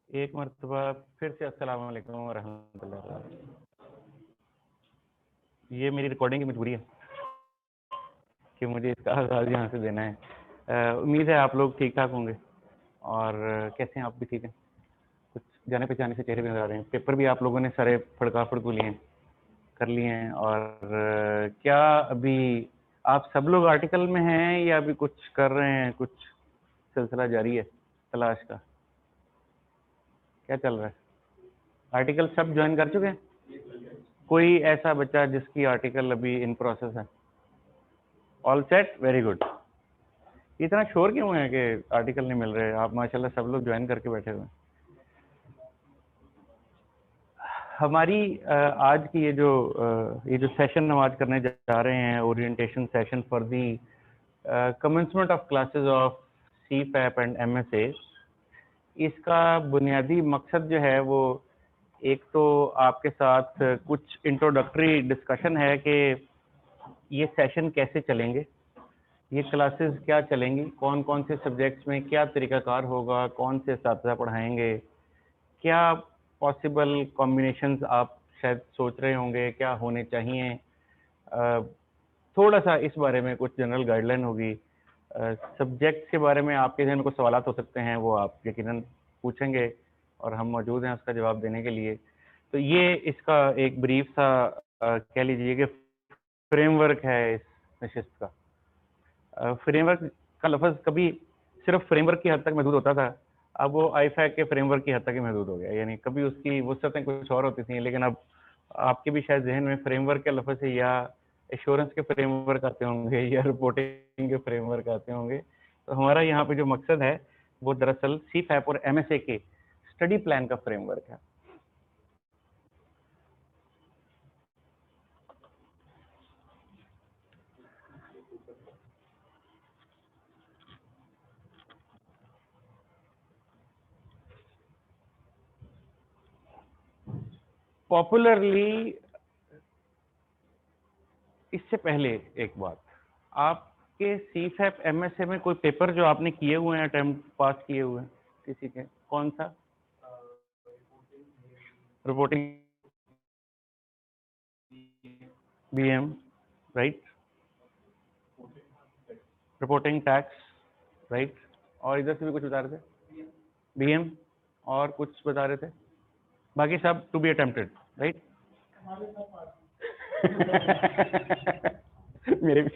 एक मरतबा फिर से अस्सलाम वालेकुम व रहमतुल्लाह। ये मेरी रिकॉर्डिंग की मजबूरी है कि मुझे इसका आगाज़ यहाँ से देना है। उम्मीद है आप लोग ठीक ठाक होंगे और कैसे हैं आप भी ठीक हैं। कुछ जाने पहचाने से चेहरे भी नजर आ रहे हैं। पेपर भी आप लोगों ने सारे फड़का फड़कू लिए हैं, कर लिए हैं। और क्या अभी आप सब लोग आर्टिकल में हैं या अभी कुछ कर रहे हैं, कुछ सिलसिला जारी है तलाश का, क्या चल रहा है? आर्टिकल सब ज्वाइन कर चुके हैं? कोई ऐसा बच्चा जिसकी आर्टिकल अभी इन प्रोसेस है? All set, very good. इतना शोर क्यों है कि आर्टिकल नहीं मिल रहे? आप माशाल्लाह सब लोग ज्वाइन करके बैठे हुए हैं। हमारी आज की ये जो सेशन हम आज करने जा रहे हैं, orientation session for the commencement of classes of CFAP and MSA, इसका बुनियादी मकसद जो है वो एक तो आपके साथ कुछ इंट्रोडक्टरी डिस्कशन है कि ये सेशन कैसे चलेंगे, ये क्लासेस क्या चलेंगी, कौन कौन से सब्जेक्ट्स में क्या तरीकाकार होगा, कौन से असातिज़ा पढ़ाएंगे, क्या पॉसिबल कॉम्बिनेशंस आप शायद सोच रहे होंगे क्या होने चाहिए। थोड़ा सा इस बारे में कुछ जनरल गाइडलाइन होगी। सब्जेक्ट के बारे में आपके जहन में कुछ सवाल हो सकते हैं, वो आप यकीनन पूछेंगे और हम मौजूद हैं उसका जवाब देने के लिए। तो ये इसका एक ब्रीफ सा कह लीजिए कि फ्रेमवर्क है इस नशिस्त का। फ्रेमवर्क का लफ्ज़ कभी सिर्फ फ्रेमवर्क की हद तक महदूद होता था, अब वो IFAC के फ्रेमवर्क की हद तक ही महदूद हो गया। यानी कभी उसकी वुसअतें कुछ और होती थी, लेकिन अब आपके भी शायद जहन में फ्रेमवर्क के लफ्ज़ से या एश्योरेंस के फ्रेमवर्क आते होंगे या रिपोर्टिंग के फ्रेमवर्क आते होंगे। तो हमारा यहाँ पे जो मकसद है वो दरअसल CFAP और MSA के स्टडी प्लान का फ्रेमवर्क है। पॉपुलरली, इससे पहले एक बात, आपके CFAP MSA में कोई पेपर जो आपने किए हुए हैं, अटेम्प्ट पास किए हुए हैं किसी के? कौन सा? Reporting BM, right? Reporting tax, right? और इधर से भी कुछ बता रहे थे, BM, और कुछ बता रहे थे, बाकी सब टू बी अटेम्प्टेड, राइट? मेरे भी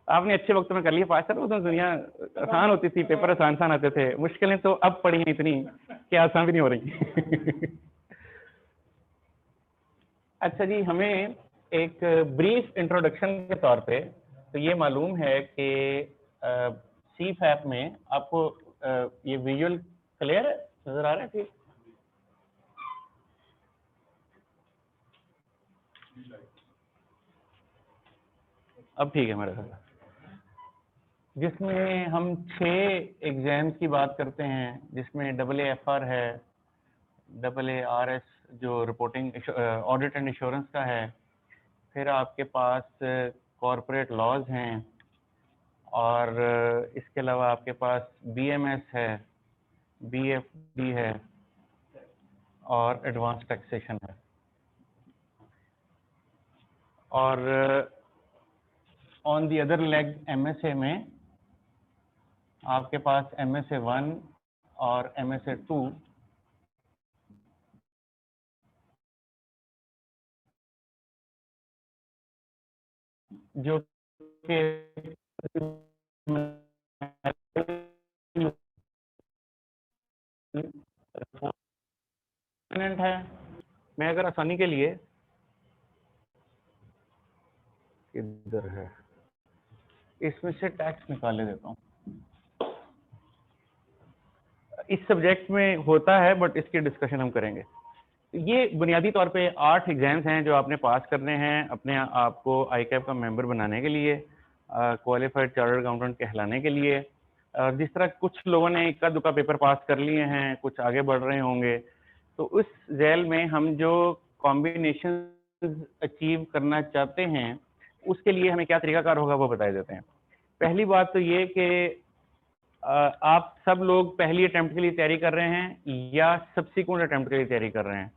आपने अच्छे वक्त में कर लिया पास। सर उस दुनिया आसान होती थी, पेपर आसान आसान आते थे, मुश्किलें तो अब पड़ी हैं इतनी कि आसान भी नहीं हो रही। अच्छा जी, हमें एक ब्रीफ इंट्रोडक्शन के तौर पे तो ये मालूम है कि CFAP में आपको ये विजुअल क्लियर है, नजर आ रहा है? ठीक, अब ठीक है मेरा ख्याल, जिसमें हम 6 एग्जाम्स की बात करते हैं, जिसमें AAFR है, AARS जो रिपोर्टिंग ऑडिट एंड इंश्योरेंस का है, फिर आपके पास कॉरपोरेट लॉज हैं, और इसके अलावा आपके पास BMS है, BFD है, और एडवांस टैक्सेशन है। और on the other leg MSA में आपके पास MSA 1 और MSA 2 जो कि है। मैं अगर आसानी के लिए इधर है, इसमें से टैक्स निकाले देता हूँ। इस सब्जेक्ट में होता है बट इसकी डिस्कशन हम करेंगे। ये बुनियादी तौर पे 8 एग्जाम्स हैं जो आपने पास करने हैं अपने आप को ICAP का मेंबर बनाने के लिए, क्वालिफाइड चार्टर्ड अकाउंटेंट कहलाने के लिए। जिस तरह कुछ लोगों ने इक्का दुक्का पेपर पास कर लिए हैं, कुछ आगे बढ़ रहे होंगे, तो उस झेल में हम जो कॉम्बिनेशन अचीव करना चाहते हैं उसके लिए हमें क्या तरीकाकार होगा वो बता देते हैं। पहली बात तो ये कि आप सब लोग पहली अटेम्प्ट के लिए तैयारी कर रहे हैं या सब्सिक्वेंट अटेम्प्ट के लिए तैयारी कर रहे हैं?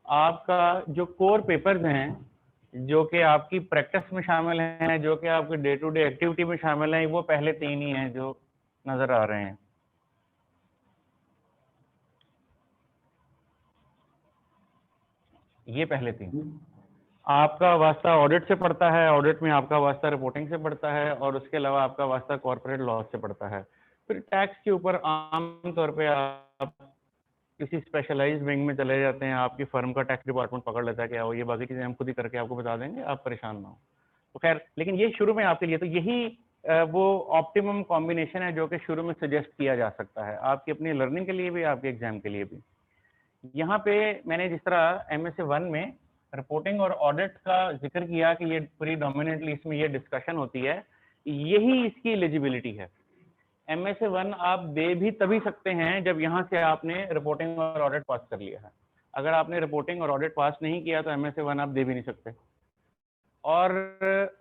आपका जो कोर पेपर्स हैं, जो कि आपकी प्रैक्टिस में शामिल हैं, जो कि आपके डे टू डे एक्टिविटी में शामिल हैं, वो पहले 3 ही हैं जो नजर आ रहे हैं। ये पहले 3। आपका वास्ता ऑडिट से पड़ता है, ऑडिट में आपका वास्ता रिपोर्टिंग से पड़ता है, और उसके अलावा आपका वास्ता कॉर्पोरेट लॉ से पड़ता है। फिर टैक्स के ऊपर आमतौर पे आप किसी स्पेशलाइज्ड विंग में चले जाते हैं, आपकी फर्म का टैक्स डिपार्टमेंट पकड़ लेता है कि आओ ये बाकी चीजें हम खुद ही करके आपको बता देंगे, आप परेशान ना हो। तो खैर, लेकिन ये शुरू में आपके लिए तो यही वो ऑप्टिमम कॉम्बिनेशन है जो कि शुरू में सजेस्ट किया जा सकता है, आपकी अपनी लर्निंग के लिए भी, आपके एग्जाम के लिए भी। यहाँ पे मैंने जिस तरह MSA 1 में रिपोर्टिंग और ऑडिट का जिक्र किया कि ये प्रीडोमिनेंटली इसमें ये डिस्कशन होती है, यही इसकी एलिजिबिलिटी है। MSA 1 आप दे भी तभी सकते हैं जब यहाँ से आपने रिपोर्टिंग और ऑडिट पास कर लिया है। अगर आपने रिपोर्टिंग और ऑडिट पास नहीं किया तो MSA 1 आप दे भी नहीं सकते। और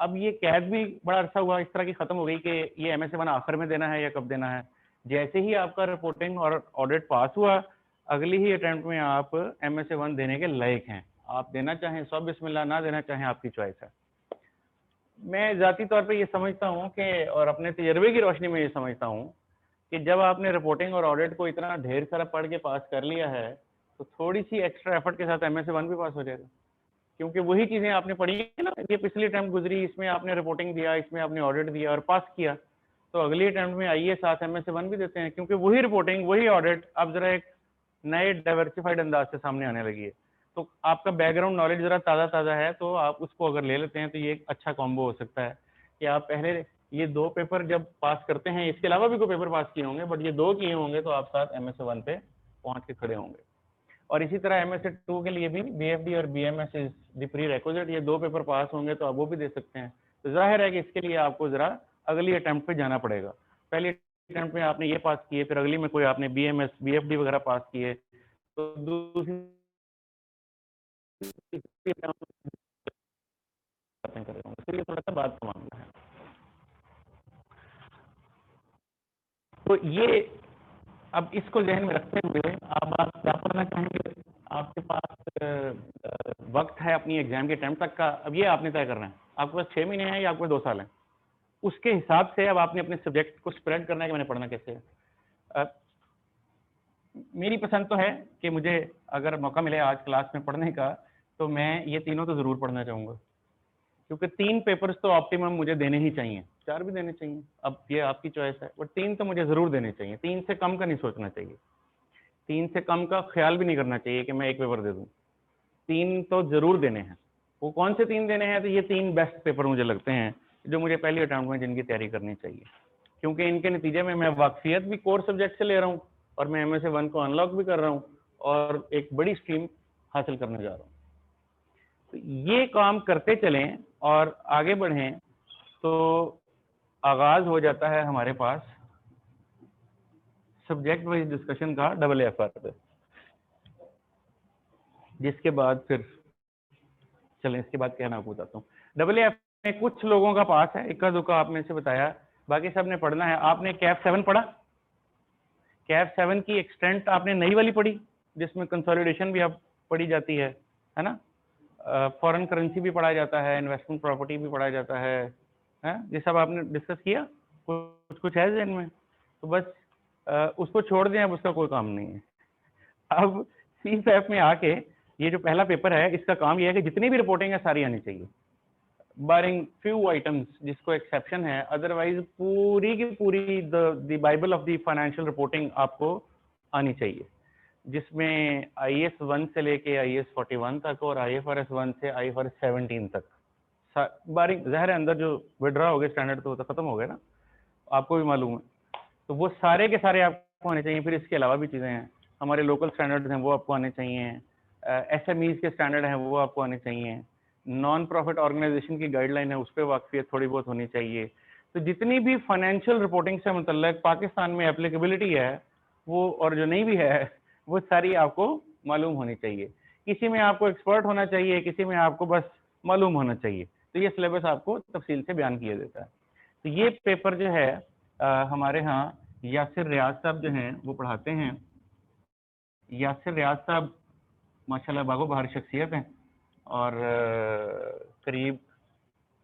अब ये कैद भी बड़ा अरसा हुआ इस तरह की खत्म हो गई कि ये MSA 1 आखिर में देना है या कब देना है। जैसे ही आपका रिपोर्टिंग और ऑडिट पास हुआ, अगली ही अटेम्प्ट में आप MSA 1 देने के लायक हैं। आप देना चाहें सौ बिस्मिल्लाह, ना देना चाहें आपकी चॉइस है। मैं जाती तौर पे ये समझता हूँ कि, और अपने तजर्बे की रोशनी में ये समझता हूँ कि जब आपने रिपोर्टिंग और ऑडिट को इतना ढेर सारा पढ़ के पास कर लिया है, तो थोड़ी सी एक्स्ट्रा एफर्ट के साथ MSA 1 भी पास हो जाएगा, क्योंकि वही चीजें आपने पढ़ी है ना। ये पिछली अटेम्प्ट गुजरी, इसमें आपने रिपोर्टिंग दिया, इसमें आपने ऑडिट दिया और पास किया, तो अगली अटेम्प्ट में आइए साथ MSA 1 भी देते हैं, क्योंकि वही रिपोर्टिंग, वही ऑडिट अब जरा एक नए डाइवर्सिफाइड अंदाज से सामने आने लगी है। तो आपका बैकग्राउंड नॉलेज जरा ताज़ा है, तो आप उसको अगर ले लेते हैं तो ये एक अच्छा कॉम्बो हो सकता है कि आप पहले ये 2 पेपर जब पास करते हैं, इसके अलावा भी कोई पेपर पास किए होंगे, बट ये 2 किए होंगे तो आप साथ MSA 1 पे पहुंच के खड़े होंगे। और इसी तरह MSA 2 के लिए भी BFD और BMS is the pre requisite, ये 2 पेपर पास होंगे तो आप वो भी दे सकते हैं। तो जाहिर है कि इसके लिए आपको जरा अगली अटेम्प्ट पे जाना पड़ेगा। पहली अटेम्प्ट में आपने ये पास किए, फिर अगली में कोई आपने BMS BFD वगैरह पास किए, तो दूसरी तो ये थोड़ा सा बात का मामला है। तो ये अब इसको ध्यान में रखते हुए अब आप क्या करना चाहेंगे? आपके पास वक्त है अपनी एग्जाम के टाइम तक का, अब ये आपने तय करना है। आपके पास 6 महीने हैं या आपके पास 2 साल हैं, उसके हिसाब से अब आपने अपने सब्जेक्ट को स्प्रेड करना है कि मैंने पढ़ना कैसे है। मेरी पसंद तो है कि मुझे अगर मौका मिले आज क्लास में पढ़ने का, तो मैं ये तीनों तो जरूर पढ़ना चाहूंगा, क्योंकि 3 पेपर्स तो ऑप्टिमम मुझे देने ही चाहिए, 4 भी देने चाहिए, अब ये आपकी चॉइस है, बट 3 तो मुझे जरूर देने चाहिए। 3 से कम का नहीं सोचना चाहिए, 3 से कम का ख्याल भी नहीं करना चाहिए कि मैं एक पेपर दे दूं। 3 तो जरूर देने हैं। वो कौन से 3 देने हैं? तो ये 3 बेस्ट पेपर मुझे लगते हैं जो मुझे पहली अटेम्प्ट में जिनकी तैयारी करनी चाहिए, क्योंकि इनके नतीजे में मैं वाकफियत भी कोर सब्जेक्ट से ले रहा हूँ, और मैं MSA 1 को अनलॉक भी कर रहा हूँ, और एक बड़ी स्ट्रीम हासिल करने जा रहा हूँ। तो ये काम करते चलें और आगे बढ़ें, तो आगाज हो जाता है हमारे पास सब्जेक्ट वाइज डिस्कशन का AFR पे, जिसके बाद फिर चलें इसके बाद क्या मैं बताता हूँ। AFR में कुछ लोगों का पास है, इक्का दुक्का आप में से बताया, बाकी सब ने पढ़ना है। आपने CAF 7 पढ़ा? CAF 7 की एक्सटेंट आपने नई वाली पढ़ी, जिसमें कंसोलिडेशन भी अब पढ़ी जाती है ना? फॉरेन करेंसी भी पढ़ा जाता है, इन्वेस्टमेंट प्रॉपर्टी भी पढ़ा जाता है, ये सब आपने डिस्कस किया? कुछ है जहन में? तो बस उसको छोड़ दें, अब उसका कोई काम नहीं है। अब CFF में आके ये जो पहला पेपर है, इसका काम ये है कि जितनी भी रिपोर्टिंग है सारी आनी चाहिए, बारिंग फ्यू आइटम्स जिसको एक्सेप्शन है, अदरवाइज पूरी की पूरी the Bible of the financial reporting आपको आनी चाहिए, जिसमें IAS 1 से लेके IAS 41 तक और IFRS 1 से IFRS 17 तक बारीक ज़ाहिर है। अंदर जो विड्रॉ हो गए स्टैंडर्ड तो खत्म हो गए ना, आपको भी मालूम है, तो वो सारे के सारे आपको आने चाहिए। फिर इसके अलावा भी चीज़ें हैं, हमारे लोकल स्टैंडर्ड्स हैं वो आपको आने चाहिए, SMEs के स्टैंडर्ड हैं वो आपको आने चाहिए, नॉन प्रॉफिट ऑर्गेनाइजेशन की गाइडलाइन है उस पर वाकफियत थोड़ी बहुत होनी चाहिए। तो जितनी भी फाइनेंशियल रिपोर्टिंग से मुतल्लिक पाकिस्तान में एप्लीकेबिलिटी है वो, और जो नहीं भी है, वो सारी आपको मालूम होनी चाहिए। किसी में आपको एक्सपर्ट होना चाहिए, किसी में आपको बस मालूम होना चाहिए। तो ये सिलेबस आपको तफसील से बयान किया देता है। तो ये पेपर जो है हमारे यहाँ यासिर रियाज साहब जो हैं वो पढ़ाते हैं। यासिर रियाज साहब माशाल्लाह बागो बहार शख्सियत हैं और करीब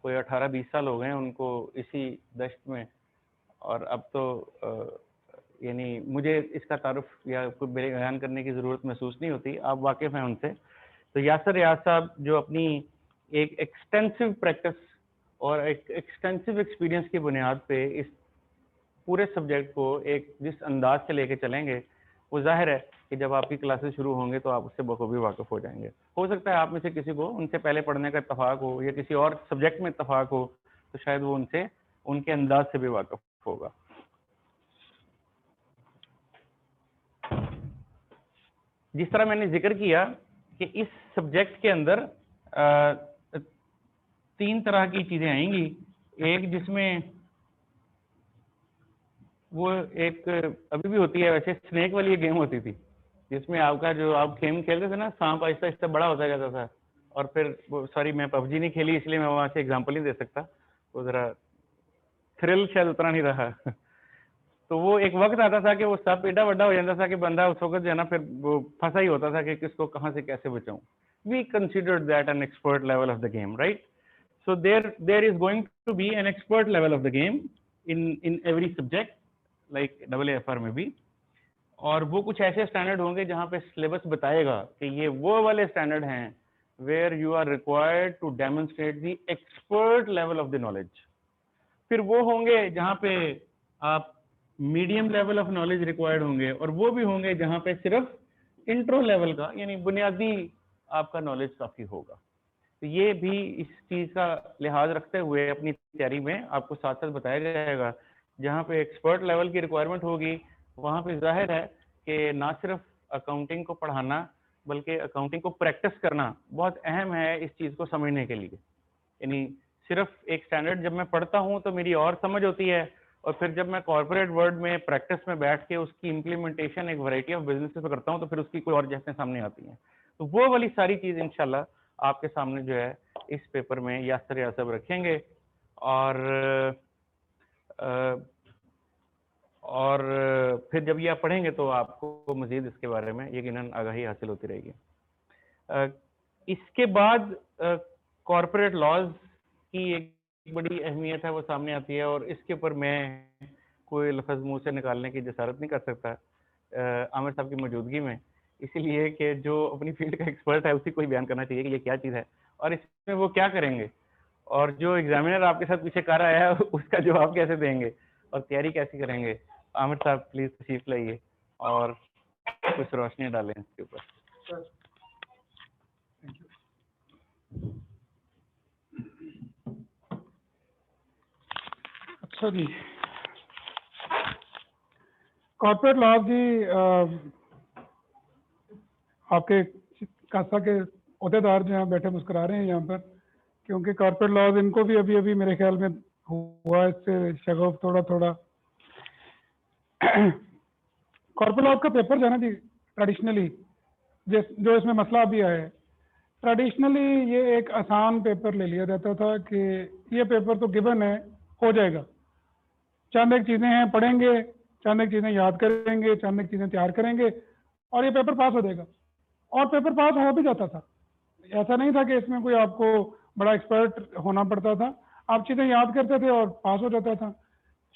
कोई 18-20 साल हो गए हैं उनको इसी दश्त में, और अब तो यानी मुझे इसका तारुफ या कोई बयान करने की ज़रूरत महसूस नहीं होती, आप वाकिफ़ हैं उनसे। तो यासिर रियाज साहब जो अपनी एक एक्सटेंसिव प्रैक्टिस और एक एक्सटेंसिव एक्सपीरियंस की बुनियाद पे इस पूरे सब्जेक्ट को एक जिस अंदाज से लेके चलेंगे, वो जाहिर है कि जब आपकी क्लासेस शुरू होंगे तो आप उससे बखूबी वाकिफ हो जाएंगे। हो सकता है आप में से किसी को उनसे पहले पढ़ने का इत्तफाक हो या किसी और सब्जेक्ट में इत्तफाक हो, तो शायद वो उनसे उनके अंदाज से भी वाकिफ होगा। जिस तरह मैंने जिक्र किया कि इस सब्जेक्ट के अंदर 3 तरह की चीज़ें आएंगी। एक जिसमें वो एक अभी भी होती है, वैसे स्नेक वाली गेम होती थी जिसमें आपका जो आप गेम खेलते थे ना, सांप आहिस्ता आहिस्ता बड़ा होता जाता था, और फिर वो, सॉरी मैं पबजी नहीं खेली इसलिए मैं वहाँ से एग्जांपल नहीं दे सकता, वो ज़रा थ्रिल शायद उतना नहीं रहा। तो वो एक वक्त आता था कि वो सांप एडा बड़ा हो जाता था कि बंदा उस वक्त जो है ना फिर वो फंसा ही होता था कि किसको कहाँ से कैसे बचाऊं। We considered that an expert level of the game, right? So there is going to be an expert level of the game in every subject like AAFR में भी, और वो कुछ ऐसे स्टैंडर्ड होंगे जहाँ पे सिलेबस बताएगा कि ये वो वाले स्टैंडर्ड हैं where you are required to demonstrate the expert level of the knowledge। फिर वो होंगे जहाँ पे आप medium level of knowledge required होंगे, और वो भी होंगे जहाँ पे सिर्फ इंट्रो लेवल का यानी बुनियादी आपका नॉलेज काफ़ी होगा। तो ये भी इस चीज़ का लिहाज रखते हुए अपनी तैयारी में आपको साथ साथ बताया जाएगा। जहाँ पे एक्सपर्ट लेवल की रिक्वायरमेंट होगी वहाँ पे जाहिर है कि ना सिर्फ अकाउंटिंग को पढ़ाना बल्कि अकाउंटिंग को प्रैक्टिस करना बहुत अहम है इस चीज़ को समझने के लिए। यानी सिर्फ एक स्टैंडर्ड जब मैं पढ़ता हूँ तो मेरी और समझ होती है, और फिर जब मैं कॉर्पोरेट वर्ल्ड में प्रैक्टिस में बैठ के उसकी इम्प्लीमेंटेशन एक वैरायटी ऑफ बिजनेसेस पे करता हूँ तो फिर उसकी कोई और जैसे सामने आती हैं। तो वो वाली सारी चीज़ इंशाल्लाह आपके सामने जो है इस पेपर में यासिर रियाज साहब रखेंगे, और फिर जब ये आप पढ़ेंगे तो आपको मजीद इसके बारे में यकीनन आगाही हासिल होती रहेगी। इसके बाद कॉर्पोरेट लॉज की एक बड़ी अहमियत है वो सामने आती है, और इसके ऊपर मैं कोई लफ्ज़ मुंह से निकालने की जसारत नहीं कर सकता आमिर साहब की मौजूदगी में, इसीलिए कि जो अपनी फील्ड का एक्सपर्ट है उसी को ही बयान करना चाहिए कि ये क्या चीज़ है और इसमें वो क्या करेंगे, और जो एग्जामिनर आपके साथ पीछे कर रहा है उसका जवाब कैसे देंगे और तैयारी कैसे करेंगे। आमिर साहब प्लीज़ तशरीफ लाइए और कुछ रोशनी डालें इसके ऊपर। अच्छा जी, कॉर्पोरेट लॉ जी, आपके कासा के अहदेदार जो हैं बैठे मुस्कुरा रहे हैं यहाँ पर, क्योंकि कॉर्पोरेट लॉज इनको भी अभी अभी मेरे ख्याल में हुआ इससे शगफ थोड़ा थोड़ा। कॉर्पोरेट लॉज का पेपर जो है ना जी, ट्रेडिशनली जो इसमें मसला अभी आया है, ट्रेडिशनली ये एक आसान पेपर ले लिया जाता था कि ये पेपर तो गिवन है, हो जाएगा, चंद एक चीज़ें हैं पढ़ेंगे, चंद एक चीज़ें याद करेंगे, चंद एक चीज़ें तैयार करेंगे और ये पेपर पास हो जाएगा। और पेपर पास हो भी जाता था, ऐसा नहीं था कि इसमें कोई आपको बड़ा एक्सपर्ट होना पड़ता था, आप चीज़ें याद करते थे और पास हो जाता था।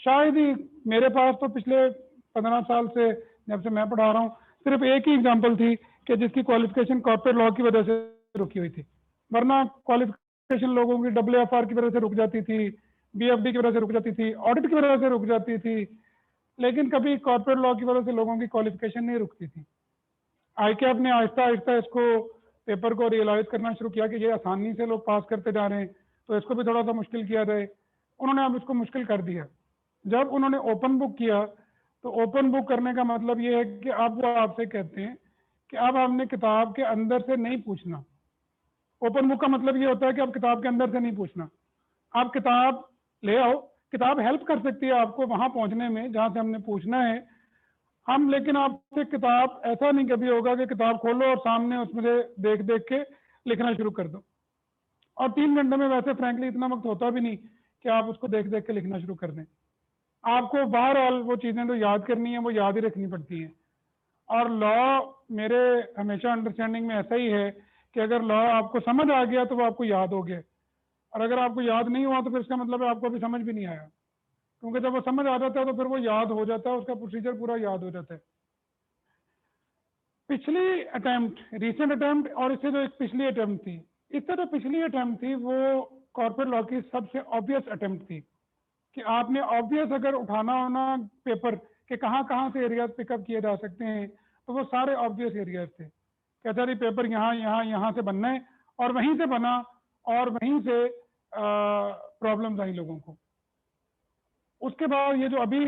शायद ही मेरे पास तो पिछले 15 साल से जब से मैं पढ़ा रहा हूँ सिर्फ एक ही एग्जाम्पल थी कि जिसकी क्वालिफिकेशन कॉर्पोरेट लॉ की वजह से रुकी हुई थी, वरना क्वालिफिकेशन लोगों की WFR की वजह से रुक जाती थी, BFD की वजह से रुक जाती थी, ऑडिट की वजह से रुक जाती थी, लेकिन कभी कॉर्पोरेट लॉ की वजह से लोगों की क्वालिफिकेशन नहीं रुकती थी। ICAP ने आहिस्ता आहिस्ता इसको पेपर को रियलाइज करना शुरू किया कि ये आसानी से लोग पास करते जा रहे हैं, तो इसको भी थोड़ा सा मुश्किल किया जाए। उन्होंने अब इसको मुश्किल कर दिया। जब उन्होंने ओपन बुक किया तो ओपन बुक करने का मतलब ये है कि अब वो आपसे कहते हैं कि अब हमने किताब के अंदर से नहीं पूछना। ओपन बुक का मतलब ये होता है कि आप किताब के अंदर से नहीं पूछना, आप किताब ले आओ, किताब हेल्प कर सकती है आपको वहां पहुंचने में जहां से हमने पूछना है हम, लेकिन आपसे किताब ऐसा नहीं कभी होगा कि किताब खोलो और सामने उसमें से देख देख के लिखना शुरू कर दो, और 3 घंटे में वैसे फ्रैंकली इतना वक्त होता भी नहीं कि आप उसको देख देख के लिखना शुरू कर दें। आपको बहरहाल वो चीज़ें तो याद करनी है, वो याद ही रखनी पड़ती हैं। और लॉ मेरे हमेशा अंडरस्टैंडिंग में ऐसा ही है कि अगर लॉ आपको समझ आ गया तो वो आपको याद हो गया, और अगर आपको याद नहीं हुआ तो फिर इसका मतलब है आपको अभी समझ भी नहीं आया, क्योंकि जब वो समझ आ जाता है तो फिर वो याद हो जाता है, उसका प्रोसीजर पूरा याद हो जाता है। पिछली अटेम्प्ट, रीसेंट अटेम्प्ट और इससे जो एक पिछली अटेम्प्ट थी, इससे जो पिछली अटेम्प्ट थी वो कॉर्पोरेट लॉ की सबसे ऑब्वियस अटेम्प्ट थी कि आपने ऑब्वियस अगर उठाना होना पेपर के कहाँ कहाँ से एरियाज पिकअप किए जा सकते हैं, तो वो सारे ऑब्वियस एरियाज थे। कहता रही पेपर यहाँ यहाँ यहाँ से बनना है, और वहीं से बना, और वहीं से प्रॉब्लम्स आई लोगों को। उसके बाद ये जो अभी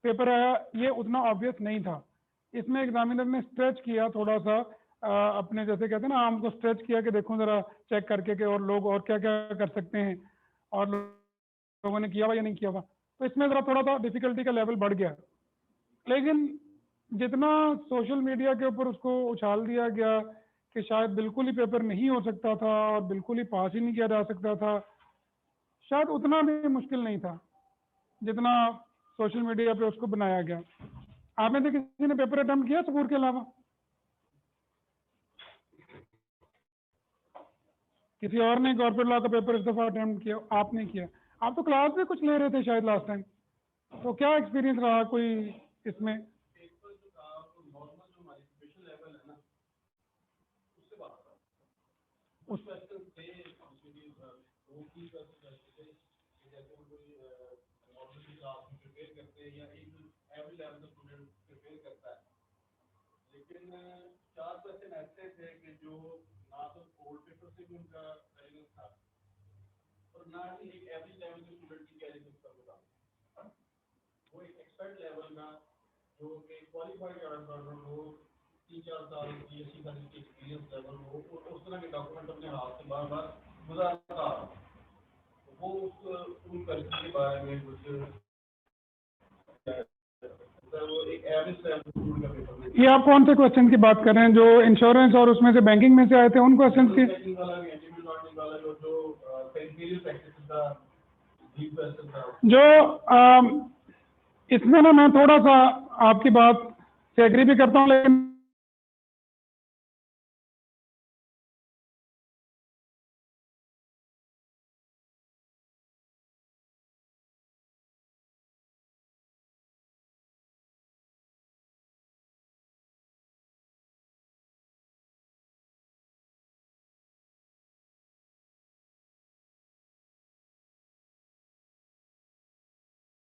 पेपर आया ये उतना ऑब्वियस नहीं था, इसमें एग्जामिनर ने स्ट्रेच किया थोड़ा सा, अपने जैसे कहते हैं ना आम को स्ट्रेच किया कि देखो जरा चेक करके कि और लोग और क्या क्या कर सकते हैं, और लोगों ने किया हुआ या नहीं किया हुआ, तो इसमें जरा थोड़ा सा डिफिकल्टी का लेवल बढ़ गया। लेकिन जितना सोशल मीडिया के ऊपर उसको उछाल दिया गया कि शायद बिल्कुल ही पेपर नहीं हो सकता था और बिल्कुल ही पास ही नहीं किया जा सकता था, शायद उतना भी मुश्किल नहीं था जितना सोशल मीडिया पे उसको बनाया गया। आप में से किसी ने पेपर अटेम्प्ट किया सबूर के अलावा? किसी और ने कॉर्पोरेट लॉ का पेपर इस दफा अटेम्प्ट किया? आपने किया। आप तो क्लास में कुछ ले रहे थे शायद लास्ट टाइम, तो क्या एक्सपीरियंस रहा कोई इसमें? उस लेकिन 4 क्वेश्चन ऐसे थे कि जो ना तो ओल्ड पेपर से भी उनका रेलेवेंस था और ना ही एक एवरेज लेवल के स्टूडेंट की तैयारी से उसका मुकाबला। वो एक एक्सपर्ट लेवल का जो एक क्वालिफाइड ऑडिटर हो, 3-4 साल बीएससी का जिसकी एक्सपीरियंस लेवल हो, उस तरह के डॉक्यूमेंट अपने हाथ से बार बार गुजारता रहा, वो उन परिस्थिति के बारे में कुछ ये आप कौन से क्वेश्चन की बात कर रहे हैं? जो इंश्योरेंस और उसमें से बैंकिंग में से आए थे उन क्वेश्चन की? जो इसमें ना मैं थोड़ा सा आपकी बात से एग्री भी करता हूँ, लेकिन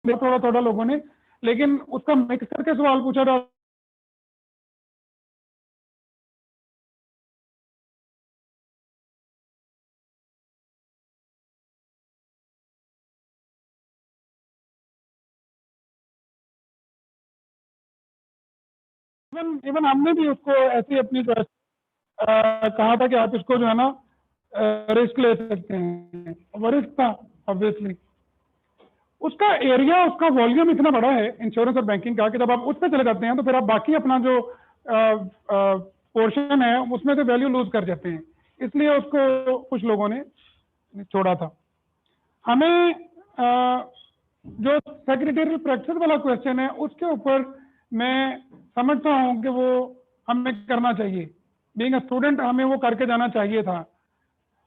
थोड़ा थोड़ा लोगों ने, लेकिन उसका मिक्स करके सवाल पूछा था। इवन हमने भी उसको ऐसी अपनी कहा था कि आप इसको जो है ना रिस्क ले सकते हैं, वो रिस्क था ऑब्वियसली। उसका एरिया, उसका वॉल्यूम इतना बड़ा है इंश्योरेंस और बैंकिंग का कि जब आप उस पर चले जाते हैं तो फिर आप बाकी अपना जो पोर्शन है उसमें से वैल्यू लूज कर जाते हैं, इसलिए उसको कुछ लोगों ने छोड़ा था। हमें जो सेक्रेटरियल प्रैक्टिस वाला क्वेश्चन है उसके ऊपर मैं समझता हूँ कि वो हमें करना चाहिए, बीइंग अ स्टूडेंट हमें वो करके जाना चाहिए था।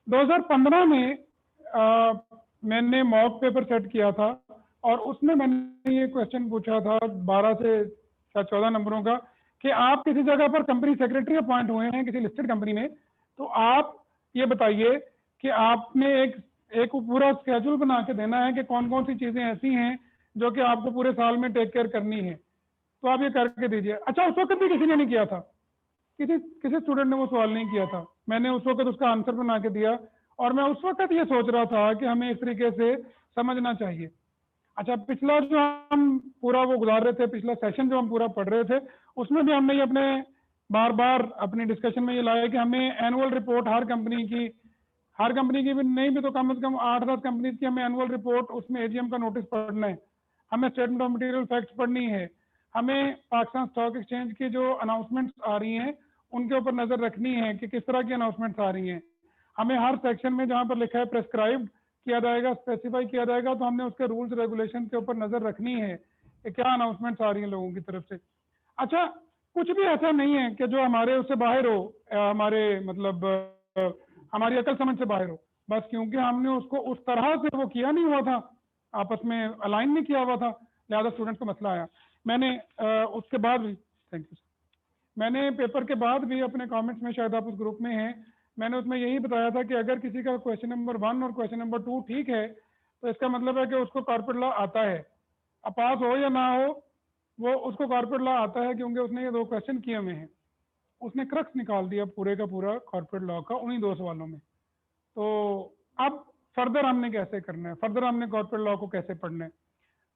2015 में मैंने मॉक पेपर सेट किया था और उसमें मैंने ये क्वेश्चन पूछा था 12 से 14 नंबरों का कि आप किसी जगह पर कंपनी सेक्रेटरी अपॉइंट हुए हैं किसी लिस्टेड कंपनी में, तो आप ये बताइए कि आपने एक पूरा स्केड्यूल बना के देना है कि कौन कौन सी चीजें ऐसी हैं जो कि आपको पूरे साल में टेक केयर करनी है, तो आप ये करके दीजिए। अच्छा, उस वक्त भी किसी ने नहीं किया था, किसी स्टूडेंट ने वो सवाल नहीं किया था, मैंने उस वक्त उसका आंसर बना के दिया और मैं उस वक्त ये सोच रहा था कि हमें इस तरीके से समझना चाहिए। अच्छा, पिछला जो हम पूरा वो गुजार रहे थे, पिछला सेशन जो हम पूरा पढ़ रहे थे, उसमें भी हमने ये अपने बार बार अपनी डिस्कशन में ये लाया कि हमें एनुअल रिपोर्ट हर कंपनी की भी नहीं भी तो कम से कम 8-10 कंपनी की हमें एनुअल रिपोर्ट, उसमें एजीएम का नोटिस पढ़ना है, हमें स्टेटमेंट ऑफ मटेरियल फैक्ट्स पढ़नी है, हमें पाकिस्तान स्टॉक एक्सचेंज की जो अनाउंसमेंट्स आ रही हैं उनके ऊपर नजर रखनी है कि किस तरह की अनाउंसमेंट्स आ रही हैं, हमें हर सेक्शन में जहां पर लिखा है प्रेस्क्राइब्ड किया जाएगा, स्पेसिफाई किया जाएगा, तो हमने उसके रूल्स रेगुलेशन के ऊपर नजर रखनी है कि क्या अनाउंसमेंट्स आ रही हैं लोगों की तरफ से। अच्छा, कुछ भी ऐसा नहीं है कि जो हमारे उससे बाहर हो, हमारे मतलब हमारी अकल समझ से बाहर हो, बस क्योंकि हमने उसको उस तरह से वो किया नहीं हुआ था, आपस में अलाइन नहीं किया हुआ था, लिहाजा स्टूडेंट्स को मसला आया। मैंने उसके बाद भी, थैंक यू, मैंने पेपर के बाद भी अपने कमेंट्स में, शायद आप उस ग्रुप में हैं, मैंने उसमें यही बताया था कि अगर किसी का क्वेश्चन नंबर 1 और क्वेश्चन नंबर 2 ठीक है, तो इसका मतलब है कि उसको कॉर्पोरेट लॉ आता है। अब पास हो या ना हो, वो उसको कॉर्पोरेट लॉ आता है, क्योंकि उसने ये 2 क्वेश्चन किए हुए हैं। उसने क्रक्स निकाल दिया पूरे का पूरा कॉर्पोरेट लॉ का उन्हीं 2 सवालों में। तो अब फर्दर हमने कैसे करना है, फर्दर हमने कॉर्पोरेट लॉ को कैसे पढ़ना है?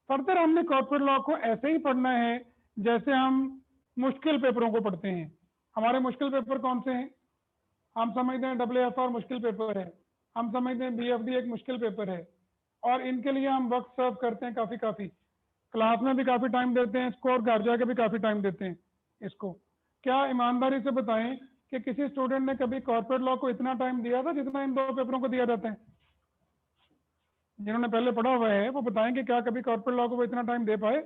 फर्दर हमने कॉर्पोरेट लॉ को ऐसे ही पढ़ना है जैसे हम मुश्किल पेपरों को पढ़ते हैं। हमारे मुश्किल पेपर कौन से हैं? हम समझते हैं WFR मुश्किल पेपर है, हम समझते हैं BFD एक मुश्किल पेपर है, और इनके लिए हम वक्त सर्व करते हैं काफ़ी, क्लास में भी काफ़ी टाइम देते हैं इसको, और घर जाके भी काफ़ी टाइम देते हैं इसको। क्या ईमानदारी से बताएं कि किसी स्टूडेंट ने कभी कॉर्पोरेट लॉ को इतना टाइम दिया था जितना इन 2 पेपरों को दिया जाता है? जिन्होंने पहले पढ़ा हुआ है वो बताएं कि क्या कभी कॉर्पोरेट लॉ को वो इतना टाइम दे पाए?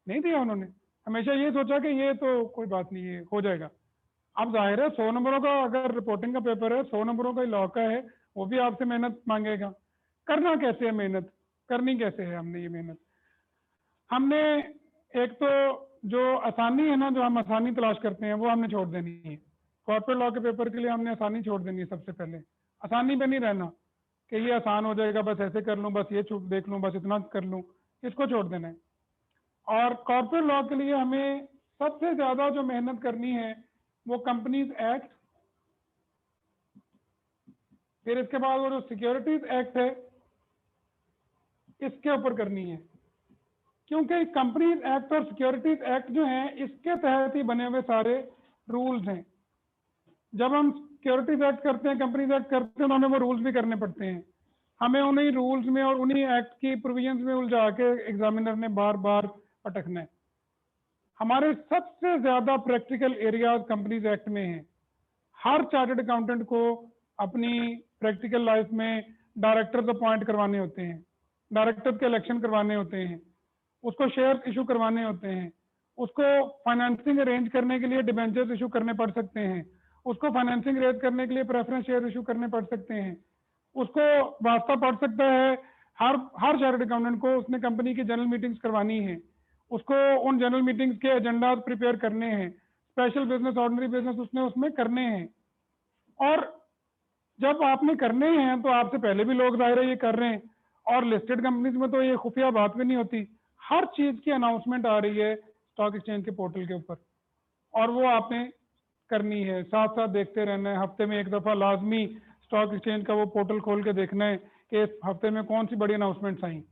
नहीं दिया उन्होंने। हमेशा ये सोचा कि ये तो कोई बात नहीं, ये हो जाएगा। अब जाहिर है 100 नंबरों का अगर रिपोर्टिंग का पेपर है, 100 नंबरों का लॉ का है, वो भी आपसे मेहनत मांगेगा। करना कैसे है मेहनत, करनी कैसे है हमने ये मेहनत? हमने एक तो जो आसानी है ना, जो हम आसानी तलाश करते हैं, वो हमने छोड़ देनी है। कॉर्पोरेट लॉ के पेपर के लिए हमने आसानी छोड़ देनी है। सबसे पहले आसानी पे नहीं रहना कि ये आसान हो जाएगा, बस ऐसे कर लूँ, बस ये छूट देख लूँ, बस इतना कर लूँ, इसको छोड़ देना है। और कॉर्पोरेट लॉ के लिए हमें सबसे ज्यादा जो मेहनत करनी है वो कंपनीज एक्ट, फिर इसके बाद वो जो सिक्योरिटीज एक्ट है, इसके ऊपर करनी है। क्योंकि कंपनीज एक्ट और सिक्योरिटीज एक्ट जो हैं, इसके तहत ही बने हुए सारे रूल्स हैं। जब हम सिक्योरिटीज एक्ट करते हैं, कंपनीज एक्ट करते हैं, तो हमें वो रूल्स भी करने पड़ते हैं। हमें उन्हीं रूल्स में और उन्हीं एक्ट की प्रोविजंस में उलझा के एग्जामिनर ने बार बार पटकना है। हमारे सबसे ज्यादा प्रैक्टिकल एरियाज कंपनीज एक्ट में हैं। हर चार्टर्ड अकाउंटेंट को अपनी प्रैक्टिकल लाइफ में डायरेक्टर्स अपॉइंट करवाने होते हैं, डायरेक्टर्स के इलेक्शन करवाने होते हैं, उसको शेयर्स इशू करवाने होते हैं, उसको फाइनेंसिंग अरेंज करने के लिए डिबेंचर्स इशू करने पड़ सकते हैं, उसको फाइनेंसिंग रेज करने के लिए प्रेफरेंस शेयर इशू करने पड़ सकते हैं, उसको वास्ता पड़ सकता है हर चार्टर्ड अकाउंटेंट को उसने कंपनी की जनरल मीटिंग्स करवानी है, उसको उन जनरल मीटिंग्स के एजेंडा प्रिपेयर करने हैं, स्पेशल बिजनेस ऑर्डिनरी बिजनेस उसने उसमें करने हैं। और जब आपने करने हैं तो आपसे पहले भी लोग जाहिर है ये कर रहे हैं, और लिस्टेड कंपनीज में तो ये खुफिया बात भी नहीं होती। हर चीज की अनाउंसमेंट आ रही है स्टॉक एक्सचेंज के पोर्टल के ऊपर, और वो आपने करनी है, साथ साथ देखते रहना है। हफ्ते में एक दफा लाजमी स्टॉक एक्सचेंज का वो पोर्टल खोल के देखना है कि इस हफ्ते में कौन सी बड़ी अनाउंसमेंट्स आई।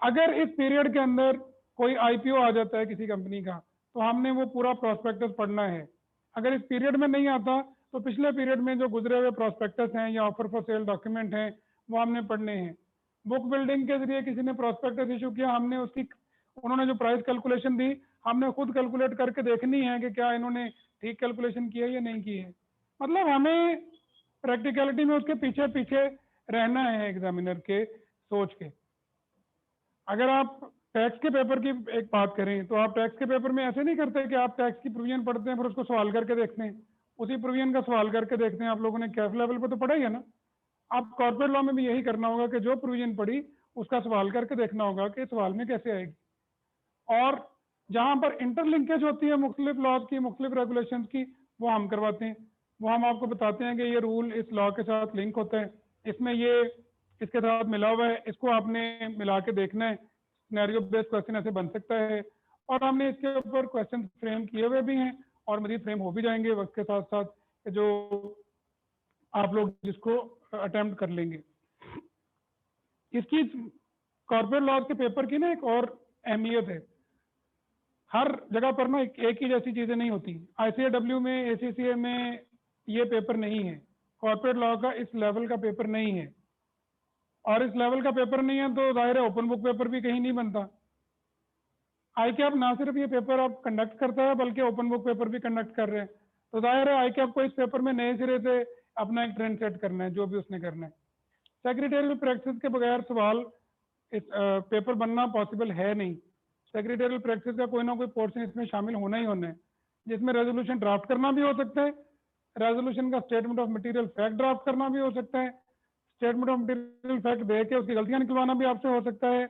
अगर इस पीरियड के अंदर कोई IPO आ जाता है किसी कंपनी का, तो हमने वो पूरा प्रोस्पेक्टस पढ़ना है। अगर इस पीरियड में नहीं आता, तो पिछले पीरियड में जो गुजरे हुए प्रोस्पेक्टस हैं या ऑफर फॉर सेल डॉक्यूमेंट हैं, वो हमने पढ़ने हैं। बुक बिल्डिंग के जरिए किसी ने प्रोस्पेक्टस इशू किया, हमने उसकी, उन्होंने जो प्राइस कैलकुलेशन दी, हमने खुद कैलकुलेट करके देखनी है कि क्या इन्होंने ठीक कैलकुलेशन की है या नहीं की है। मतलब हमें प्रैक्टिकलिटी में उसके पीछे पीछे रहना है एग्जामिनर के सोच के। अगर आप टैक्स के पेपर की एक बात करें, तो आप टैक्स के पेपर में ऐसे नहीं करते कि आप टैक्स की प्रोविजन पढ़ते हैं फिर उसको सवाल करके देखते हैं, उसी प्रोविजन का सवाल करके देखते हैं। आप लोगों ने कैफ लेवल पे तो पढ़ा ही है ना। आप कॉर्पोरेट लॉ में भी यही करना होगा कि जो प्रोविजन पढ़ी उसका सवाल करके देखना होगा कि सवाल में कैसे आएगी। और जहां पर इंटरलिंकेज होती है मुख्तलिफ लॉज की, मुख्तलिफ रेगुलेशन की, वो हम करवाते हैं। वो हम आपको बताते हैं कि ये रूल इस लॉ के साथ लिंक होता है, इसमें ये इसके साथ मिला हुआ है, इसको आपने मिला के देखना है। सिनेरियो बेस्ड क्वेश्चन ऐसे बन सकता है, और हमने इसके ऊपर क्वेश्चन फ्रेम किए हुए भी हैं, और मजीद फ्रेम हो भी जाएंगे वक्त के साथ साथ, जो आप लोग जिसको अटेम्प्ट कर लेंगे। इसकी कॉर्पोरेट लॉ के पेपर की ना एक और अहमियत है, हर जगह पर ना एक ही जैसी चीजें नहीं होती। ICAW में, ACCA में ये पेपर नहीं है, कॉर्पोरेट लॉ का इस लेवल का पेपर नहीं है। और इस लेवल का पेपर नहीं है तो जाहिर है ओपन बुक पेपर भी कहीं नहीं बनता। ICAP ना सिर्फ ये पेपर आप कंडक्ट करता है, बल्कि ओपन बुक पेपर भी कंडक्ट कर रहे हैं। तो जाहिर है ICAP को इस पेपर में नए सिरे से अपना एक ट्रेंड सेट करना है, जो भी उसने करना है। सेक्रेटरियल प्रैक्टिस के बगैर सवाल इस पेपर बनना पॉसिबल है नहीं। सेक्रेटरियल प्रैक्टिस का कोई ना कोई पोर्शन इसमें शामिल होना ही होना है, जिसमें रेजोल्यूशन ड्राफ्ट करना भी हो सकता है, रेजोल्यूशन का statement of material fact draft करना भी हो सकता है, statement of material fact they के उसकी गलतियां निकलवाना भी आपसे हो सकता है,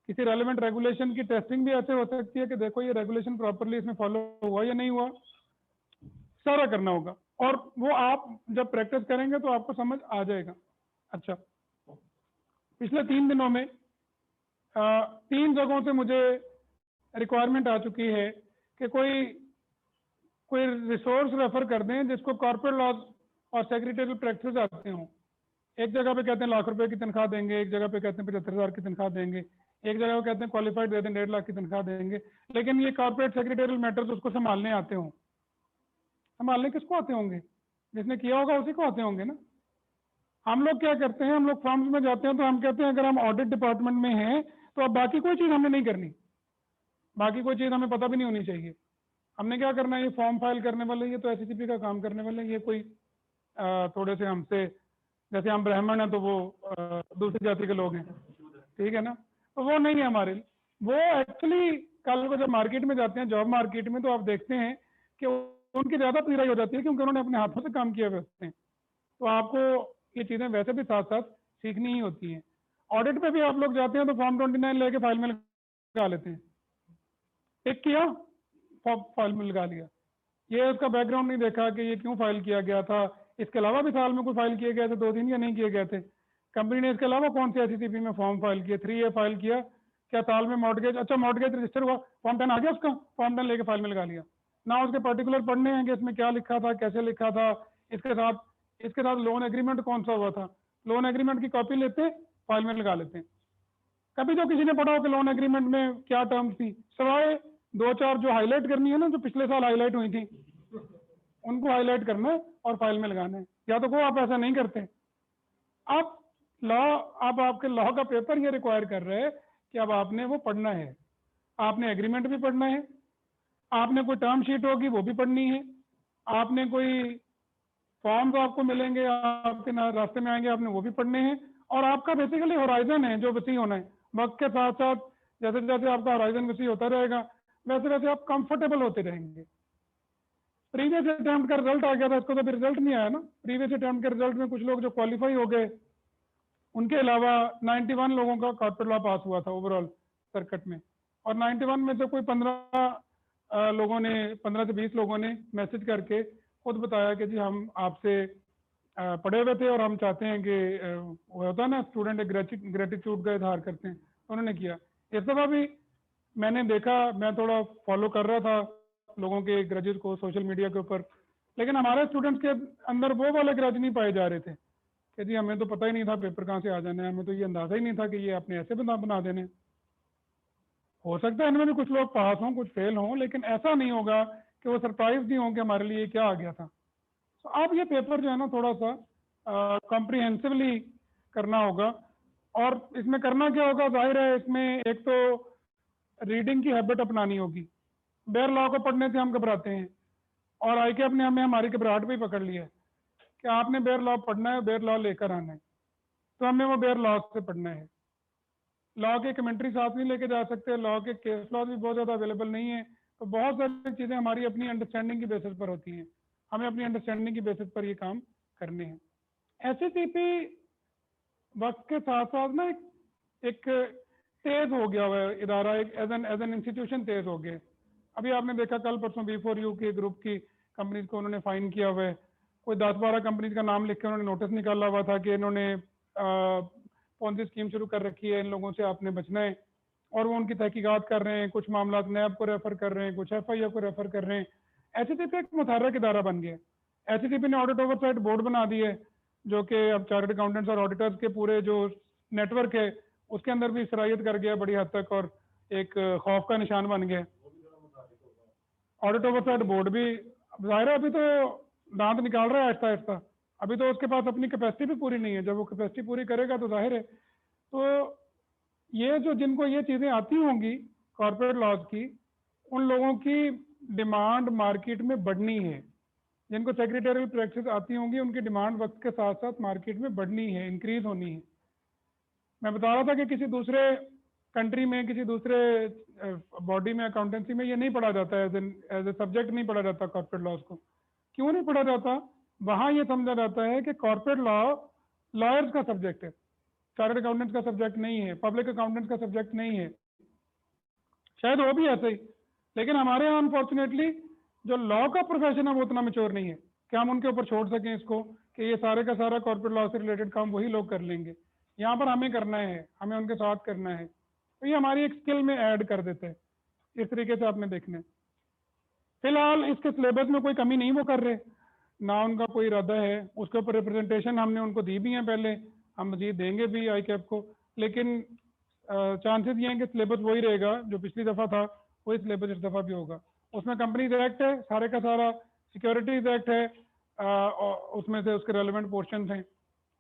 किसी रेलेवेंट रेगुलेशन की टेस्टिंग भी ऐसे हो सकती है कि देखो ये रेगुलेशन प्रॉपरली इसमें फॉलो हुआ या नहीं हुआ, सारा करना होगा। और वो आप जब प्रैक्टिस करेंगे तो आपको समझ आ जाएगा। अच्छा, पिछले 3 दिनों में 3 जगहों से मुझे रिक्वायरमेंट आ चुकी है कि कोई रिसोर्स रेफर कर दें जिसको कॉर्पोरेट लॉ और सेक्रेटरियल प्रैक्टिस आते हों। एक जगह पे कहते हैं लाख रुपए की तनख्वाह देंगे, एक जगह पे कहते हैं 75,000 की तनख्वाह देंगे, एक जगह पे कहते हैं क्वालिफाइड दे दें 1.5 लाख की तनख्वाह देंगे। लेकिन ये कॉर्पोरेट सेक्रेटरियल मैटर्स उसको संभालने आते हों। संभालने किसको आते होंगे? जिसने किया होगा उसी को आते होंगे ना। हम लोग क्या करते हैं, हम लोग फॉर्म्स में जाते हैं तो हम कहते हैं अगर हम ऑडिट डिपार्टमेंट में हैं तो अब बाकी कोई चीज़ हमें नहीं करनी, बाकी कोई चीज़ हमें पता भी नहीं होनी चाहिए। हमने क्या करना है, ये फॉर्म फाइल करने वाले, ये तो SCCP का काम करने वाले, ये कोई थोड़े से हमसे, जैसे हम ब्राह्मण हैं तो वो दूसरी जाति के लोग हैं, ठीक है ना, तो वो नहीं है हमारे लिए। वो एक्चुअली कल को जब मार्केट में जाते हैं, जॉब मार्केट में, तो आप देखते हैं कि उनकी ज़्यादा पिराई हो जाती है क्योंकि उन्होंने अपने हाथों से काम किया हुए होते हैं। तो आपको ये चीज़ें वैसे भी साथ साथ सीखनी ही होती हैं। ऑडिट पे भी आप लोग जाते हैं तो फॉर्म 29 लेके फाइल में लगा लेते हैं, टिक किया, फाइल में लगा लिया, ये उसका बैकग्राउंड नहीं देखा कि ये क्यों फाइल किया गया था, इसके अलावा भी साल में कोई फाइल किए गए थे 2-3 या नहीं किए गए थे, कंपनी ने इसके अलावा कौन से SCCP में फॉर्म फाइल किए, 3A फाइल किया, क्या साल में मॉर्गेज, अच्छा मॉर्गेज रजिस्टर हुआ, फॉर्म 10 आ गया उसका, फॉर्म 10 लेके फाइल में लगा लिया। ना उसके पर्टिकुलर पढ़ने हैं कि इसमें क्या लिखा था, कैसे लिखा था, इसके साथ लोन एग्रीमेंट कौन सा हुआ था, लोन एग्रीमेंट की कॉपी लेते फाइल में लगा लेते हैं। कभी तो किसी ने पढ़ा हो कि लोन एग्रीमेंट में क्या टर्म्स थी, सवाए 2-4 जो हाईलाइट करनी है ना, जो पिछले साल हाईलाइट हुई थी, उनको हाईलाइट करना है और फाइल में लगाना है। या तो को आप ऐसा नहीं करते। आप लॉ, आप आपके लॉ का पेपर ये रिक्वायर कर रहे हैं कि अब आपने वो पढ़ना है, आपने एग्रीमेंट भी पढ़ना है, आपने कोई टर्म शीट होगी वो भी पढ़नी है, आपने कोई फॉर्म्स आपको मिलेंगे, आपके रास्ते में आएंगे, आपने वो भी पढ़ने हैं। और आपका बेसिकली होराइजन है जो वसी होना है। वक्त के साथ साथ जैसे जैसे आपका होराइजन वसी होता रहेगा वैसे वैसे आप कंफर्टेबल होते रहेंगे। प्रीवियस अटेम्प्ट का रिजल्ट आ गया था, इसको तो अभी रिजल्ट नहीं आया ना। प्रीवियस अटेम्प्ट के रिजल्ट में कुछ लोग जो क्वालिफाई हो गए, उनके अलावा 91 लोगों का कॉर्पोरेट लॉ पास हुआ था ओवरऑल सर्किट में, और 91 में से कोई 15 लोगों ने, 15 से 20 लोगों ने मैसेज करके खुद बताया कि जी हम आपसे पढ़े हुए थे और हम चाहते हैं कि वो होता है ना स्टूडेंट ग्रेटिट्यूड का इजहार करते हैं, उन्होंने किया। इस दफ़ा भी मैंने देखा, मैं थोड़ा फॉलो कर रहा था लोगों के ग्रेजुएट को सोशल मीडिया के ऊपर, लेकिन हमारे स्टूडेंट्स के अंदर वो वाले ग्रेज नहीं पाए जा रहे थे कि जी हमें तो पता ही नहीं था पेपर कहाँ से आ जाना है, हमें तो ये अंदाजा ही नहीं था कि ये आपने ऐसे बना देने। हो सकता है इनमें भी कुछ लोग पास हों, कुछ फेल हों, लेकिन ऐसा नहीं होगा कि वो सरप्राइज नहीं हों कि हमारे लिए क्या आ गया था। तो अब ये पेपर जो है ना थोड़ा सा कॉम्प्रिहेंसिवली करना होगा। और इसमें करना क्या होगा, जाहिर है इसमें एक तो रीडिंग की हैबिट अपनानी होगी। बेयर लॉ को पढ़ने से हम घबराते हैं और आई के अपने हमें हमारी घबराहट भी पकड़ लिया है कि आपने बेयर लॉ पढ़ना है, बेयर लॉ लेकर आना है, तो हमें वो बेयर लॉ से पढ़ना है। लॉ के कमेंट्री साथ नहीं लेके जा सकते, लॉ के केस लॉ भी बहुत ज़्यादा अवेलेबल नहीं है, तो बहुत सारी चीज़ें हमारी अपनी अंडरस्टैंडिंग की बेसिस पर होती हैं, हमें अपनी अंडरस्टैंडिंग की बेसिस पर ये काम करने हैं। SCCP वक्त के साथ साथ ना एक तेज हो गया हुआ है इदारा, एक एज एन इंस्टीट्यूशन तेज हो गया। अभी आपने देखा कल परसों B4U के ग्रुप की कंपनीज को उन्होंने फाइन किया हुआ है। कोई 10-12 कंपनीज का नाम लिख के उन्होंने नोटिस निकाला हुआ था कि इन्होंने पॉन्जी स्कीम शुरू कर रखी है, इन लोगों से आपने बचना है, और वो उनकी तहकीकात कर रहे हैं। कुछ मामला नैब को रेफर कर रहे हैं, कुछ FIR को रेफर कर रहे हैं। SCCP एक मुतहर्रिक इदारा बन गया। SCCP ने ऑडिट ओवरसाइट बोर्ड बना दी है जो कि अब चार्टर्ड अकाउंटेंट्स और ऑडिटर्स के पूरे जो नेटवर्क है उसके अंदर भी सराहियत कर गया बड़ी हद तक, और एक खौफ का निशान बन गया। ऑडिट ओवरसाइट बोर्ड भी जाहिर है अभी तो दांत निकाल रहा है आहिस्ता आहिस्ता, अभी तो उसके पास अपनी कैपेसिटी भी पूरी नहीं है। जब वो कैपेसिटी पूरी करेगा तो जाहिर है, तो ये जो जिनको ये चीज़ें आती होंगी कॉर्पोरेट लॉज की, उन लोगों की डिमांड मार्केट में बढ़नी है। जिनको सेक्रेटरियल प्रैक्टिस आती होंगी उनकी डिमांड वक्त के साथ साथ मार्केट में बढ़नी है, इंक्रीज होनी है। मैं बता रहा था कि किसी दूसरे कंट्री में, किसी दूसरे बॉडी में, अकाउंटेंसी में ये नहीं पढ़ा जाता, एज ए सब्जेक्ट नहीं पढ़ा जाता कॉर्पोरेट लॉज को। क्यों नहीं पढ़ा जाता? वहाँ ये समझा जाता है कि कॉर्पोरेट लॉ लॉयर्स का सब्जेक्ट है, चार्टर्ड अकाउंटेंट्स का सब्जेक्ट नहीं है, पब्लिक अकाउंटेंट्स का सब्जेक्ट नहीं है। शायद वो भी ऐसे ही, लेकिन हमारे यहाँ अनफॉर्चुनेटली जो लॉ का प्रोफेशन है वो उतना मेच्योर नहीं है कि हम उनके ऊपर छोड़ सकें इसको कि ये सारे का सारा कॉर्पोरेट लॉ से रिलेटेड काम वही लोग कर लेंगे। यहाँ पर हमें करना है, हमें उनके साथ करना है, तो ये हमारी एक स्किल में ऐड कर देते हैं। इस तरीके से आपने देखना है। फिलहाल इसके सिलेबस में कोई कमी नहीं वो कर रहे, ना उनका कोई इरादा है। उसके ऊपर रिप्रेजेंटेशन हमने उनको दी भी है पहले, हम मजीद देंगे भी आई कैप को, लेकिन चांसेस ये हैं कि सिलेबस वही रहेगा जो पिछली दफ़ा था, वही सिलेबस इस दफ़ा भी होगा। उसमें कंपनीज एक्ट है सारे का सारा, सिक्योरिटीज एक्ट है, उसमें से उसके रेलिवेंट पोर्शन हैं।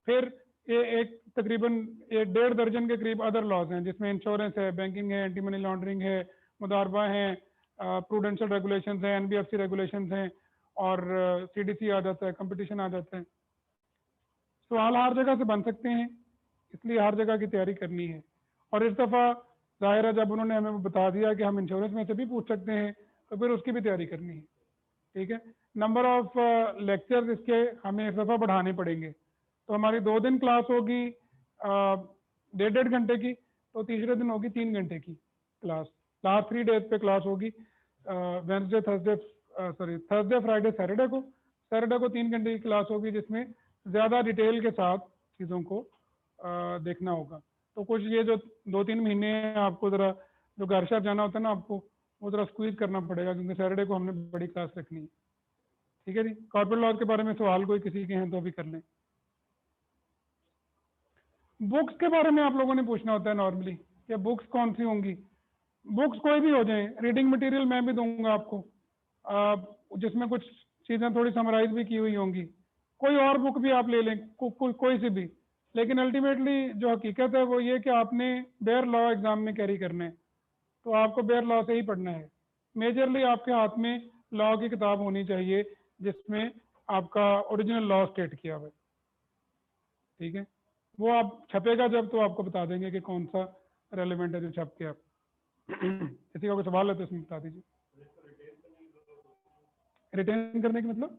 फिर ये एक तकरीबन 1.5 दर्जन के करीब अदर लॉज हैं, जिसमें इंश्योरेंस है, बैंकिंग है, एंटी मनी लॉन्ड्रिंग है, मुदारबा है, प्रूडेंशियल रेगुलेशंस हैं, एनबीएफसी रेगुलेशंस हैं, और सीडीसी आ जाता है, कंपटीशन आ जाता है। सवाल हर जगह से बन सकते हैं, इसलिए हर जगह की तैयारी करनी है। और इस दफ़ा जाहिर है जब उन्होंने हमें बता दिया कि हम इंश्योरेंस में से भी पूछ सकते हैं, तो फिर उसकी भी तैयारी करनी है। ठीक है, नंबर ऑफ लेक्चर्स इसके हमें इस दफ़ा बढ़ाने पड़ेंगे। तो हमारी 2 दिन क्लास होगी 1.5 घंटे की, तो तीसरे दिन होगी 3 घंटे की क्लास। लास्ट 3 डेज पे क्लास होगी, वेंसडे थर्सडे फ्राइडे सैटरडे को 3 घंटे की क्लास होगी, जिसमें ज़्यादा डिटेल के साथ चीज़ों को देखना होगा। तो कुछ ये जो 2-3 महीने आपको ज़रा जो घर शहर जाना होता है ना आपको, वो ज़रा स्क्वीज करना पड़ेगा, क्योंकि सैटरडे को हमने बड़ी क्लास रखनी है। ठीक है जी, कॉर्पोरेट लॉ के बारे में सवाल कोई किसी के हैं तो भी कर लें। बुक्स के बारे में आप लोगों ने पूछना होता है नॉर्मली, कि बुक्स कौन सी होंगी। बुक्स कोई भी हो जाए, रीडिंग मटेरियल मैं भी दूंगा आपको, जिसमें कुछ चीज़ें थोड़ी समराइज भी की हुई होंगी। कोई और बुक भी आप ले लें, कोई सी भी, लेकिन अल्टीमेटली जो हकीकत है वो ये कि आपने बेयर लॉ एग्जाम में कैरी करना है, तो आपको बेयर लॉ से ही पढ़ना है। मेजरली आपके हाथ में लॉ की किताब होनी चाहिए जिसमें आपका ओरिजिनल लॉ स्टेट किया हुआ है। ठीक है, वो आप छपेगा जब तो आपको बता देंगे कि कौन सा रेलेवेंट है जो छप के आप किसी का कोई सवाल है तो इसमें बता दीजिए। रिटेन करने की मतलब?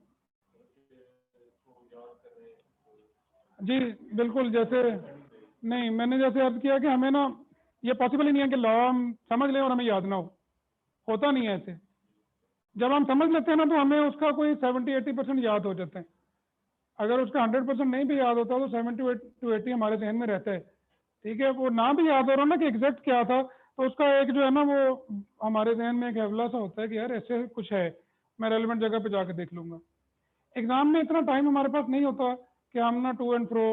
जी बिल्कुल, जैसे नहीं, मैंने जैसे अर्ज किया कि हमें ना ये पॉसिबल ही नहीं है कि लॉ हम समझ लें और हमें याद ना हो, होता नहीं है ऐसे। जब हम समझ लेते हैं ना तो हमें उसका कोई 70-80% याद हो जाता है। अगर उसका 100% नहीं भी याद होता तो 70-80 हमारे जहन में रहता है। ठीक है, वो ना भी याद हो रहा ना कि एग्जैक्ट क्या था, तो उसका एक जो है ना वो हमारे जहन में एक हवला सा होता है कि यार ऐसे कुछ है, मैं रेलिवेंट जगह पे जाकर देख लूंगा। एग्जाम में इतना टाइम हमारे पास नहीं होता कि हम ना टू एंड फ्रो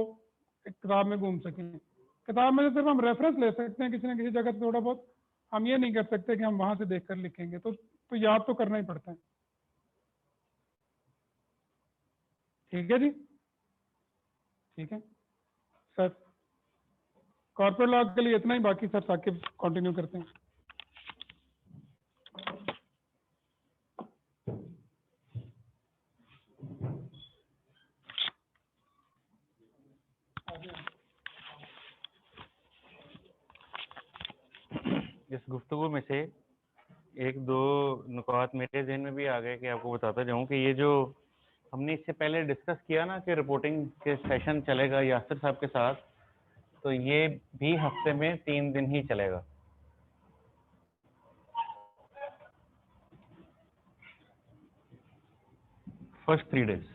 किताब में घूम सकें। किताब में सिर्फ हम रेफरेंस ले सकते हैं किसी न किसी जगह से थोड़ा बहुत, हम ये नहीं कर सकते कि हम वहां से देखकर लिखेंगे, तो याद तो करना ही पड़ता है। ठीक है जी, ठीक है सर, कॉर्पोरेट लॉ के लिए इतना ही, बाकी सर साकिब कंटिन्यू करते हैं। इस गुफ्तगू में से 1-2 नुकात मेरे जहन में भी आ गए कि आपको बताता जाऊं कि ये जो हमने इससे पहले डिस्कस किया ना कि रिपोर्टिंग के सेशन चलेगा यासिर साहब के साथ, तो ये भी हफ्ते में 3 दिन ही चलेगा। फर्स्ट 3 डेज,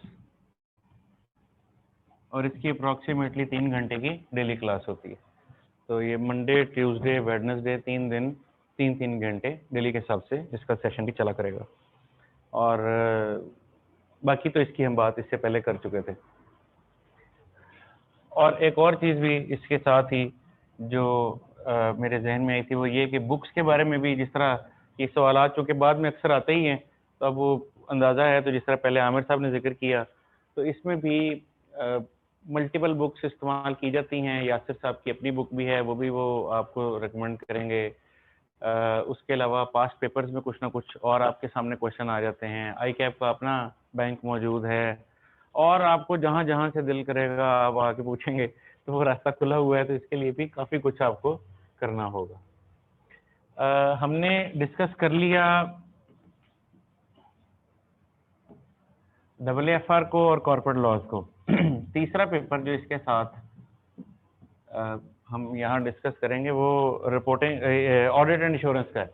और इसकी अप्रॉक्सीमेटली 3 घंटे की डेली क्लास होती है। तो ये मंडे, ट्यूसडे, वेडनेसडे 3 दिन 3-3 घंटे डेली के हिसाब से इसका सेशन भी चला करेगा। और बाकी तो इसकी हम बात इससे पहले कर चुके थे। और एक और चीज़ भी इसके साथ ही जो मेरे जहन में आई थी वो ये कि बुक्स के बारे में भी, जिस तरह ये सवाल चूँकि बाद में अक्सर आते ही हैं, तो अब वो अंदाज़ा है, तो जिस तरह पहले आमिर साहब ने जिक्र किया, तो इसमें भी मल्टीपल बुक्स इस्तेमाल की जाती हैं। यासिर साहब की अपनी बुक भी है, वो भी वो आपको रिकमेंड करेंगे। उसके अलावा पास्ट पेपर्स में कुछ ना कुछ और आपके सामने क्वेश्चन आ जाते हैं। आई कैप का अपना बैंक मौजूद है, और आपको जहाँ जहाँ से दिल करेगा आप आके पूछेंगे तो वो रास्ता खुला हुआ है, तो इसके लिए भी काफ़ी कुछ आपको करना होगा। हमने डिस्कस कर लिया AAFR को और कॉर्पोरेट लॉज को। तीसरा पेपर जो इसके साथ हम यहाँ डिस्कस करेंगे वो रिपोर्टिंग ऑडिट एंड इंश्योरेंस का है।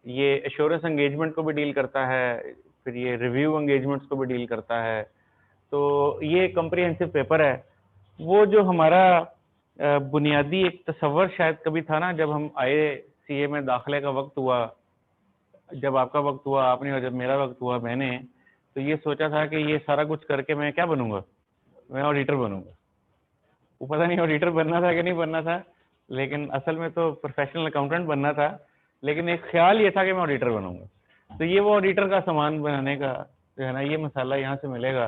ये एश्योरेंस एंगेजमेंट को भी डील करता है, फिर ये रिव्यू एंगेजमेंट्स को भी डील करता है। तो ये कम्प्रिहेंसिव पेपर है। वो जो हमारा बुनियादी एक तसव्वुर शायद कभी था ना, जब हम आए सीए में दाखिले का वक्त हुआ, जब आपका वक्त हुआ आपने, और जब मेरा वक्त हुआ मैंने, तो ये सोचा था कि ये सारा कुछ करके मैं क्या बनूंगा, मैं ऑडिटर बनूंगा। वो पता नहीं ऑडिटर बनना था कि नहीं बनना था, लेकिन असल में तो प्रोफेशनल अकाउंटेंट बनना था, लेकिन एक ख्याल ये था कि मैं ऑडिटर बनूंगा। तो ये वो ऑडिटर का सामान बनाने का जो है ना, ये मसाला यहाँ से मिलेगा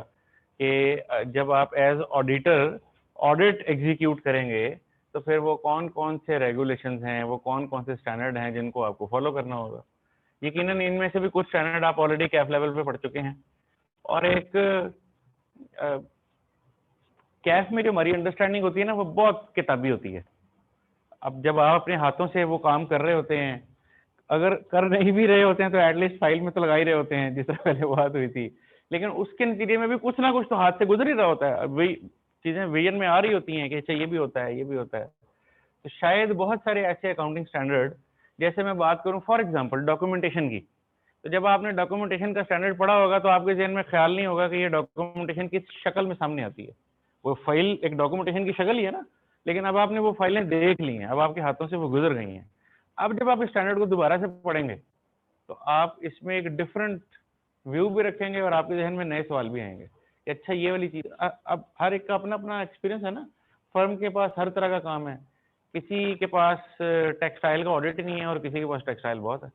कि जब आप एज ऑडिटर ऑडिट एग्जीक्यूट करेंगे तो फिर वो कौन कौन से रेगुलेशंस हैं, वो कौन कौन से स्टैंडर्ड हैं जिनको आपको फॉलो करना होगा। यकीनन इनमें से भी कुछ स्टैंडर्ड आप ऑलरेडी कैफ लेवल पे पढ़ चुके हैं, और एक कैफ में जो हमारी अंडरस्टैंडिंग होती है ना, वो बहुत किताबी होती है। अब जब आप अपने हाथों से वो काम कर रहे होते हैं, अगर कर नहीं भी रहे होते हैं तो एटलीस्ट फाइल में तो लगा ही रहे होते हैं, जिस तरह पहले बात हुई थी, लेकिन उसके नतीजे में भी कुछ ना कुछ तो हाथ से गुजर ही रहा होता है। वही चीजें विजन में आ रही होती हैं कि अच्छा ये भी होता है, ये भी होता है। तो शायद बहुत सारे ऐसे अकाउंटिंग स्टैंडर्ड, जैसे मैं बात करूं फॉर एग्जांपल डॉक्यूमेंटेशन की, तो जब आपने डॉक्यूमेंटेशन का स्टैंडर्ड पढ़ा होगा तो आपके जहन में ख्याल नहीं होगा कि ये डॉक्यूमेंटेशन किस शक्ल में सामने आती है। वो फाइल एक डॉक्यूमेंटेशन की शक्ल ही है ना, लेकिन अब आपने वो फाइलें देख ली हैं, अब आपके हाथों से वो गुजर गई हैं। अब जब आप इस स्टैंडर्ड को दोबारा से पढ़ेंगे तो आप इसमें एक डिफरेंट व्यू भी रखेंगे और आपके जहन में नए सवाल भी आएंगे कि अच्छा ये वाली चीज। अब हर एक का अपना अपना एक्सपीरियंस है ना, फर्म के पास हर तरह का काम है। किसी के पास टेक्सटाइल का ऑडिट नहीं है और किसी के पास टेक्सटाइल बहुत है।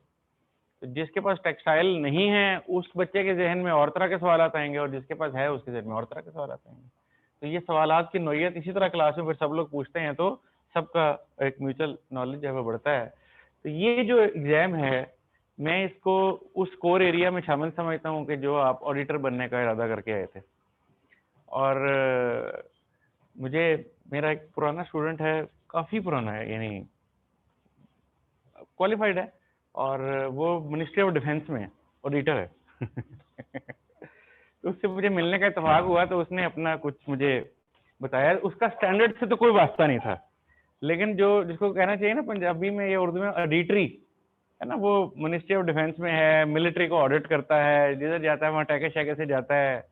तो जिसके पास टेक्सटाइल नहीं है उस बच्चे के जहन में और तरह के सवाल आएंगे, और जिसके पास है उसके जहन में और तरह के सवाल आएंगे। तो ये सवालात की नौयत इसी तरह क्लास में फिर सब लोग पूछते हैं, तो सबका एक म्यूचुअल नॉलेज है वो बढ़ता है। तो ये जो एग्जाम है, मैं इसको उस कोर एरिया में शामिल समझता हूँ कि जो आप ऑडिटर बनने का इरादा करके आए थे। और मुझे मेरा एक पुराना स्टूडेंट है, काफ़ी पुराना है, यानी क्वालिफाइड है, और वो मिनिस्ट्री ऑफ डिफेंस में ऑडिटर है। तो उससे मुझे मिलने का इत्तेफाक हुआ, तो उसने अपना कुछ मुझे बताया। उसका स्टैंडर्ड से तो कोई वास्ता नहीं था, लेकिन जो जिसको कहना चाहिए ना पंजाबी में या उर्दू में ऑडिटरी है ना, वो मिनिस्ट्री ऑफ डिफेंस में है, मिलिट्री को ऑडिट करता है, जिधर जाता है वहाँ टैके शैके से जाता है,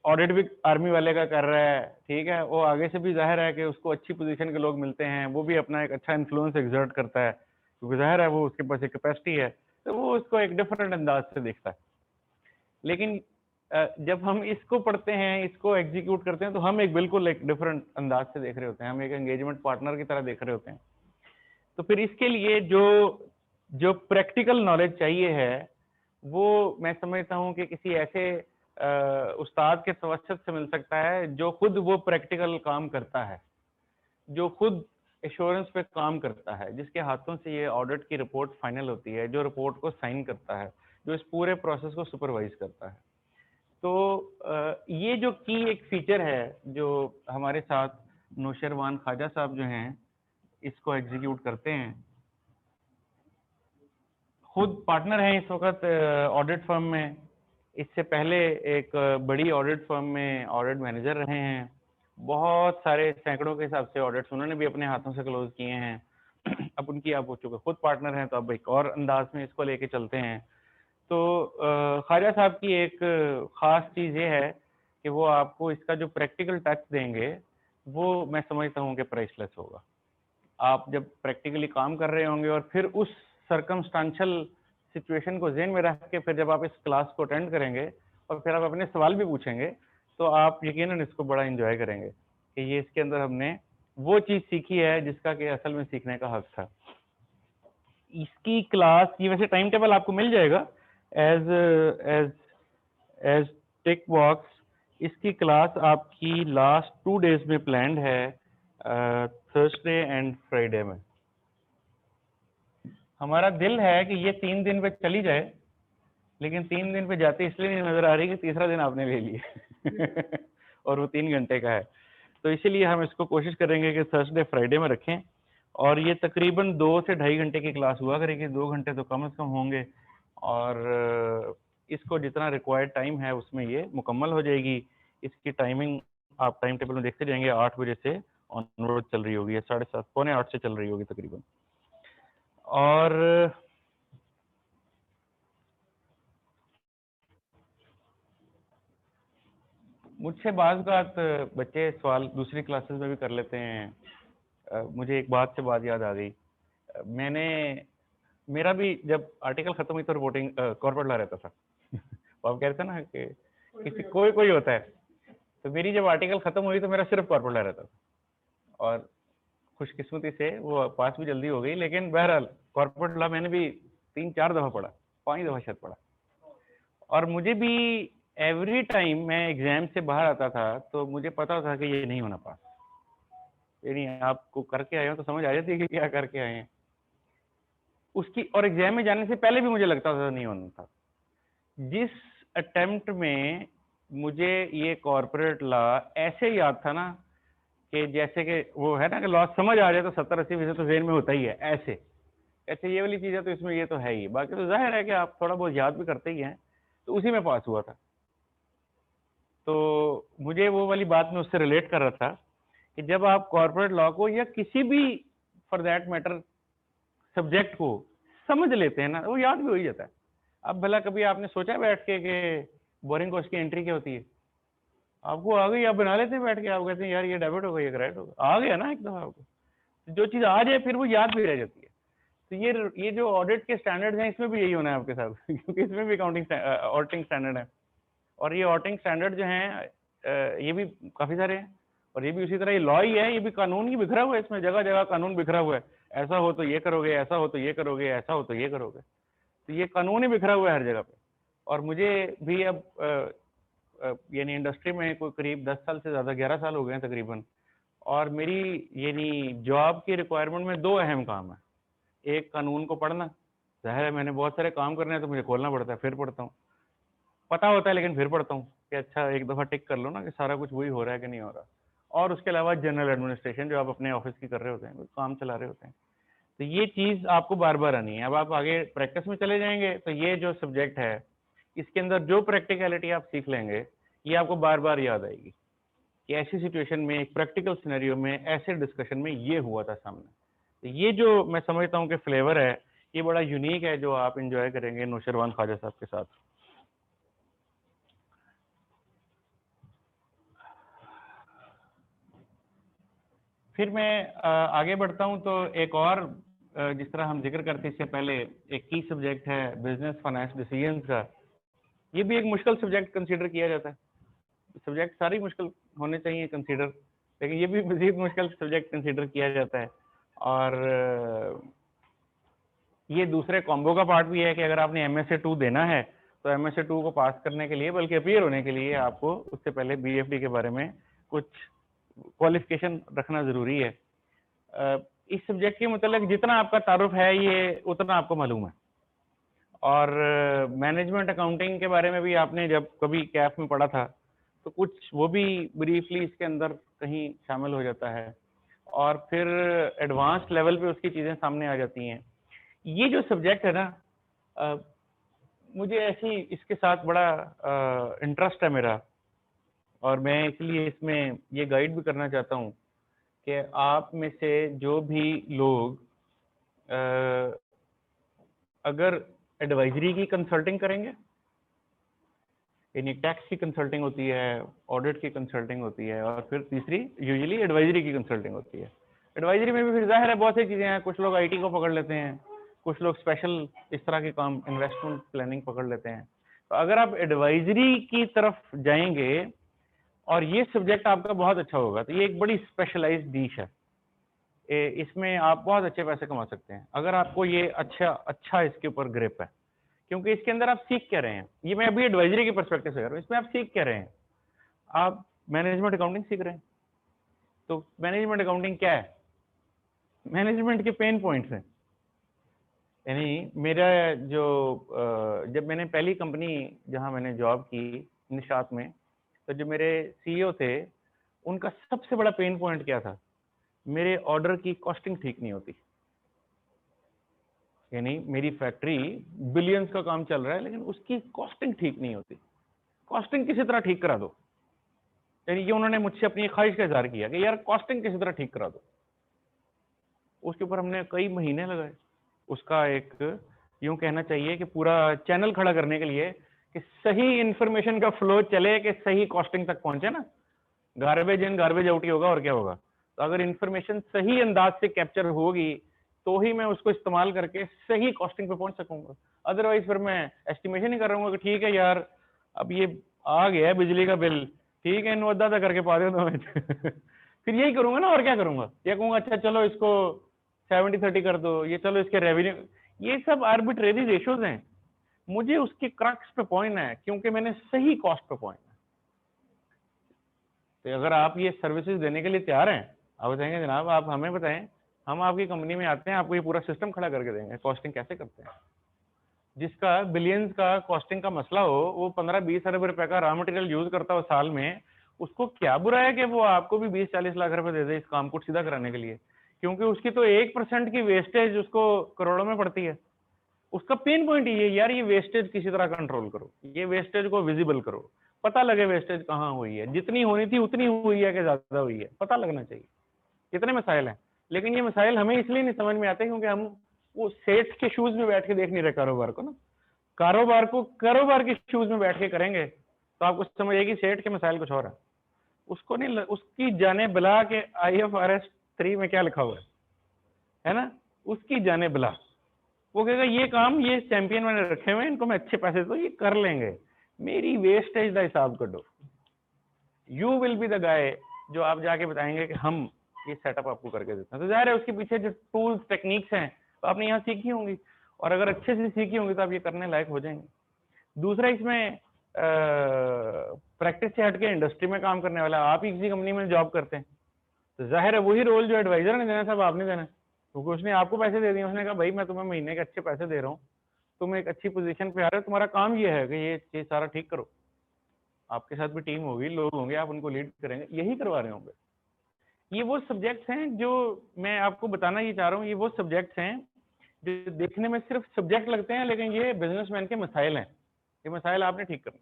ऑडिट भी आर्मी वाले का कर रहा है। ठीक है, वो आगे से भी जाहिर है कि उसको अच्छी पोजीशन के लोग मिलते हैं, वो भी अपना एक अच्छा इन्फ्लुएंस एग्जर्ट करता है, क्योंकि जाहिर है वो उसके पास एक कैपेसिटी है, तो वो उसको एक डिफरेंट अंदाज से देखता है। लेकिन जब हम इसको पढ़ते हैं, इसको एग्जीक्यूट करते हैं, तो हम एक बिल्कुल एक डिफरेंट अंदाज से देख रहे होते हैं, हम एक एंगेजमेंट पार्टनर की तरह देख रहे होते हैं। तो फिर इसके लिए जो प्रैक्टिकल नॉलेज चाहिए है, वो मैं समझता हूँ कि किसी ऐसे उस्ताद के तवस्सुत से मिल सकता है जो खुद वो प्रैक्टिकल काम करता है, जो खुद एश्योरेंस पे काम करता है, जिसके हाथों से ये ऑडिट की रिपोर्ट फाइनल होती है, जो रिपोर्ट को साइन करता है, जो इस पूरे प्रोसेस को सुपरवाइज करता है। तो ये जो की एक फीचर है जो हमारे साथ नौशरवान ख्वाजा साहब जो हैं इसको एग्जीक्यूट करते हैं, खुद पार्टनर हैं इस वक्त ऑडिट फर्म में, इससे पहले एक बड़ी ऑडिट फर्म में ऑडिट मैनेजर रहे हैं, बहुत सारे सैकड़ों के हिसाब से ऑडिट्स उन्होंने भी अपने हाथों से क्लोज किए हैं। अब उनकी आप हो चुके खुद पार्टनर हैं, तो अब एक और अंदाज में इसको लेके चलते हैं। तो ख्वाजा साहब की एक ख़ास चीज़ ये है कि वो आपको इसका जो प्रैक्टिकल टच देंगे वो मैं समझता हूँ कि प्राइसलेस होगा। आप जब प्रैक्टिकली काम कर रहे होंगे और फिर उस सर्कमस्टांशियल सिचुएशन को ज़हन में रख के फिर जब आप इस क्लास को अटेंड करेंगे और फिर आप अपने सवाल भी पूछेंगे, तो आप यकीनन इसको बड़ा एंजॉय करेंगे कि ये इसके अंदर हमने वो चीज़ सीखी है जिसका कि असल में सीखने का हक था। इसकी क्लास की वैसे टाइम टेबल आपको मिल जाएगा एज टिक बॉक्स। इसकी क्लास आपकी लास्ट 2 डेज में प्लान्ड है, थर्सडे एंड फ्राइडे में। हमारा दिल है कि ये 3 दिन पे चली जाए, लेकिन 3 दिन पे जाते इसलिए नहीं नजर आ रही कि तीसरा दिन आपने ले लिया और वो 3 घंटे का है। तो इसीलिए हम इसको कोशिश करेंगे कि थर्सडे फ्राइडे में रखें, और ये तकरीबन 2 से ढाई घंटे की क्लास हुआ करेगी, 2 घंटे तो कम से कम होंगे, और इसको जितना रिक्वायर्ड टाइम है उसमें ये मुकम्मल हो जाएगी। इसकी टाइमिंग आप टाइम टेबल में देखते जाएंगे, 8 बजे से ऑनवर्ड चल रही होगी, 7:30 पौने 8 से चल रही होगी तकरीबन। और मुझसे बाज़ बात बच्चे सवाल दूसरी क्लासेस में भी कर लेते हैं। मुझे एक बात से बात याद आ गई। मेरा भी जब आर्टिकल खत्म हुई तो रिपोर्टिंग कॉर्पोरेट लॉ रहता था। वो आप कह रहे थे ना कि किसी कोई होता है, तो मेरी जब आर्टिकल खत्म हुई तो मेरा सिर्फ कॉर्पोरेट लॉ रहता था, और खुशकिस्मती से वो पास भी जल्दी हो गई। लेकिन बहरहाल कॉर्पोरेट लॉ मैंने भी 3-4 दफ़ा पढ़ा, 5 दफ़ा शायद पढ़ा, और मुझे भी एवरी टाइम मैं एग्जाम से बाहर आता था तो मुझे पता था कि ये नहीं होना पास। यानी आपको करके आए हो तो समझ आ जाती है कि क्या करके आए हैं उसकी, और एग्जाम में जाने से पहले भी मुझे लगता था नहीं होना था। जिस अटेम्प्ट में मुझे ये कॉर्पोरेट लॉ ऐसे याद था ना कि जैसे कि वो है ना कि लॉ समझ आ जाए तो 70-80% तो ज़हन में होता ही है, ऐसे ये वाली चीज़ें तो इसमें ये तो है ही। बाकी तो जाहिर है कि आप थोड़ा बहुत याद भी करते ही हैं, तो उसी में पास हुआ था। तो मुझे वो वाली बात में उससे रिलेट कर रहा था कि जब आप कॉर्पोरेट लॉ को या किसी भी फॉर दैट मैटर सब्जेक्ट को समझ लेते हैं ना, वो याद भी हो ही जाता है। अब भला कभी आपने सोचा बैठ के कि बोरिंग कॉस्ट की एंट्री क्या होती है? आपको आ गई, आप बना लेते हैं बैठ के, आप कहते हैं यार ये डेबिट होगा, ये क्रेडिट होगा, आ गया ना एक दफा आपको। जो चीज आ जाए फिर वो याद भी रह जाती है। तो ये जो ऑडिट के स्टैंडर्ड्स हैं इसमें भी यही होना है आपके साथ क्योंकि इसमें भी ऑडिटिंग स्टैंडर्ड है, और ये ऑडिटिंग स्टैंडर्ड जो हैं ये भी काफी सारे हैं, और ये भी उसी तरह ये लॉ ही है, ये भी कानून ही बिखरा हुआ है, इसमें जगह जगह कानून बिखरा हुआ है। ऐसा हो तो ये करोगे, ऐसा हो तो ये करोगे, ऐसा हो तो ये करोगे, तो ये कानून ही बिखरा हुआ है हर जगह पे। और मुझे भी अब यानी इंडस्ट्री में कोई करीब 10 साल से ज़्यादा, 11 साल हो गए हैं तकरीबन, और मेरी यानी जॉब की रिक्वायरमेंट में 2 अहम काम है। एक कानून को पढ़ना, ज़ाहिर है मैंने बहुत सारे काम करने हैं तो मुझे खोलना पड़ता है, फिर पढ़ता हूँ, पता होता है लेकिन फिर पढ़ता हूँ कि अच्छा एक दफ़ा टिक कर लो ना कि सारा कुछ वही हो रहा है कि नहीं हो रहा। और उसके अलावा जनरल एडमिनिस्ट्रेशन जो आप अपने ऑफिस की कर रहे होते हैं, काम चला रहे होते हैं, तो ये चीज़ आपको बार बार आनी है। अब आप आगे प्रैक्टिस में चले जाएंगे तो ये जो सब्जेक्ट है इसके अंदर जो प्रैक्टिकलिटी आप सीख लेंगे ये आपको बार बार याद आएगी कि ऐसी सिचुएशन में, एक प्रैक्टिकल सिनेरियो में, ऐसे डिस्कशन में ये हुआ था सामने। तो ये जो मैं समझता हूँ कि फ्लेवर है, ये बड़ा यूनिक है जो आप इंजॉय करेंगे नौशरवान ख्वाजा साहब के साथ। फिर मैं आगे बढ़ता हूँ तो एक और जिस तरह हम जिक्र करते इससे पहले एक की सब्जेक्ट है बिजनेस फाइनेंस डिसीजंस का। ये भी एक मुश्किल सब्जेक्ट कंसीडर किया जाता है। सब्जेक्ट सारी मुश्किल होने चाहिए कंसीडर, लेकिन ये भी मजीद मुश्किल सब्जेक्ट कंसीडर किया जाता है। और ये दूसरे कॉम्बो का पार्ट भी है कि अगर आपने MSA 2 देना है तो MSA 2 को पास करने के लिए, बल्कि अपीयर होने के लिए आपको उससे पहले BFD के बारे में कुछ क्वालिफिकेशन रखना ज़रूरी है। इस सब्जेक्ट के मतलब जितना आपका तारुफ है ये उतना आपको मालूम है। और मैनेजमेंट अकाउंटिंग के बारे में भी आपने जब कभी कैफ में पढ़ा था तो कुछ वो भी ब्रीफली इसके अंदर कहीं शामिल हो जाता है, और फिर एडवांस लेवल पे उसकी चीज़ें सामने आ जाती हैं। ये जो सब्जेक्ट है ना, मुझे ऐसी इसके साथ बड़ा इंटरेस्ट है मेरा, और मैं इसलिए इसमें ये गाइड भी करना चाहता हूँ कि आप में से जो भी लोग अगर एडवाइजरी की कंसल्टिंग करेंगे, यानी टैक्स की कंसल्टिंग होती है, ऑडिट की कंसल्टिंग होती है, और फिर तीसरी यूजुअली एडवाइजरी की कंसल्टिंग होती है। एडवाइजरी में भी फिर जाहिर है बहुत सी चीज़ें हैं, कुछ लोग IT को पकड़ लेते हैं, कुछ लोग स्पेशल इस तरह के काम इन्वेस्टमेंट प्लानिंग पकड़ लेते हैं। तो अगर आप एडवाइजरी की तरफ जाएंगे और ये सब्जेक्ट आपका बहुत अच्छा होगा तो ये एक बड़ी स्पेशलाइज्ड डिश है। इसमें आप बहुत अच्छे पैसे कमा सकते हैं अगर आपको ये अच्छा इसके ऊपर ग्रिप है, क्योंकि इसके अंदर आप सीख क्या रहे हैं। ये मैं अभी एडवाइजरी के पर्सपेक्टिव से कर रहा हूँ, इसमें आप सीख क्या रहे हैं, आप मैनेजमेंट अकाउंटिंग सीख रहे हैं। तो मैनेजमेंट अकाउंटिंग क्या है, मैनेजमेंट के पेन पॉइंट्स हैं। यानी मेरा जो जब मैंने पहली कंपनी जहां मैंने जॉब की निशात में, तो जो मेरे CEO थे उनका सबसे बड़ा पेन पॉइंट क्या था? मेरे ऑर्डर की कॉस्टिंग ठीक नहीं होती। यानी मेरी फैक्ट्री बिलियंस का काम चल रहा है लेकिन उसकी कॉस्टिंग ठीक नहीं होती। कॉस्टिंग किसी तरह ठीक करा दो। यानी ये उन्होंने मुझसे अपनी ख्वाहिश का इज़हार किया कि यार कॉस्टिंग किसी तरह ठीक करा दो। उसके ऊपर हमने कई महीने लगाए। उसका एक यूं कहना चाहिए कि पूरा चैनल खड़ा करने के लिए कि सही इंफॉर्मेशन का फ्लो चले कि सही कॉस्टिंग तक पहुंचे ना। गार्बेज इन गार्बेज आउट ही होगा और क्या होगा। तो अगर इंफॉर्मेशन सही अंदाज से कैप्चर होगी तो ही मैं उसको इस्तेमाल करके सही कॉस्टिंग पे पहुंच सकूंगा। अदरवाइज फिर मैं एस्टिमेशन ही कर रहा हूँ कि ठीक है यार अब ये आ गया है बिजली का बिल, ठीक है इनको अद्धा करके पा दे दो फिर यही करूंगा ना, और क्या करूंगा। ये कहूंगा अच्छा चलो इसको 70-30 कर दो, ये चलो इसके रेवेन्यू, ये सब आर्बिट्रेरी रेशोज हैं। मुझे उसके क्रक्स पे पॉइंट है क्योंकि मैंने सही कॉस्ट पे पॉइंट है। तो अगर आप ये सर्विसेज देने के लिए तैयार हैं, आप बताएंगे जनाब आप हमें बताएं, हम आपकी कंपनी में आते हैं, आपको ये पूरा सिस्टम खड़ा करके देंगे, कॉस्टिंग कैसे करते हैं। जिसका बिलियंस का कॉस्टिंग का मसला हो, वो 15-20 अरब रुपए का रॉ मटेरियल यूज करता हो साल में, उसको क्या बुरा है कि वो आपको भी 20-40 लाख रुपए दे दे इस काम को सीधा कराने के लिए, क्योंकि उसकी तो 1% की वेस्टेज उसको करोड़ों में पड़ती है। उसका पेन पॉइंट ये यार ये वेस्टेज किसी तरह कंट्रोल करो, ये वेस्टेज को विजिबल करो, पता लगे वेस्टेज कहाँ हुई है, जितनी होनी थी उतनी हुई है कि ज्यादा हुई है, पता लगना चाहिए। इतने मसाइल हैं, लेकिन ये मसाइल हमें इसलिए नहीं समझ में आते क्योंकि हम वो सेठ के शूज में बैठ के देख नहीं रहे कारोबार को ना। कारोबार को कारोबार के शूज में बैठ के करेंगे तो आपको समझ आएगी सेठ के मसाइल कुछ और है। उसको नहीं उसकी जाने बिला के IFRS 3 में क्या लिखा हुआ है ना, उसकी जाने बिला। वो कहेगा ये काम ये चैंपियन मैंने रखे हुए हैं, इनको मैं अच्छे पैसे तो ये कर लेंगे, मेरी वेस्टेज का हिसाब कर दो। You will be the guy जो आप जाके बताएंगे कि हम ये सेटअप आपको करके देते हैं। तो जाहिर है उसके पीछे जो टूल्स टेक्निक्स हैं तो आपने यहाँ सीखी होंगी, और अगर अच्छे से सीखी होंगी तो आप ये करने लायक हो जाएंगे। दूसरा इसमें प्रैक्टिस से हटके इंडस्ट्री में काम करने वाला, आप ही किसी कंपनी में जॉब करते हैं तो जाहिर है वही रोल जो एडवाइजर ने देना, सब आपने देना, क्योंकि उसने आपको पैसे दे दिए। उसने कहा भाई मैं तुम्हें महीने के अच्छे पैसे दे रहा हूँ, तुम एक अच्छी पोजीशन पे आ रहे हो, तुम्हारा काम ये है कि ये चीज सारा ठीक करो। आपके साथ भी टीम होगी, लोग होंगे, आप उनको लीड करेंगे, यही करवा रहे होंगे। ये वो सब्जेक्ट्स हैं जो मैं आपको बताना ये चाह रहा हूँ, ये वो सब्जेक्ट्स हैं जो देखने में सिर्फ सब्जेक्ट लगते हैं लेकिन ये बिजनेसमैन के मसाइल हैं। ये मसाइल आपने ठीक करने,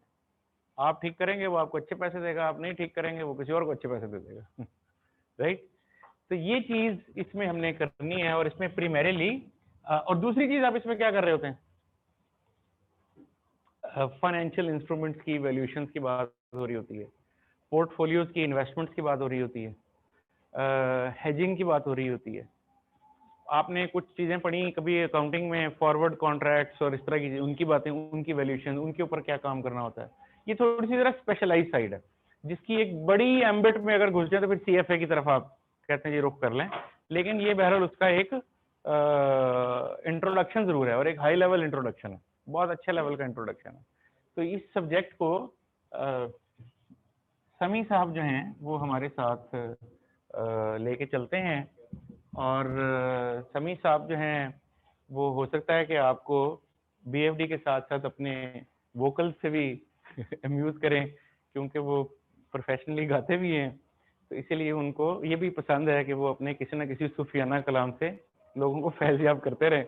आप ठीक करेंगे वो आपको अच्छे पैसे देगा, आप नहीं ठीक करेंगे वो किसी और को अच्छे पैसे दे देगा राइट। तो ये चीज इसमें हमने करनी है, और इसमें प्रीमेरिली और दूसरी चीज आप इसमें क्या कर रहे होते हैं, फाइनेंशियल इंस्ट्रूमेंट्स की वैल्यूएशंस की बात हो रही होती है, पोर्टफोलियोज की इन्वेस्टमेंट्स की बात हो रही होती है, हेजिंग की बात हो रही होती है। आपने कुछ चीजें पढ़ी कभी अकाउंटिंग में, फॉरवर्ड कॉन्ट्रैक्ट्स और इस तरह की उनकी बातें, उनकी वैल्यूएशन, उनके ऊपर क्या काम करना होता है। ये थोड़ी सी जरा स्पेशलाइज साइड है, जिसकी एक बड़ी एम्बिट में अगर घुस जाए तो फिर CFA की तरफ आप कहते हैं ये रुख कर लें, लेकिन ये बहरहाल उसका एक इंट्रोडक्शन जरूर है, और एक हाई लेवल इंट्रोडक्शन है, बहुत अच्छे लेवल का इंट्रोडक्शन है। तो इस सब्जेक्ट को समी साहब जो हैं वो हमारे साथ लेके चलते हैं, और समी साहब जो हैं वो हो सकता है कि आपको BFD के साथ साथ अपने वोकल से भी अम्यूज करें, क्योंकि वो प्रोफेशनली गाते भी हैं, तो इसीलिए उनको ये भी पसंद है कि वो अपने किसी न किसी सूफियाना कलाम से लोगों को फैज़याब करते रहें।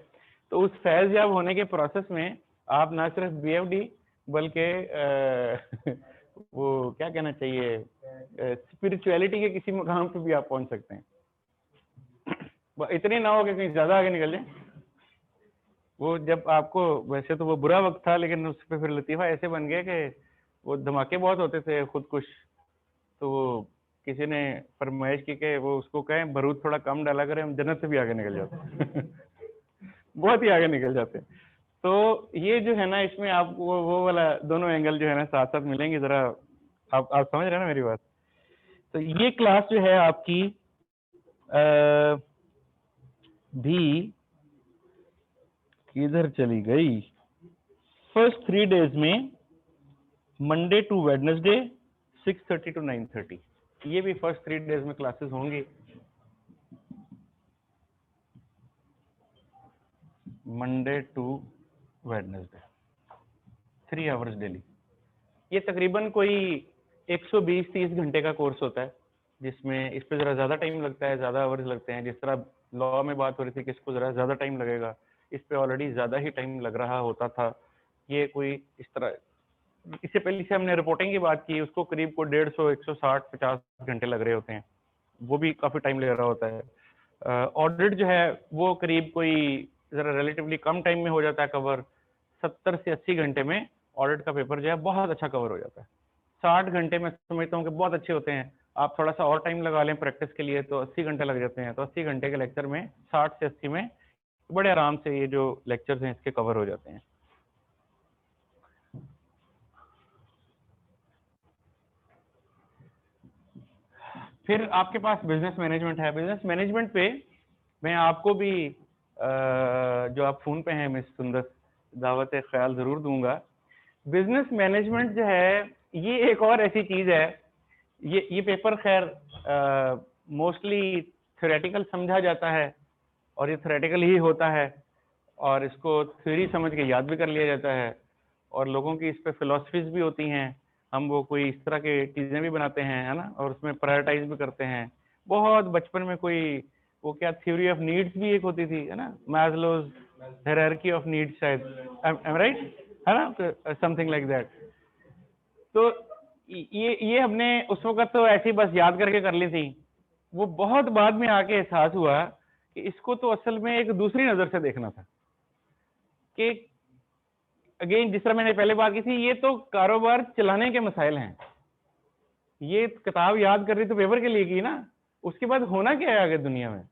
तो उस फैज़याब होने के प्रोसेस में आप ना सिर्फ BFD बल्कि वो क्या कहना चाहिए, स्पिरिचुअलिटी के किसी मुकाम पे भी आप पहुंच सकते हैं। इतने ना हो कि कहीं ज्यादा आगे निकल जाए। वो जब आपको, वैसे तो वो बुरा वक्त था लेकिन उस पर फिर लतीफा ऐसे बन गए कि वो धमाके बहुत होते थे खुदकुश, तो वो किसी ने फरमाइश की कि वो उसको कहें बारूद थोड़ा कम डाला करें, हम जन्नत से भी आगे निकल जाते बहुत ही आगे निकल जाते हैं। तो ये जो है ना, इसमें आपको वो वाला दोनों एंगल जो है ना साथ साथ मिलेंगे। जरा आप समझ रहे हैं ना मेरी बात। तो ये क्लास जो है आपकी भी किधर चली गई, फर्स्ट 3 डेज में मंडे टू वेडनेसडे 6:30 to 9:30, ये भी फर्स्ट 3 डेज में क्लासेस होंगी। Monday to Wednesday 3 hours daily. ये तकरीबन कोई 120-30 घंटे का कोर्स होता है। जिसमें इस पे ज़रा ज़्यादा टाइम लगता है, ज़्यादा आवर्स लगते हैं। जिस तरह लॉ में बात हो रही थी कि इसको ज़रा ज़्यादा टाइम लगेगा, इस पे ऑलरेडी ज़्यादा ही टाइम लग रहा होता था। ये कोई इस तरह, इससे पहले से हमने रिपोर्टिंग की बात की, उसको करीब को 150, 160, 50 घंटे लग रहे होते हैं, वो भी काफ़ी टाइम ले रहा होता है। ऑडिट जो है वो करीब कोई ज़रा रिलेटिवली कम टाइम में हो जाता है कवर। 70 से 80 घंटे में ऑडिट का पेपर जो है बहुत अच्छा कवर हो जाता है। 60 घंटे में समझता हूँ कि बहुत अच्छे होते हैं। आप थोड़ा सा और टाइम लगा लें प्रैक्टिस के लिए तो 80 घंटे लग जाते हैं। तो 80 घंटे के लेक्चर में 60 से 80 में बड़े आराम से ये जो लेक्चर्स हैं इसके कवर हो जाते हैं। फिर आपके पास बिजनेस मैनेजमेंट है। बिजनेस मैनेजमेंट पे मैं आपको भी जो आप फोन पे हैं मिस सुंदर, दावत ख्याल जरूर दूंगा। बिजनेस मैनेजमेंट जो है ये एक और ऐसी चीज है, ये पेपर खैर मोस्टली थ्योरेटिकल समझा जाता है और ये थ्योरेटिकल ही होता है और इसको थ्योरी समझ के याद भी कर लिया जाता है और लोगों की इस पे फिलोसफीज भी होती हैं। हम वो कोई इस तरह के चीज़ें भी बनाते हैं, है ना, और उसमें प्रायोरिटाइज भी करते हैं। बहुत बचपन में कोई वो क्या थ्योरी ऑफ नीड्स भी एक होती थी, है ना, मैस्लोज हायरार्की ऑफ नीड्स शायद, एम राइट, है ना, समथिंग लाइक दैट। तो ये हमने उस वक्त तो ऐसे ही बस याद करके कर ली थी। वो बहुत बाद में आके एहसास हुआ कि इसको तो असल में एक दूसरी नजर से देखना था कि अगेन जिस तरह मैंने पहले बात की थी, ये तो कारोबार चलाने के मसाइल हैं। ये किताब याद कर रही तो पेपर के लिए की ना, उसके बाद होना क्या है आगे दुनिया में?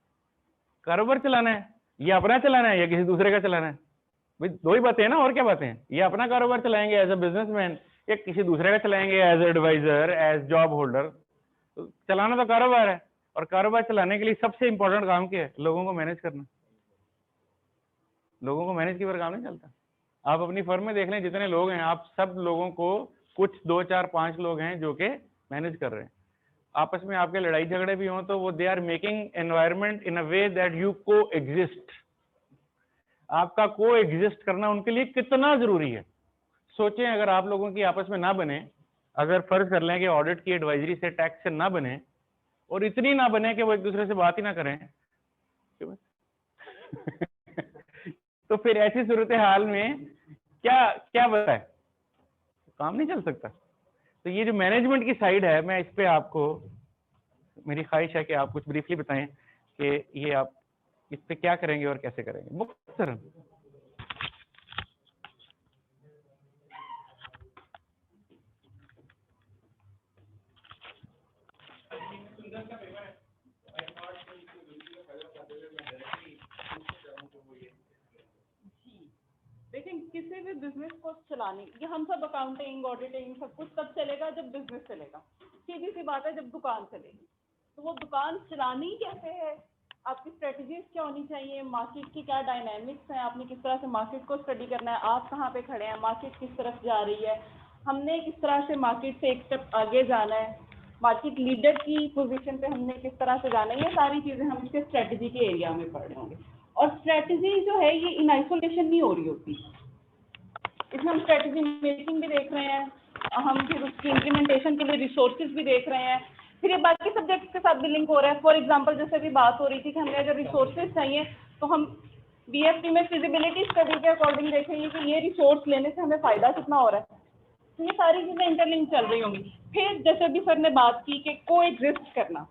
कारोबार चलाना है, या अपना चलाना है या किसी दूसरे का चलाना है। भाई दो ही बातें हैं ना, और क्या बातें हैं? ये अपना कारोबार चलाएंगे एज अ बिजनेसमैन या किसी दूसरे का चलाएंगे as advisor, as job holder. तो चलाना तो कारोबार है, और कारोबार चलाने के लिए सबसे इंपॉर्टेंट काम क्या है? लोगों को मैनेज करना। लोगों को मैनेज के बगैर काम नहीं चलता। आप अपनी फर्म में देख लें जितने लोग हैं, आप सब लोगों को कुछ 2, 4, 5 लोग हैं जो कि मैनेज कर रहे हैं। आपस में आपके लड़ाई झगड़े भी हों तो वो they are making environment in a way that you coexist. आपका को एग्जिस्ट करना उनके लिए कितना जरूरी है। सोचें अगर आप लोगों की आपस में ना बने, अगर फर्ज कर लें कि ऑडिट की एडवाइजरी से, टैक्स से ना बने, और इतनी ना बने कि वो एक दूसरे से बात ही ना करें तो फिर ऐसी सूरत हाल में क्या क्या बताए, काम नहीं चल सकता। तो ये जो मैनेजमेंट की साइड है, मैं इस पे आपको, मेरी ख्वाहिश है कि आप कुछ ब्रीफली बताएं कि ये आप इस पे क्या करेंगे और कैसे करेंगे मुख्तसरन। लेकिन किसी भी बिजनेस को चलाने, ये हम सब अकाउंटिंग, ऑडिटिंग सब कुछ तब चलेगा जब बिजनेस चलेगा। सीधी सी बात है, जब दुकान चलेगी तो वो दुकान चलानी कैसे है, आपकी स्ट्रेटजीज क्या होनी चाहिए, मार्केट की क्या डायनामिक्स हैं, आपने किस तरह से मार्केट को स्टडी करना है, आप कहाँ पे खड़े हैं, मार्केट किस तरफ जा रही है, हमने किस तरह से मार्केट से एक स्टेप आगे जाना है, मार्केट लीडर की पोजीशन पे हमने किस तरह से जाना है, ये सारी चीजें हम इसके स्ट्रेटजी के एरिया में पढ़ रहे होंगे। और स्ट्रेटजी जो है ये इन आइसोलेशन नहीं हो रही होती, इसमें हम स्ट्रेटजी मेकिंग भी देख रहे हैं, हम फिर उसकी इम्प्लीमेंटेशन के लिए रिसोर्सेज भी देख रहे हैं, फिर ये बाकी सब्जेक्ट्स के साथ भी लिंक हो रहा है। फॉर एग्जांपल जैसे अभी बात हो रही थी कि हमें अगर रिसोर्सेज चाहिए तो हम बीएफटी में फिजिबिलिटी स्टडी के अकॉर्डिंग देखेंगे कि ये रिसोर्स लेने से हमें फ़ायदा कितना हो रहा है। तो ये सारी चीज़ें इंटरलिंक चल रही होंगी। फिर जैसे अभी सर ने बात की कि को एग्जिस्ट करना,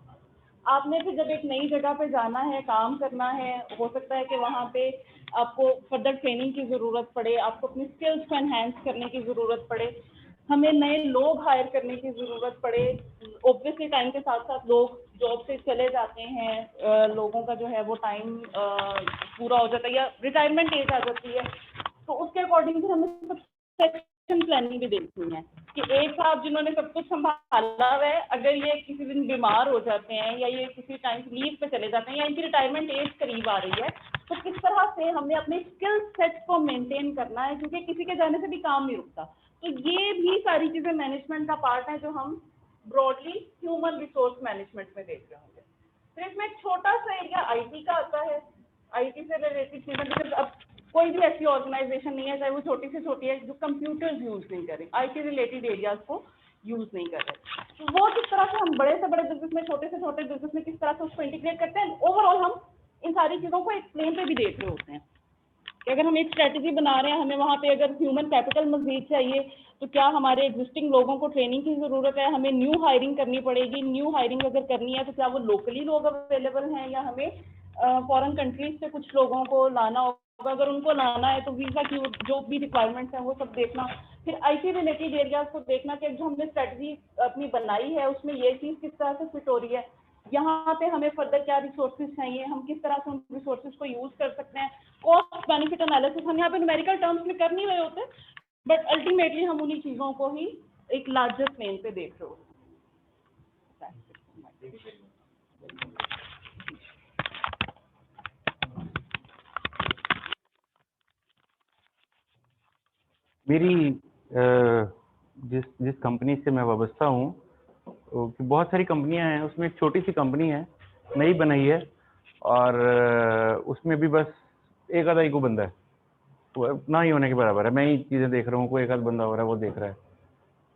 आपने फिर जब एक नई जगह पे जाना है, काम करना है, हो सकता है कि वहाँ पे आपको फर्दर ट्रेनिंग की ज़रूरत पड़े, आपको अपनी स्किल्स को एनहेंस करने की ज़रूरत पड़े, हमें नए लोग हायर करने की ज़रूरत पड़े। ऑब्वियसली टाइम के साथ साथ लोग जॉब से चले जाते हैं, लोगों का जो है वो टाइम पूरा हो जाता है या रिटायरमेंट एज आ जाती है, तो उसके अकॉर्डिंग फिर हमें सक्सेशन प्लानिंग भी देखनी है कि एक साहब जिन्होंने सब कुछ संभाला हुआ है, अगर ये किसी दिन बीमार हो जाते हैं या ये किसी टाइम लीव पे चले जाते हैं या इनकी रिटायरमेंट एज करीब आ रही है, तो किस तरह से हमने अपने स्किल सेट को मेंटेन करना है, क्योंकि किसी के जाने से भी काम नहीं रुकता। तो ये भी सारी चीज़ें मैनेजमेंट का पार्ट है जो हम ब्रॉडली ह्यूमन रिसोर्स मैनेजमेंट में देख रहे होंगे। फिर इसमें एक छोटा सा एरिया आईटी का आता है, आईटी से रिलेटेड चीज़ें, बिकॉज अब कोई भी ऐसी ऑर्गेनाइजेशन नहीं है, चाहे वो छोटी से छोटी है, जो कंप्यूटर्स यूज नहीं करें, आईटी रिलेटेड एरियाज को यूज नहीं कर रहे। तो वो किस तरह से हम बड़े से बड़े बिजनेस में, छोटे से छोटे बिजनेस में किस तरह से उसको इंटीग्रेट करते हैं, ओवरऑल हम इन सारी चीजों को एक प्लेन पे भी देख रहे होते हैं कि अगर हम एक स्ट्रेटेजी बना रहे हैं, हमें वहाँ पे अगर ह्यूमन कैपिटल मजीद चाहिए, तो क्या हमारे एग्जिस्टिंग लोगों को ट्रेनिंग की जरूरत है, हमें न्यू हायरिंग करनी पड़ेगी, न्यू हायरिंग अगर करनी है तो क्या वो लोकली लोग अवेलेबल हैं या हमें फॉरेन कंट्रीज से कुछ लोगों को लाना होगा, अगर उनको लाना है तो वीजा की जो भी रिक्वायरमेंट्स हैं वो सब देखना, फिर आईटी रिलेटेड एरियाज को देखना कि जो हमने स्ट्रेटजी अपनी बनाई है उसमें ये चीज किस तरह से फिट हो रही है, यहाँ पे हमें फर्दर क्या रिसोर्सेज चाहिए, हम किस तरह से उन रिसोर्सेज को यूज कर सकते हैं, कॉस्ट बेनिफिट एनालिसिस हम यहाँ पे न्यूमेरिकल टर्म्स में कर नहीं रहे होते, बट अल्टीमेटली हम उन्हीं चीजों को ही एक लार्जर प्लेन पे देख रहे होते हैं। मेरी जिस जिस कंपनी से मैं वाबस्ता हूँ, बहुत सारी कंपनियां हैं, उसमें एक छोटी सी कंपनी है, नई बनाई है, और उसमें भी बस एक आधा ही को बंदा है, वो ना ही होने के बराबर है। मैं ही चीज़ें देख रहा हूँ, कोई एक आध बंदा हो रहा है, वो देख रहा है।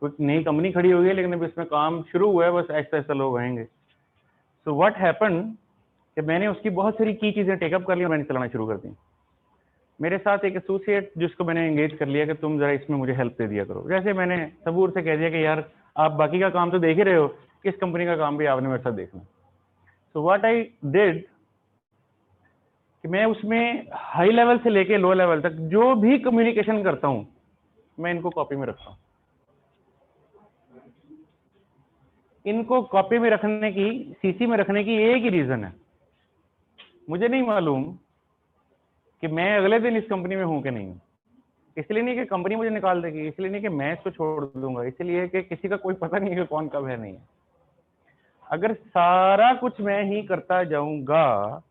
कोई नई कंपनी खड़ी हुई है, लेकिन अभी इसमें काम शुरू हुआ है, बस ऐसा ऐसा लोग आएंगे। सो व्हाट हैपन कि मैंने उसकी बहुत सारी की चीज़ें टेकअप कर ली और मैंने चलाना शुरू कर दी। मेरे साथ एक एसोसिएट जिसको मैंने एंगेज कर लिया कि तुम जरा इसमें मुझे हेल्प दे दिया करो। जैसे मैंने सबूर से कह दिया कि यार आप बाकी का काम तो देख ही रहे हो, इस कंपनी का काम भी आपने मेरे साथ देखना। सो व्हाट आई डिड कि मैं उसमें हाई लेवल से लेके लो लेवल तक जो भी कम्युनिकेशन करता हूं, मैं इनको कॉपी में रखता हूं। इनको कॉपी में रखने की, सीसी में रखने की एक ही रीजन है, मुझे नहीं मालूम कि मैं अगले दिन इस कंपनी में हूं कि नहीं हूं। इसलिए नहीं कि कंपनी मुझे निकाल देगी, इसलिए नहीं कि मैं इसको छोड़ दूंगा, इसलिए कि किसी का कोई पता नहीं है कि कौन कब है नहीं है। अगर सारा कुछ मैं ही करता जाऊंगा